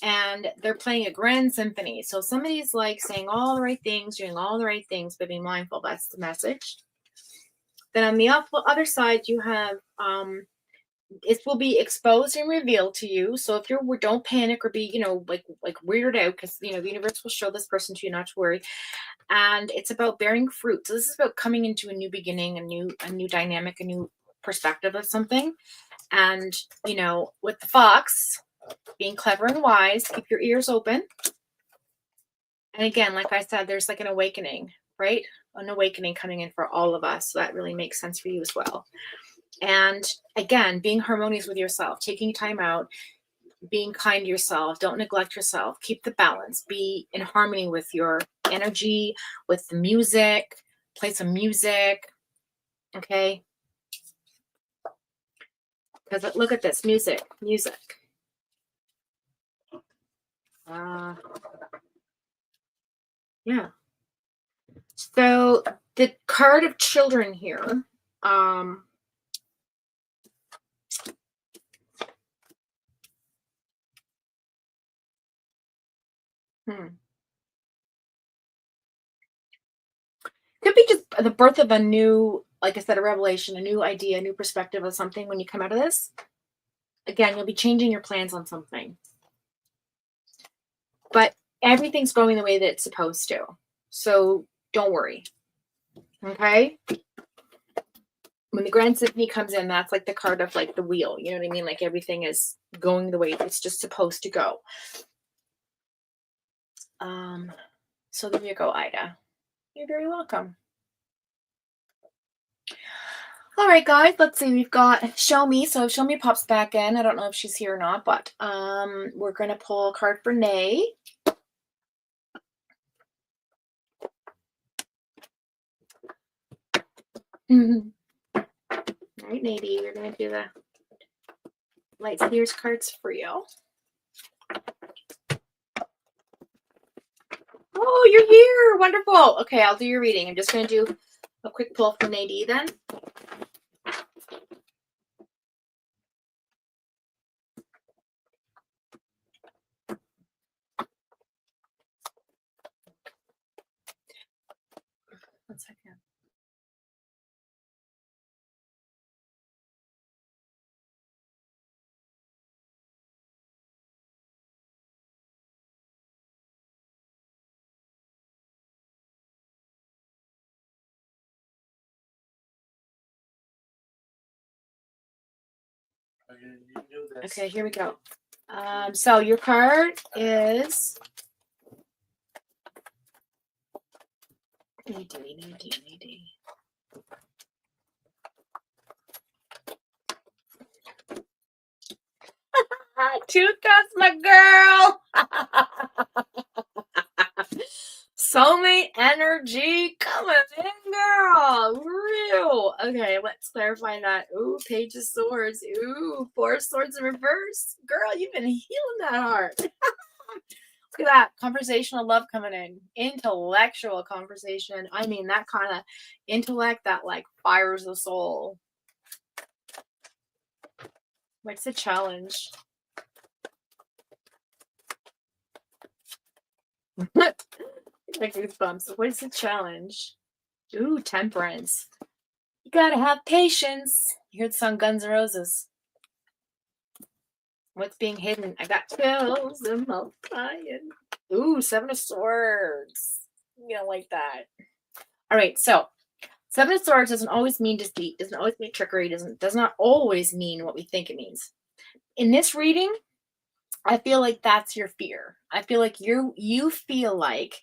and they're playing a grand symphony. So somebody's like saying all the right things, doing all the right things, but be mindful. That's the message. Then on the other side, you have it will be exposed and revealed to you. So if you're, don't panic or be, like weirded out, because the universe will show this person to you, not to worry. And it's about bearing fruit. So this is about coming into a new beginning, a new dynamic, a new perspective of something. And with the fox, being clever and wise, keep your ears open. And again, like I said, there's like an awakening, right? An awakening coming in for all of us. So that really makes sense for you as well. And again, being harmonious with yourself, taking time out, being kind to yourself. Don't neglect yourself. Keep the balance. Be in harmony with your energy, with the music. Play some music. Okay? Because look at this. Music. Yeah. So the card of children here. Could be just the birth of a new, like I said, a revelation, a new idea, a new perspective of something when you come out of this. Again, you'll be changing your plans on something. But everything's going the way that it's supposed to. So don't worry. Okay? when the Grand Symphony comes in, that's like the card of like the wheel. You know what I mean? Like everything is going the way it's just supposed to go. So there you go, Ida. You're very welcome. All right, guys, let's see. We've got Show Me. So Show Me pops back in. I don't know if she's here or not, but we're going to pull a card for Nay. All right, Nadie, we're going to do the Light Spears cards for you. Oh, you're here. Wonderful. Okay, I'll do your reading. I'm just going to do a quick pull for Nadie then. One second. Okay, here we go. So your card is Nadie. Two cups, my girl. Soulmate energy coming in, girl. Real. Okay, let's clarify that. Ooh, Page of Swords. Ooh, Four of Swords in reverse. Girl, you've been healing that heart. Look at that. Conversational love coming in. Intellectual conversation. I mean, that kind of intellect that like fires the soul. What's the challenge? Like goosebumps. What is the challenge? Ooh, Temperance. You gotta have patience. You heard the song Guns N' Roses. What's being hidden? I got chills and multiplying. Ooh, Seven of Swords. You don't like that. All right, so Seven of Swords doesn't always mean deceit, doesn't always mean trickery, does not always mean what we think it means. In this reading, I feel like that's your fear. I feel like you feel like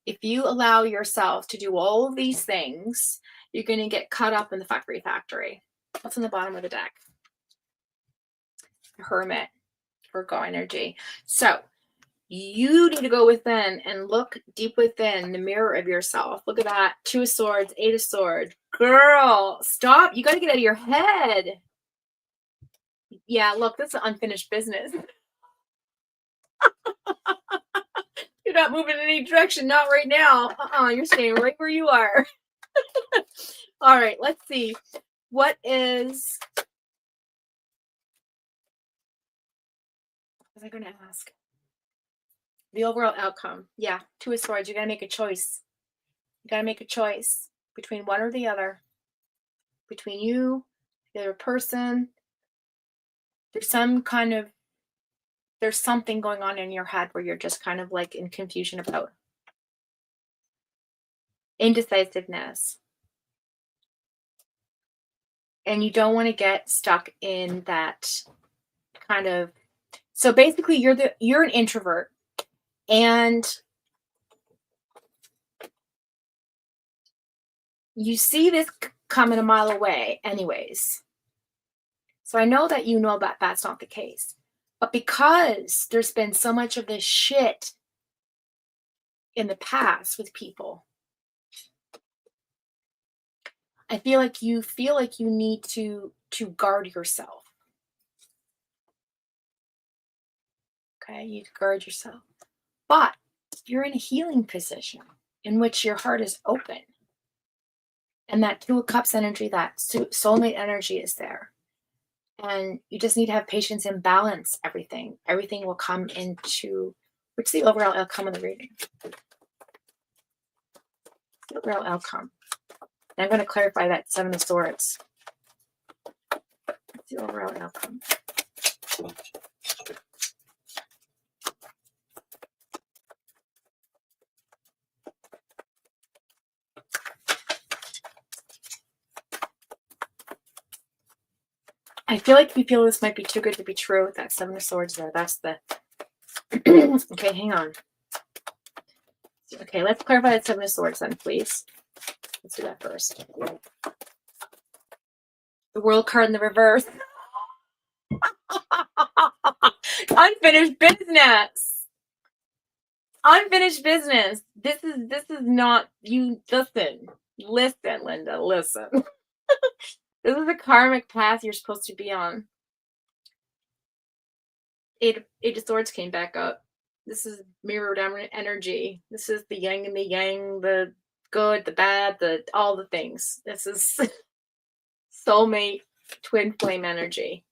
if you allow yourself to do all of these things, you're going to get caught up in the fuckery factory. What's on the bottom of the deck? Hermit, Virgo energy. So you need to go within and look deep within the mirror of yourself. Look at that. Two of Swords, Eight of Swords. Girl, stop. You got to get out of your head. Yeah, look, this is unfinished business. You're not moving in any direction. Not right now. You're staying right where you are. All right, let's see. What is... What was I going to ask? The overall outcome. Yeah, Two of Swords. You got to make a choice. You got to make a choice between one or the other. Between you, the other person. There's some kind of... There's something going on in your head where you're just kind of like in confusion about. Indecisiveness. And you don't want to get stuck in that kind of... So basically you're an introvert and you see this coming a mile away anyways. So I know that you know that that's not the case. But because there's been so much of this shit in the past with people, I feel like you need to guard yourself. Okay, you guard yourself. But you're in a healing position in which your heart is open. And that Two of Cups energy, that soulmate energy is there. And you just need to have patience and balance everything. Everything will come into... What's the overall outcome of the reading? The overall outcome. And I'm going to clarify that Seven of Swords. What's the overall outcome? I feel like you feel this might be too good to be true. That Seven of Swords there. That's the... Okay, hang on. Okay, let's clarify that Seven of Swords then, please. Let's do that first. The World card in the reverse. Unfinished business. Unfinished business. This is not you. Listen, Linda. Listen. This is a karmic path you're supposed to be on. Eight of Swords came back up. This is mirrored energy. This is the yin and the yang, the good, the bad, all the things. This is soulmate, twin flame energy.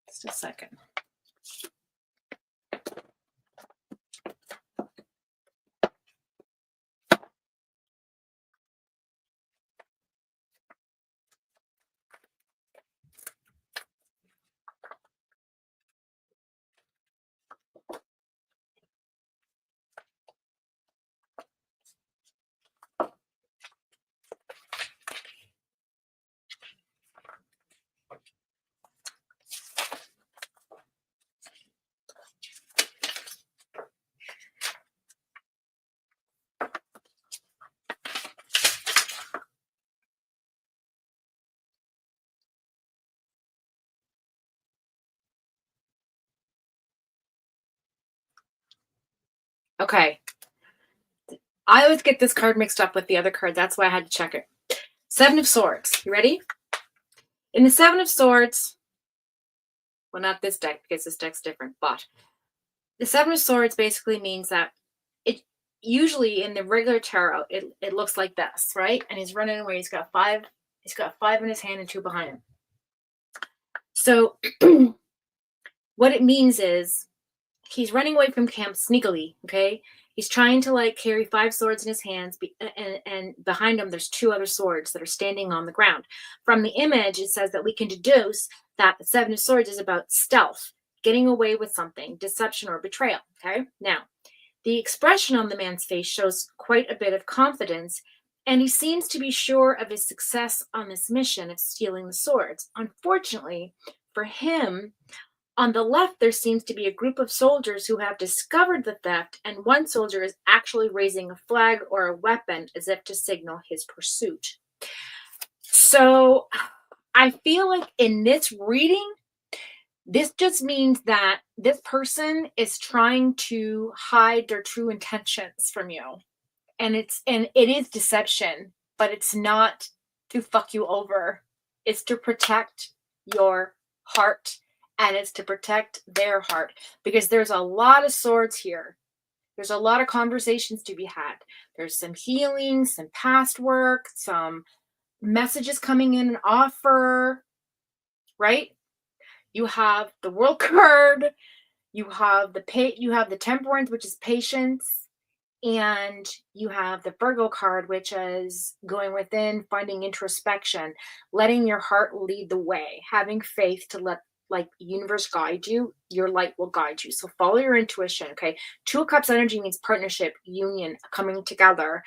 Just a second. Okay. I always get this card mixed up with the other card. That's why I had to check it. Seven of Swords. You ready? In the Seven of Swords, well, not this deck because this deck's different, but the Seven of Swords basically means that it usually in the regular tarot, it looks like this, right? And he's running away. He's got five in his hand and 2 behind him. So what it means is he's running away from camp sneakily, okay? He's trying to like carry 5 swords in his hands, and behind him there's 2 other swords that are standing on the ground. From the image, it says that we can deduce that the Seven of Swords is about stealth, getting away with something, deception or betrayal, okay? Now, the expression on the man's face shows quite a bit of confidence, and he seems to be sure of his success on this mission of stealing the swords. Unfortunately, for him, on the left, there seems to be a group of soldiers who have discovered the theft, and one soldier is actually raising a flag or a weapon as if to signal his pursuit. So I feel like in this reading, this just means that this person is trying to hide their true intentions from you. And it is deception, but it's not to fuck you over. It's to protect your heart. And it's to protect their heart, because there's a lot of swords here. There's a lot of conversations to be had. There's some healing, some past work, some messages coming in, an offer, right? You have the World card. You have the Temperance, which is patience. And you have the Virgo card, which is going within, finding introspection, letting your heart lead the way, having faith to let like universe guide you. Your light will guide you. So follow your intuition. Okay. 2 of Cups energy means partnership, union, coming together,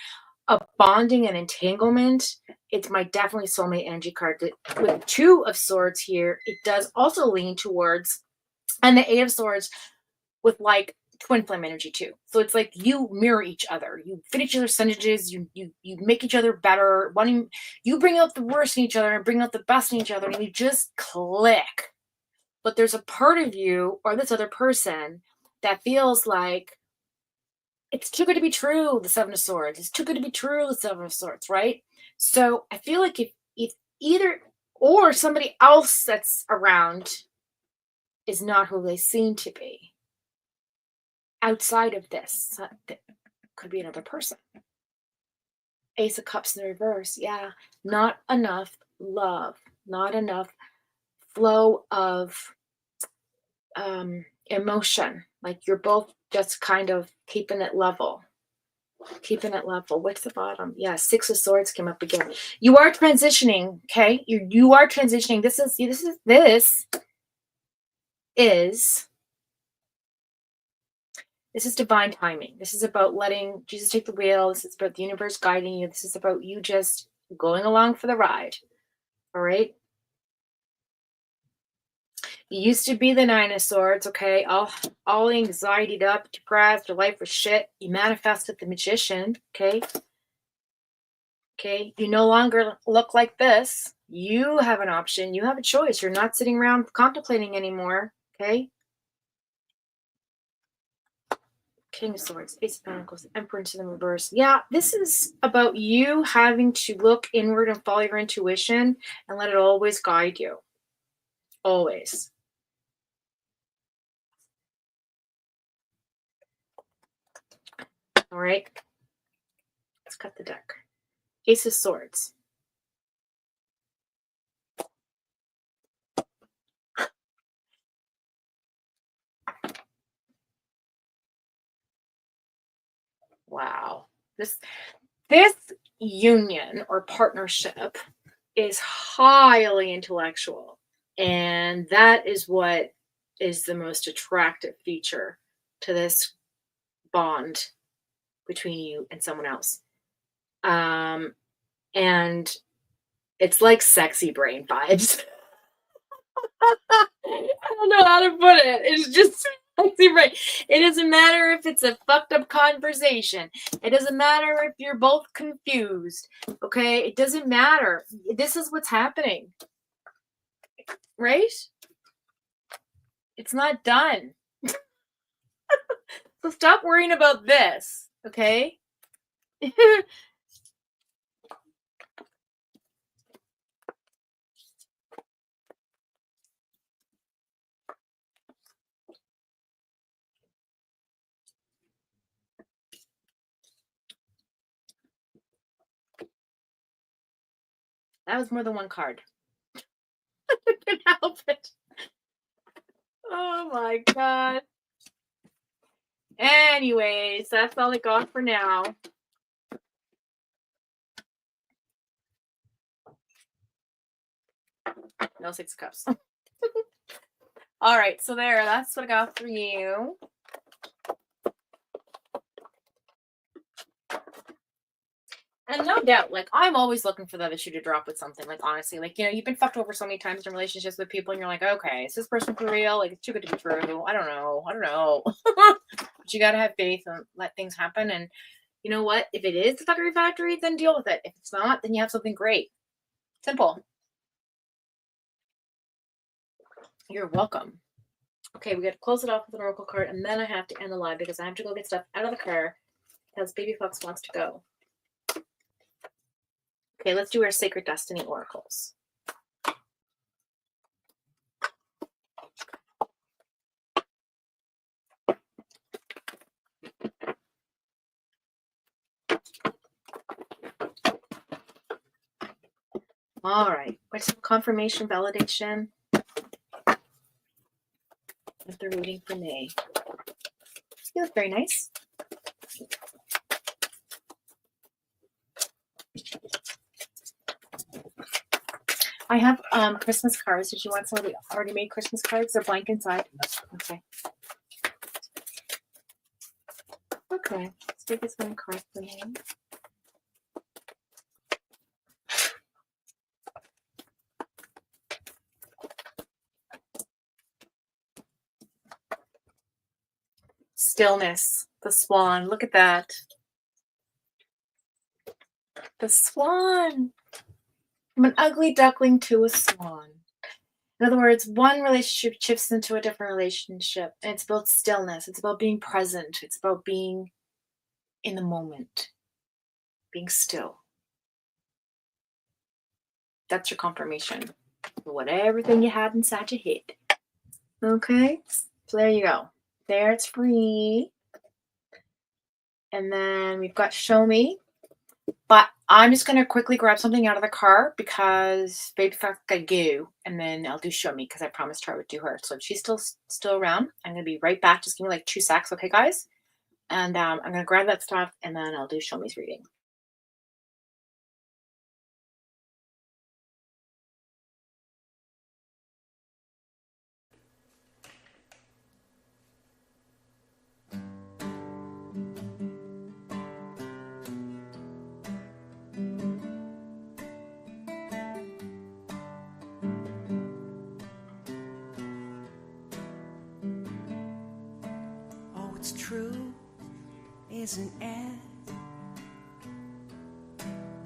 a bonding and entanglement. It's my definitely soulmate energy card. With 2 of Swords here, it does also lean towards, and the 8 of Swords with like twin flame energy too. So it's like you mirror each other. You fit each other's synergies. You make each other better. You bring out the worst in each other and bring out the best in each other, and you just click. But there's a part of you or this other person that feels like it's too good to be true, the Seven of Swords. It's too good to be true, the Seven of Swords, right? So I feel like if either or somebody else that's around is not who they seem to be, outside of this, could be another person. Ace of Cups in the reverse. Yeah, not enough love, not enough flow of emotion. Like you're both just kind of keeping it level. What's the bottom? Yeah, 6 of Swords came up again. You are transitioning. Okay, you are transitioning. This is This is divine timing. This is about letting Jesus take the wheel. This is about the universe guiding you. This is about you just going along for the ride. All right? You used to be the Nine of Swords, okay? All anxietied up, depressed, your life was shit. You manifested the Magician, okay? Okay, you no longer look like this. You have an option. You have a choice. You're not sitting around contemplating anymore, okay? King of Swords, Ace of Pentacles, Emperor into the reverse. Yeah, this is about you having to look inward and follow your intuition and let it always guide you. Always. All right. Let's cut the deck. Ace of Swords. Wow. This union or partnership is highly intellectual. And that is what is the most attractive feature to this bond between you and someone else. And it's like sexy brain vibes. I don't know how to put it. It's just sexy brain. It doesn't matter if it's a fucked up conversation. It doesn't matter if you're both confused. Okay? It doesn't matter. This is what's happening. Right? It's not done. So stop worrying about this. Okay? That was more than one card. I couldn't help it. Oh my god. Anyways, that's all I got for now. No Six of Cups. All right, so that's what I got for you. And no doubt, like, I'm always looking for the other shoe to drop with something. Like, honestly, like, you've been fucked over so many times in relationships with people, and you're like, okay, is this person for real? Like, it's too good to be true. I don't know. But you gotta have faith and let things happen. And you know what? If it is the fuckery factory, then deal with it. If it's not, then you have something great. Simple. You're welcome. Okay, we got to close it off with an oracle card, and then I have to end the live because I have to go get stuff out of the car because Baby Fox wants to go. Okay, let's do our Sacred Destiny oracles. All right, what's some confirmation, validation? If they're reading for me. You look very nice. I have Christmas cards. Did you want some of the already made Christmas cards? They're blank inside. Okay. Okay. Let's take this one card for me. Stillness. The swan. Look at that. The swan. From an ugly duckling to a swan. In other words, one relationship shifts into a different relationship. And it's about stillness. It's about being present. It's about being in the moment. Being still. That's your confirmation. What everything you had inside your head. Okay? So there you go. There, it's free. And then we've got Show Me. But I'm just going to quickly grab something out of the car because Baby Fox got to go. And then I'll do Show Me because I promised her I would do her. So if she's still around, I'm going to be right back. Just give me like 2 seconds, okay, guys? And I'm going to grab that stuff and then I'll do Show Me's reading. it's true, isn't it?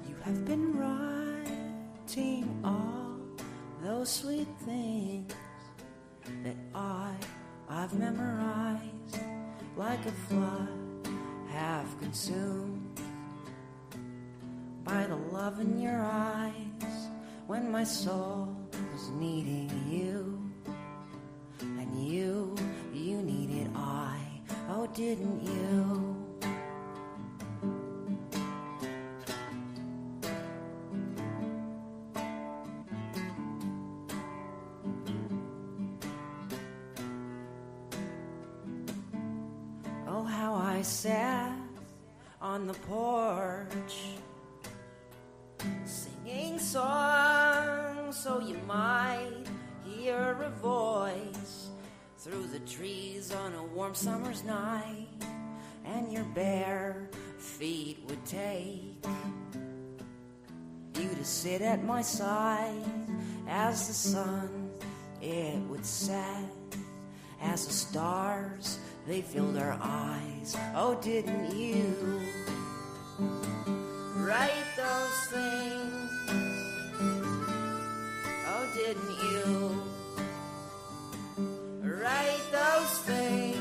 You have been writing all those sweet things that I've memorized like a flood, half consumed by the love in your eyes when my soul was needing you, and you needed I, oh didn't you? Oh, how I sat on the porch singing songs so you might hear a voice through the trees on a warm summer's night, and your bare feet would take you to sit at my side as the sun it would set, as the stars they filled our eyes. Oh, didn't you write those things? Oh, didn't you write those things?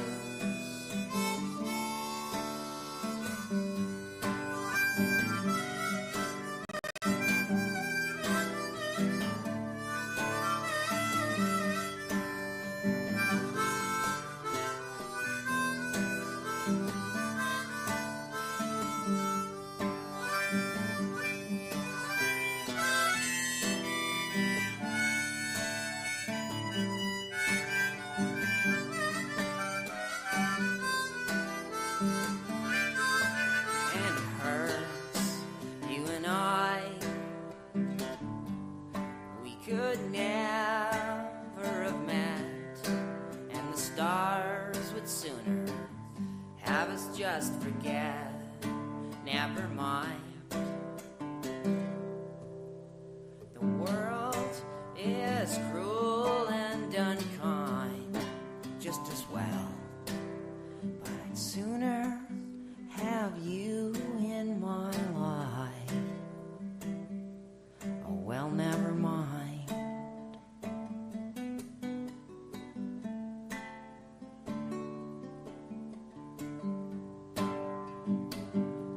Could never have met, and the stars would sooner have us just forget. Never mind, the world is cruel and unkind just as well, but I'd sooner have you in my life. Oh well, never mind.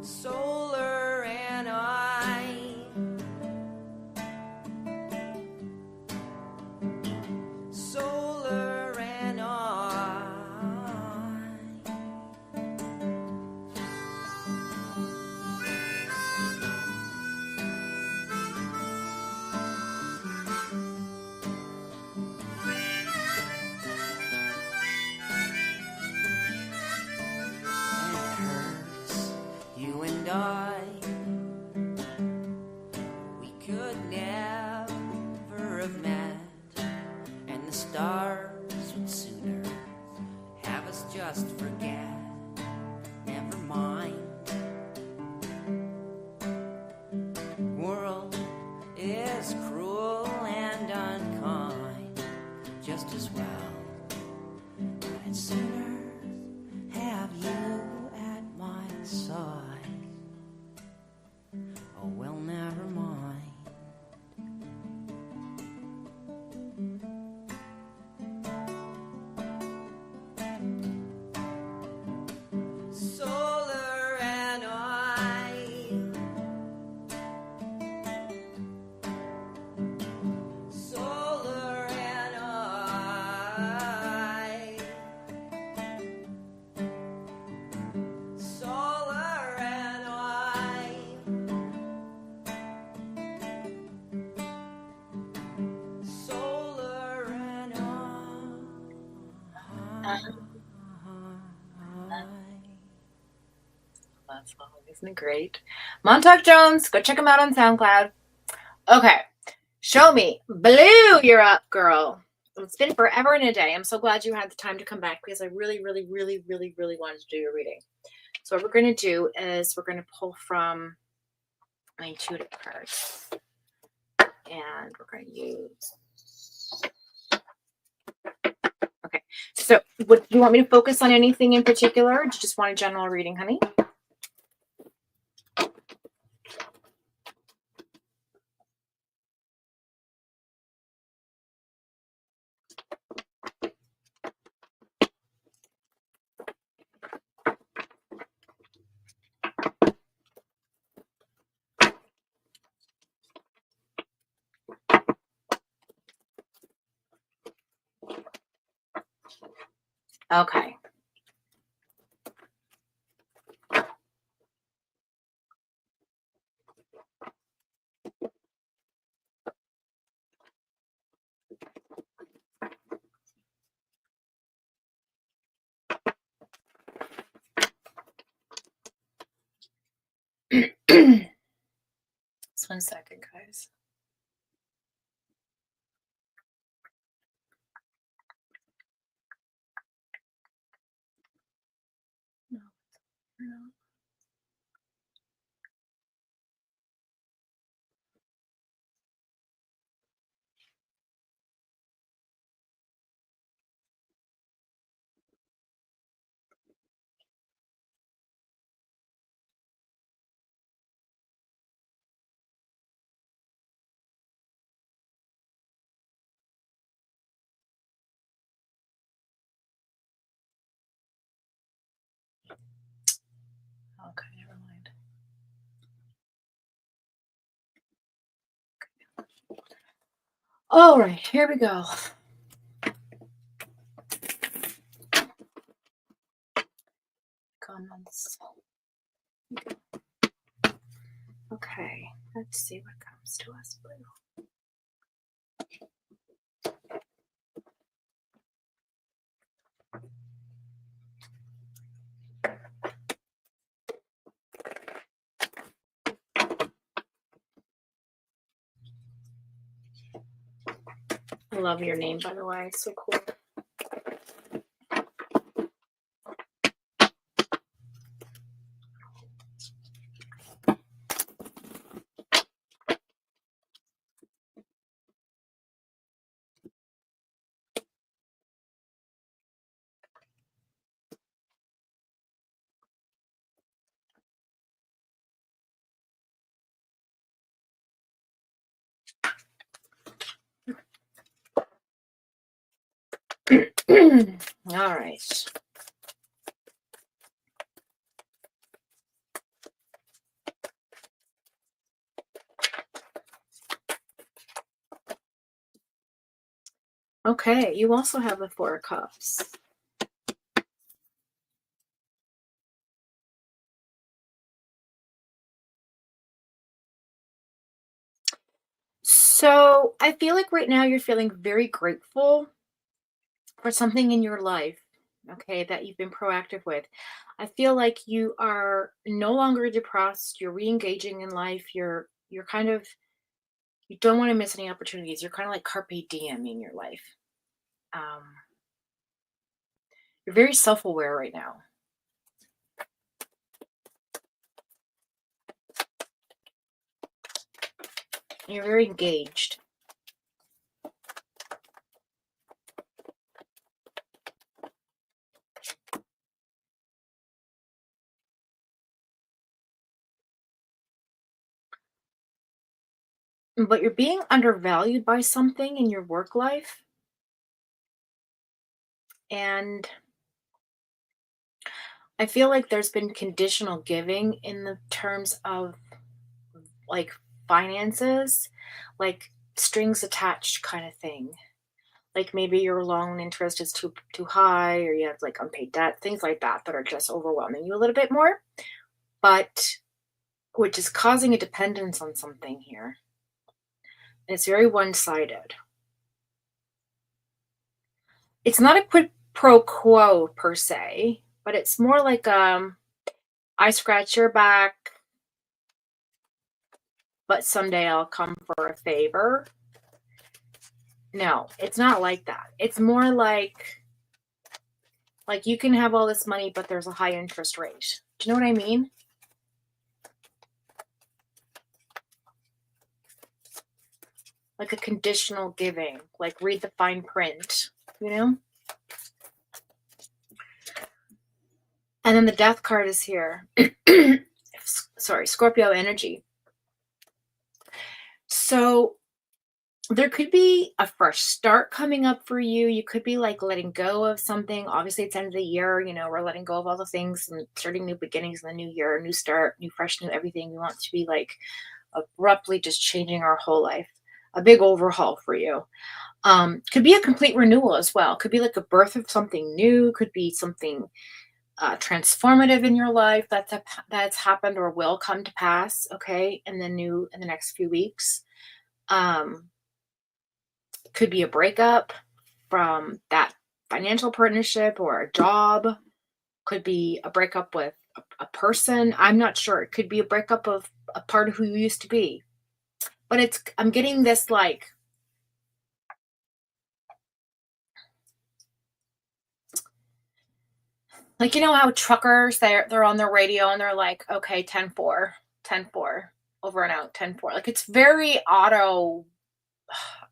Solar and I, solar and I. You and I, we could never have met, and the stars would sooner have us just forget. Never mind, world is cruel and unkind just as well, but I'd sooner have you at my side. Oh well, never mind. Solar and I, solar and I, solar and I, solar and I. That song, isn't it great? Montauk Jones, go check him out on SoundCloud. Okay, show me. Blue, you're up, girl. It's been forever and a day. I'm so glad you had the time to come back because I really, really, really, really, really wanted to do your reading. So what we're going to do is we're going to pull from my intuitive cards. And we're going to use... Okay, so So, do you want me to focus on anything in particular, or do you just want a general reading, honey? Okay. Just 1 second, guys. No, no. Okay, never mind. All right, here we go. Comments. Okay, let's see what comes to us, Blue. I love your name, by the way. It's so cool. All right. Okay, you also have the 4 of Cups. So I feel like right now you're feeling very grateful for something in your life, okay, that you've been proactive with. I feel like you are no longer depressed. You're re-engaging in life. You're kind of, you don't want to miss any opportunities. You're kind of like carpe diem in your life. Um, you're very self-aware right now. You're very engaged. But you're being undervalued by something in your work life. And I feel like there's been conditional giving in the terms of like finances, like strings attached kind of thing. Like maybe your loan interest is too high, or you have like unpaid debt, things like that that are just overwhelming you a little bit more, but which is causing a dependence on something here. And it's very one-sided. It's not a quid pro quo per se, but it's more like I scratch your back, but someday I'll come for a favor. No, it's not like that. It's more like you can have all this money, but there's a high interest rate. Do you know what I mean? Like a conditional giving, like read the fine print, you know? And then the Death card is here. Sorry, Scorpio energy. So there could be a fresh start coming up for you. You could be like letting go of something. Obviously, it's end of the year. You know, we're letting go of all the things and starting new beginnings in the new year, new start, new fresh, new everything. We want to be like abruptly just changing our whole life. A big overhaul for you. Could be a complete renewal as well. Could be like a birth of something new. Could be something transformative in your life that's happened or will come to pass. Okay, in the next few weeks. Could be a breakup from that financial partnership or a job. Could be a breakup with a person. I'm not sure. It could be a breakup of a part of who you used to be. But I'm getting this like you know how truckers, they're on their radio and they're like, okay, 10-4, 10-4, over and out, 10-4. Like it's very auto.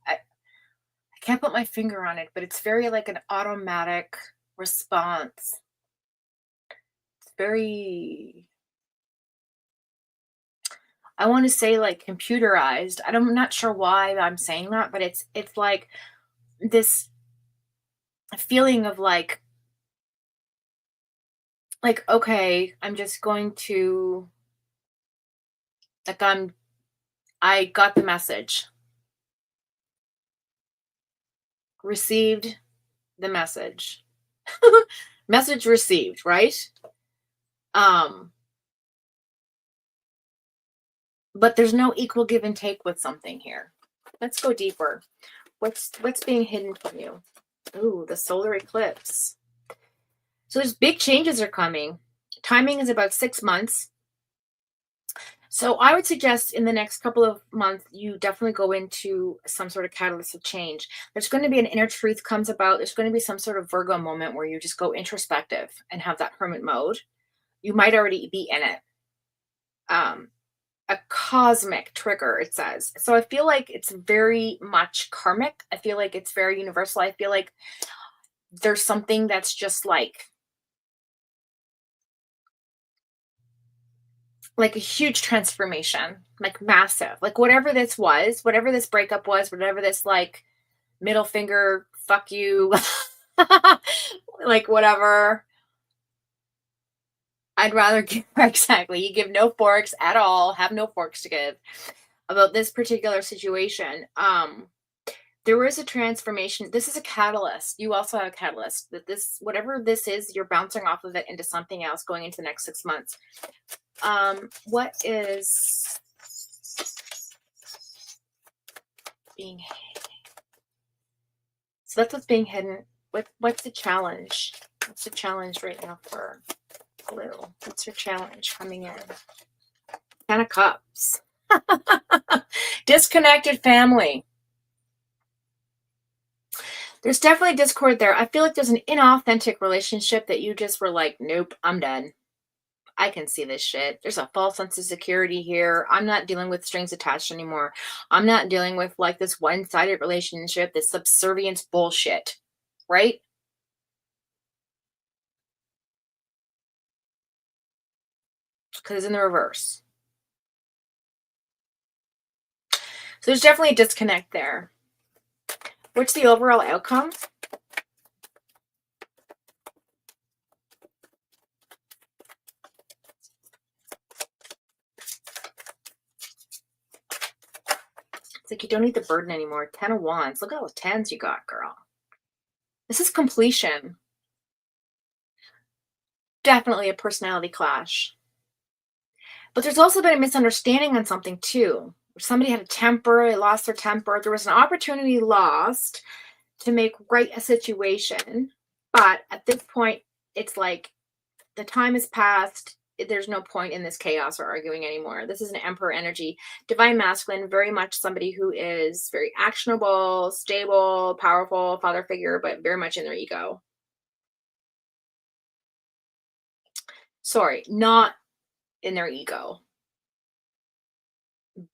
I can't put my finger on it, but it's very like an automatic response. It's very, I want to say like computerized. I'm not sure why I'm saying that, but it's like this feeling of like, okay, I'm just going to, like, I got the message. Received the message. Message received, right? But there's no equal give and take with something here. Let's go deeper. What's being hidden from you? Ooh, the solar eclipse. So there's big changes are coming. Timing is about 6 months. So I would suggest in the next couple of months, you definitely go into some sort of catalyst of change. There's going to be an inner truth comes about. There's going to be some sort of Virgo moment where you just go introspective and have that hermit mode. You might already be in it. A cosmic trigger, it says. So I feel like it's very much karmic. I feel like it's very universal. I feel like there's something that's just like a huge transformation, like massive, like whatever this was, whatever this breakup was, whatever this like middle finger, fuck you, like whatever. I'd rather give, exactly, you give no forks at all, have no forks to give about this particular situation. There is a transformation. This is a catalyst. You also have a catalyst that this, whatever this is, you're bouncing off of it into something else going into the next 6 months. What is being hidden? So that's what's being hidden. What's the challenge? What's the challenge right now for Blue? What's your challenge coming in? 10 of Cups. Disconnected family. There's definitely discord there. I feel like there's an inauthentic relationship that you just were like, nope, I'm done. I can see this shit. There's a false sense of security here. I'm not dealing with strings attached anymore. I'm not dealing with like this one-sided relationship, this subservience bullshit, right? Because it's in the reverse. So there's definitely a disconnect there. What's the overall outcome? It's like you don't need the burden anymore. 10 of Wands. Look at all the 10s you got, girl. This is completion. Definitely a personality clash. But there's also been a misunderstanding on something too. Somebody had a temper, they lost their temper. There was an opportunity lost to make right a situation. But at this point, it's like the time has passed. There's no point in this chaos or arguing anymore. This is an Emperor energy. Divine Masculine, very much somebody who is very actionable, stable, powerful, father figure, but very much in their ego. Sorry, not in their ego.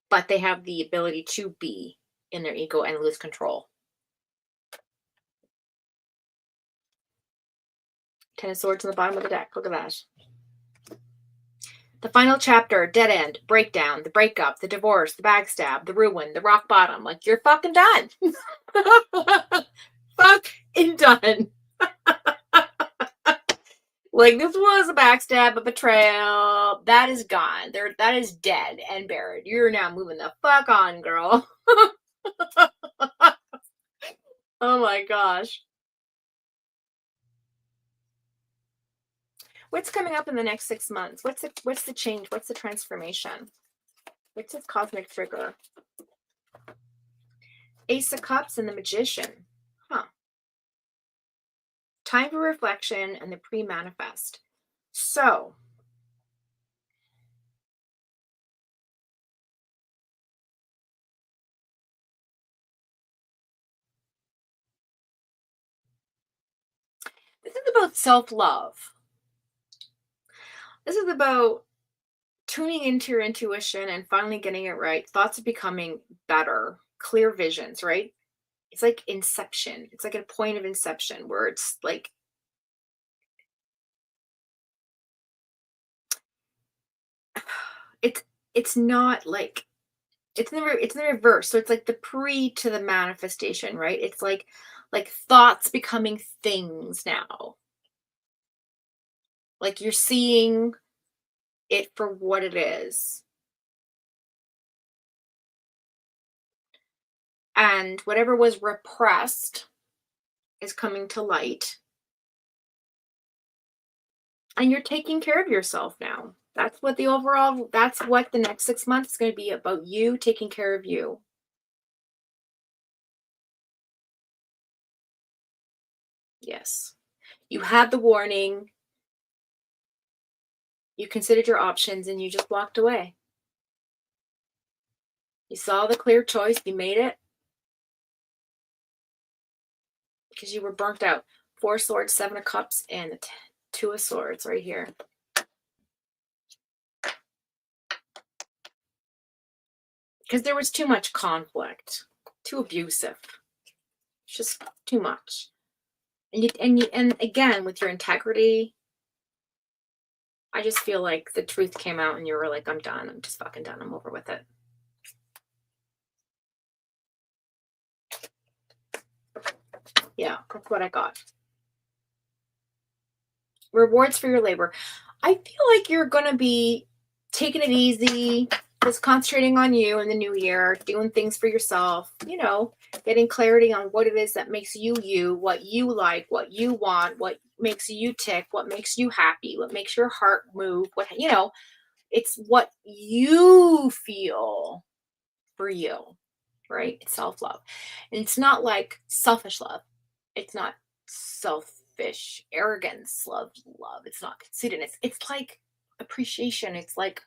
But they have the ability to be in their ego and lose control. Ten of Swords on the bottom of the deck. Look at that. The final chapter, dead end, breakdown, the breakup, the divorce, the backstab, the ruin, the rock bottom. Like, you're fucking done. Fucking done. Like, this was a backstab, a betrayal. That is gone. That is dead and buried. You're now moving the fuck on, girl. Oh my gosh. What's coming up in the next 6 months? What's the change? What's the transformation? What's its cosmic trigger? Ace of Cups and the Magician. Huh. Time for reflection and the pre-manifest. So, this is about self-love. This is about tuning into your intuition and finally getting it right. Thoughts are becoming better. Clear visions, right? It's like inception. It's like a point of inception where it's like it's not like it's in the reverse. So it's like the pre to the manifestation, right? It's like thoughts becoming things now. Like you're seeing it for what it is. And whatever was repressed is coming to light. And you're taking care of yourself now. That's what the next 6 months is going to be about, you taking care of you. Yes. You had the warning. You considered your options and you just walked away. You saw the clear choice. You made it. Because you were burnt out. 4 swords, 7 of cups, and 2 of swords right here. Because there was too much conflict. Too abusive. It's just too much. And again, with your integrity, I just feel like the truth came out and you were like, I'm done. I'm just fucking done. I'm over with it. Yeah, that's what I got. Rewards for your labor. I feel like you're going to be taking it easy, just concentrating on you in the new year, doing things for yourself, getting clarity on what it is that makes you you, what you like, what you want, what makes you tick, what makes you happy, what makes your heart move, it's what you feel for you, right? It's self-love. And it's not like selfish love. It's not selfish arrogance love. It's not conceitedness. It's like appreciation. It's like,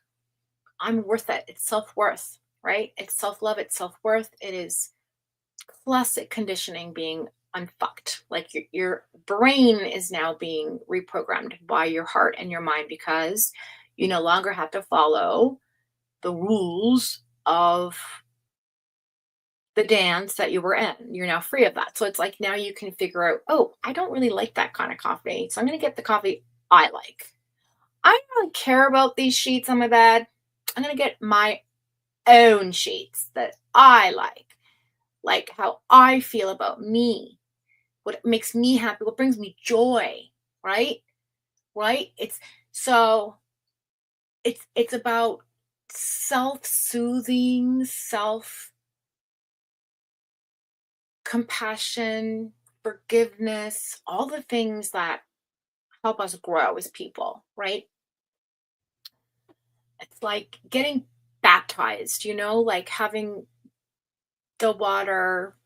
I'm worth it. It's self-worth, right? It's self-love. It's self-worth. It is classic conditioning being unfucked. Like your brain is now being reprogrammed by your heart and your mind, because you no longer have to follow the rules of the dance that you were in. You're now free of that. So it's like now you can figure out, oh, I don't really like that kind of coffee. So I'm going to get the coffee I like. I don't really care about these sheets on my bed. I'm going to get my own sheets that I like how I feel about me, what makes me happy, what brings me joy, right? Right? It's about self-soothing, self-compassion, forgiveness, all the things that help us grow as people, right? It's like getting baptized, like having the water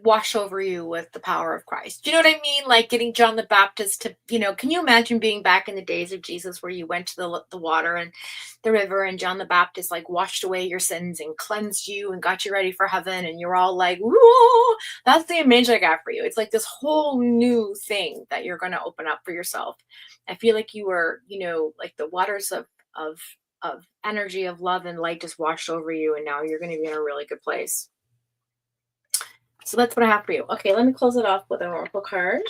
wash over you with the power of Christ. You know what I mean? Like getting John the Baptist to, can you imagine being back in the days of Jesus where you went to the water and the river and John the Baptist like washed away your sins and cleansed you and got you ready for heaven, and you're all like, whoa, that's the image I got for you. It's like this whole new thing that you're going to open up for yourself. I feel like you were, like the waters of energy, of love and light just washed over you, and now you're going to be in a really good place. So that's what I have for you. Okay, let me close it off with an oracle card.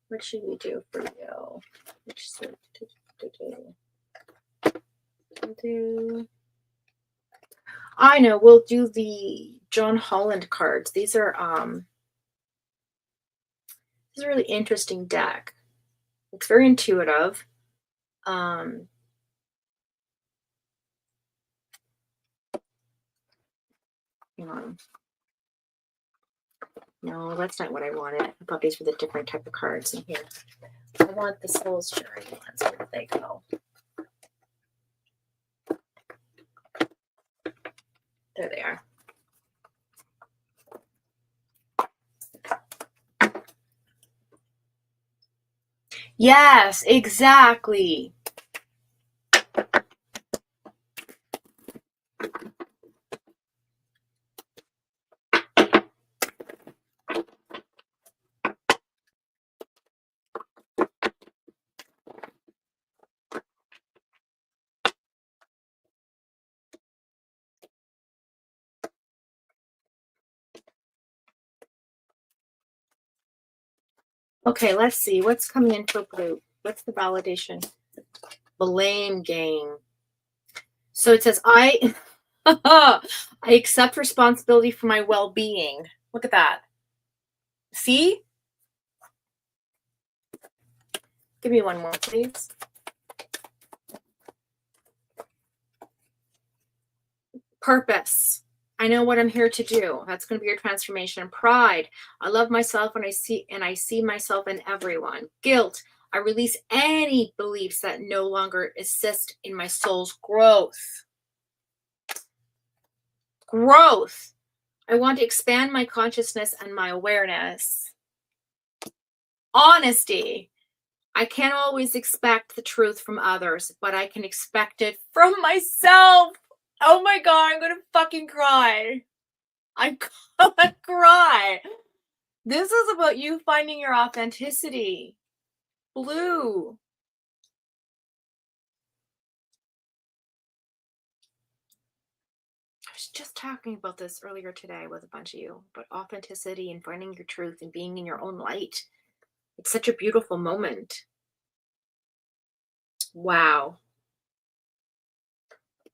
What should we do for you? Which sort we'll do. I know, we'll do the John Holland cards. These are this is a really interesting deck. It's very intuitive. Hang on. No, that's not what I wanted. I thought these were the different type of cards in here. I want the Soul's Journey ones. Where did they go? There they are. Yes, exactly. Okay, let's see. What's coming in for blue? What's the validation? Blame game. So it says, I accept responsibility for my well-being. Look at that. See? Give me one more, please. Purpose. I know what I'm here to do. That's going to be your transformation. Pride. I love myself and I see myself in everyone. Guilt. I release any beliefs that no longer assist in my soul's growth. Growth. I want to expand my consciousness and my awareness. Honesty. I can't always expect the truth from others, but I can expect it from myself. Oh my God, I'm going to fucking cry. I'm going to cry. This is about you finding your authenticity. Blue. I was just talking about this earlier today with a bunch of you, about authenticity and finding your truth and being in your own light. It's such a beautiful moment. Wow.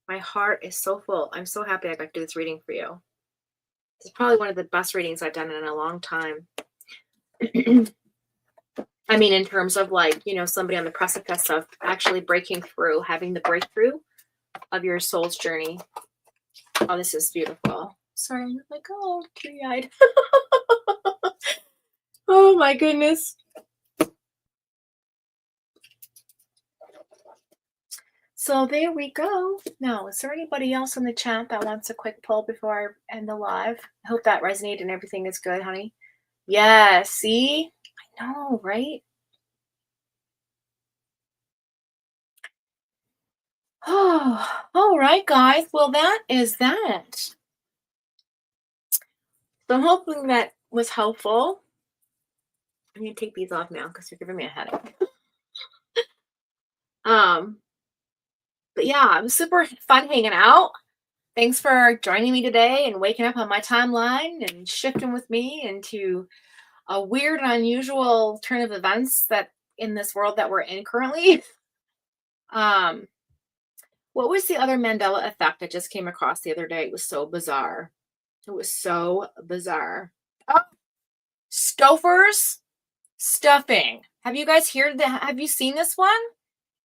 My heart is so full. I'm so happy I got to do this reading for you. It's probably one of the best readings I've done in a long time. I mean, in terms of like, you know, somebody on the precipice of actually breaking through, having the breakthrough of your soul's journey. Oh, this is beautiful. Sorry, I'm like, oh, teary-eyed. Oh my goodness. So there we go. Now, is there anybody else in the chat that wants a quick pull before I end the live? I hope that resonated and everything is good, honey. Yeah, see? I know, right? Oh, all right, guys. Well, that is that. So I'm hoping that was helpful. I'm going to take these off now because you're giving me a headache. But yeah, it was super fun hanging out. Thanks for joining me today and waking up on my timeline and shifting with me into a weird and unusual turn of events that in this world that we're in currently. What was the other Mandela effect I just came across the other day? It was so bizarre. It was so bizarre. Oh, Stouffer's stuffing. Have you guys have you seen this one?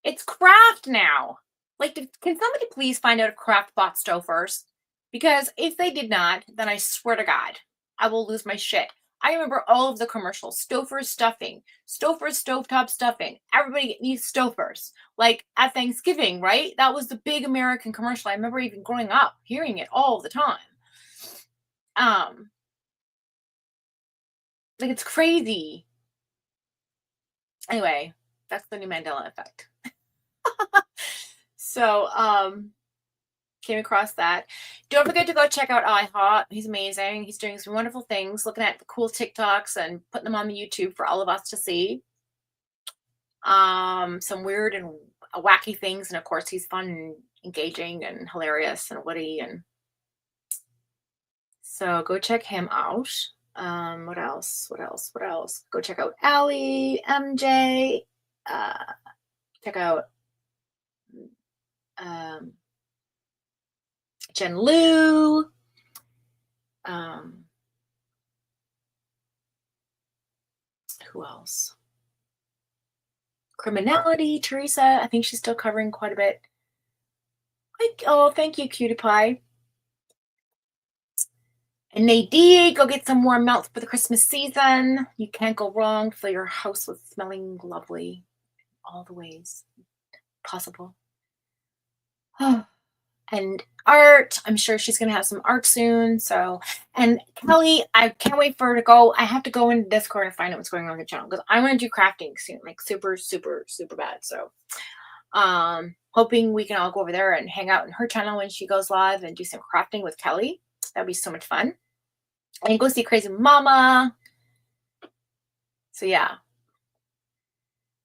It's Kraft now. Like, can somebody please find out if Kraft bought Stouffer's? Because if they did not, then I swear to God, I will lose my shit. I remember all of the commercials. Stouffer's stuffing. Stouffer's stovetop stuffing. Everybody needs Stouffer's. Like, at Thanksgiving, right? That was the big American commercial. I remember even growing up, hearing it all the time. Like, it's crazy. Anyway, that's the new Mandela effect. So, came across that. Don't forget to go check out IHOT. He's amazing. He's doing some wonderful things, looking at the cool TikToks and putting them on the YouTube for all of us to see. Some weird and wacky things, and of course, he's fun and engaging and hilarious and witty, and so go check him out. What else? What else? What else? Go check out Allie, MJ. Check out Jen Lou. Who else? Criminality, Teresa. I think she's still covering quite a bit. Oh, thank you, Cutie Pie. And Nadine, go get some more melts for the Christmas season. You can't go wrong. Fill your house with smelling lovely all the ways possible. And art, I'm sure she's going to have some art soon. So, and Kelly, I can't wait for her to go. I have to go into Discord and find out what's going on with the channel because I want to do crafting soon, like super, super, super bad. So, hoping we can all go over there and hang out in her channel when she goes live and do some crafting with Kelly. That'd be so much fun. And go see Crazy Mama. So yeah.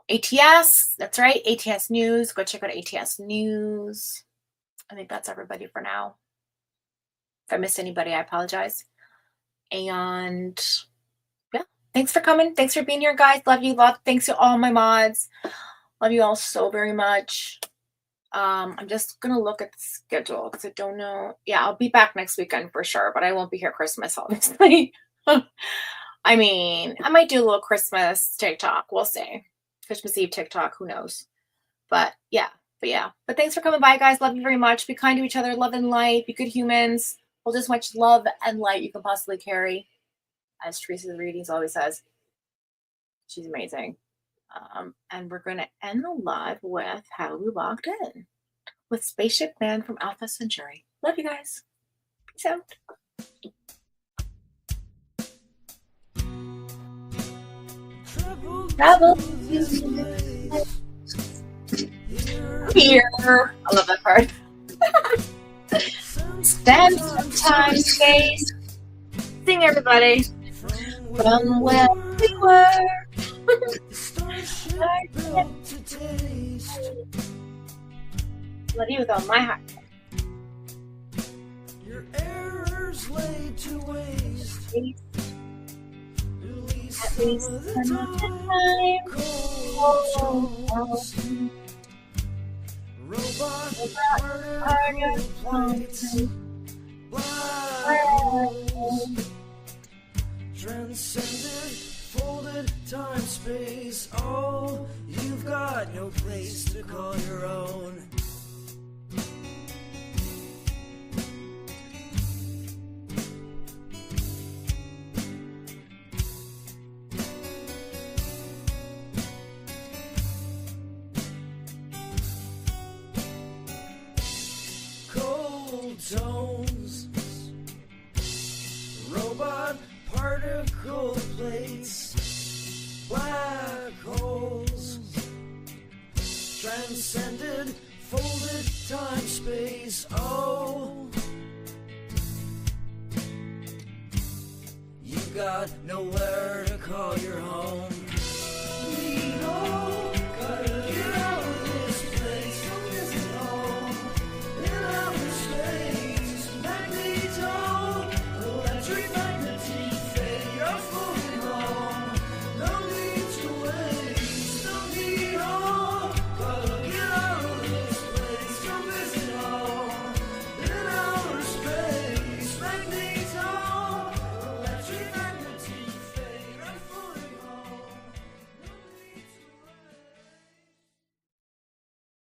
ATS, that's right. ATS News. Go check out ATS News. I think that's everybody for now. If I missed anybody, I apologize. And yeah, thanks for coming. Thanks for being here, guys. Love you. Thanks to all my mods. Love you all so very much. I'm just going to look at the schedule because I don't know. Yeah, I'll be back next weekend for sure, but I won't be here Christmas, obviously. I mean, I might do a little Christmas TikTok. We'll see. Christmas Eve TikTok. Who knows? But yeah. But thanks for coming by, guys. Love you very much. Be kind to each other. Love and light. Be good humans. Hold as much love and light you can possibly carry. As Teresa's readings always says. She's amazing. And we're going to end the live with How We Walked In with Spaceship Man from Alpha Centauri. Love you guys. Peace out. Travel here. I love that part. Stand sometime, space. Sing, everybody. From where we were. Love you with all my heart. Your errors laid to waste. At least some of the time. Robot transcended, folded time space. Oh, you've got no place to call your own. Cold tones, robot particle plates, black holes, transcended, folded time space. Oh, you got nowhere to call your home.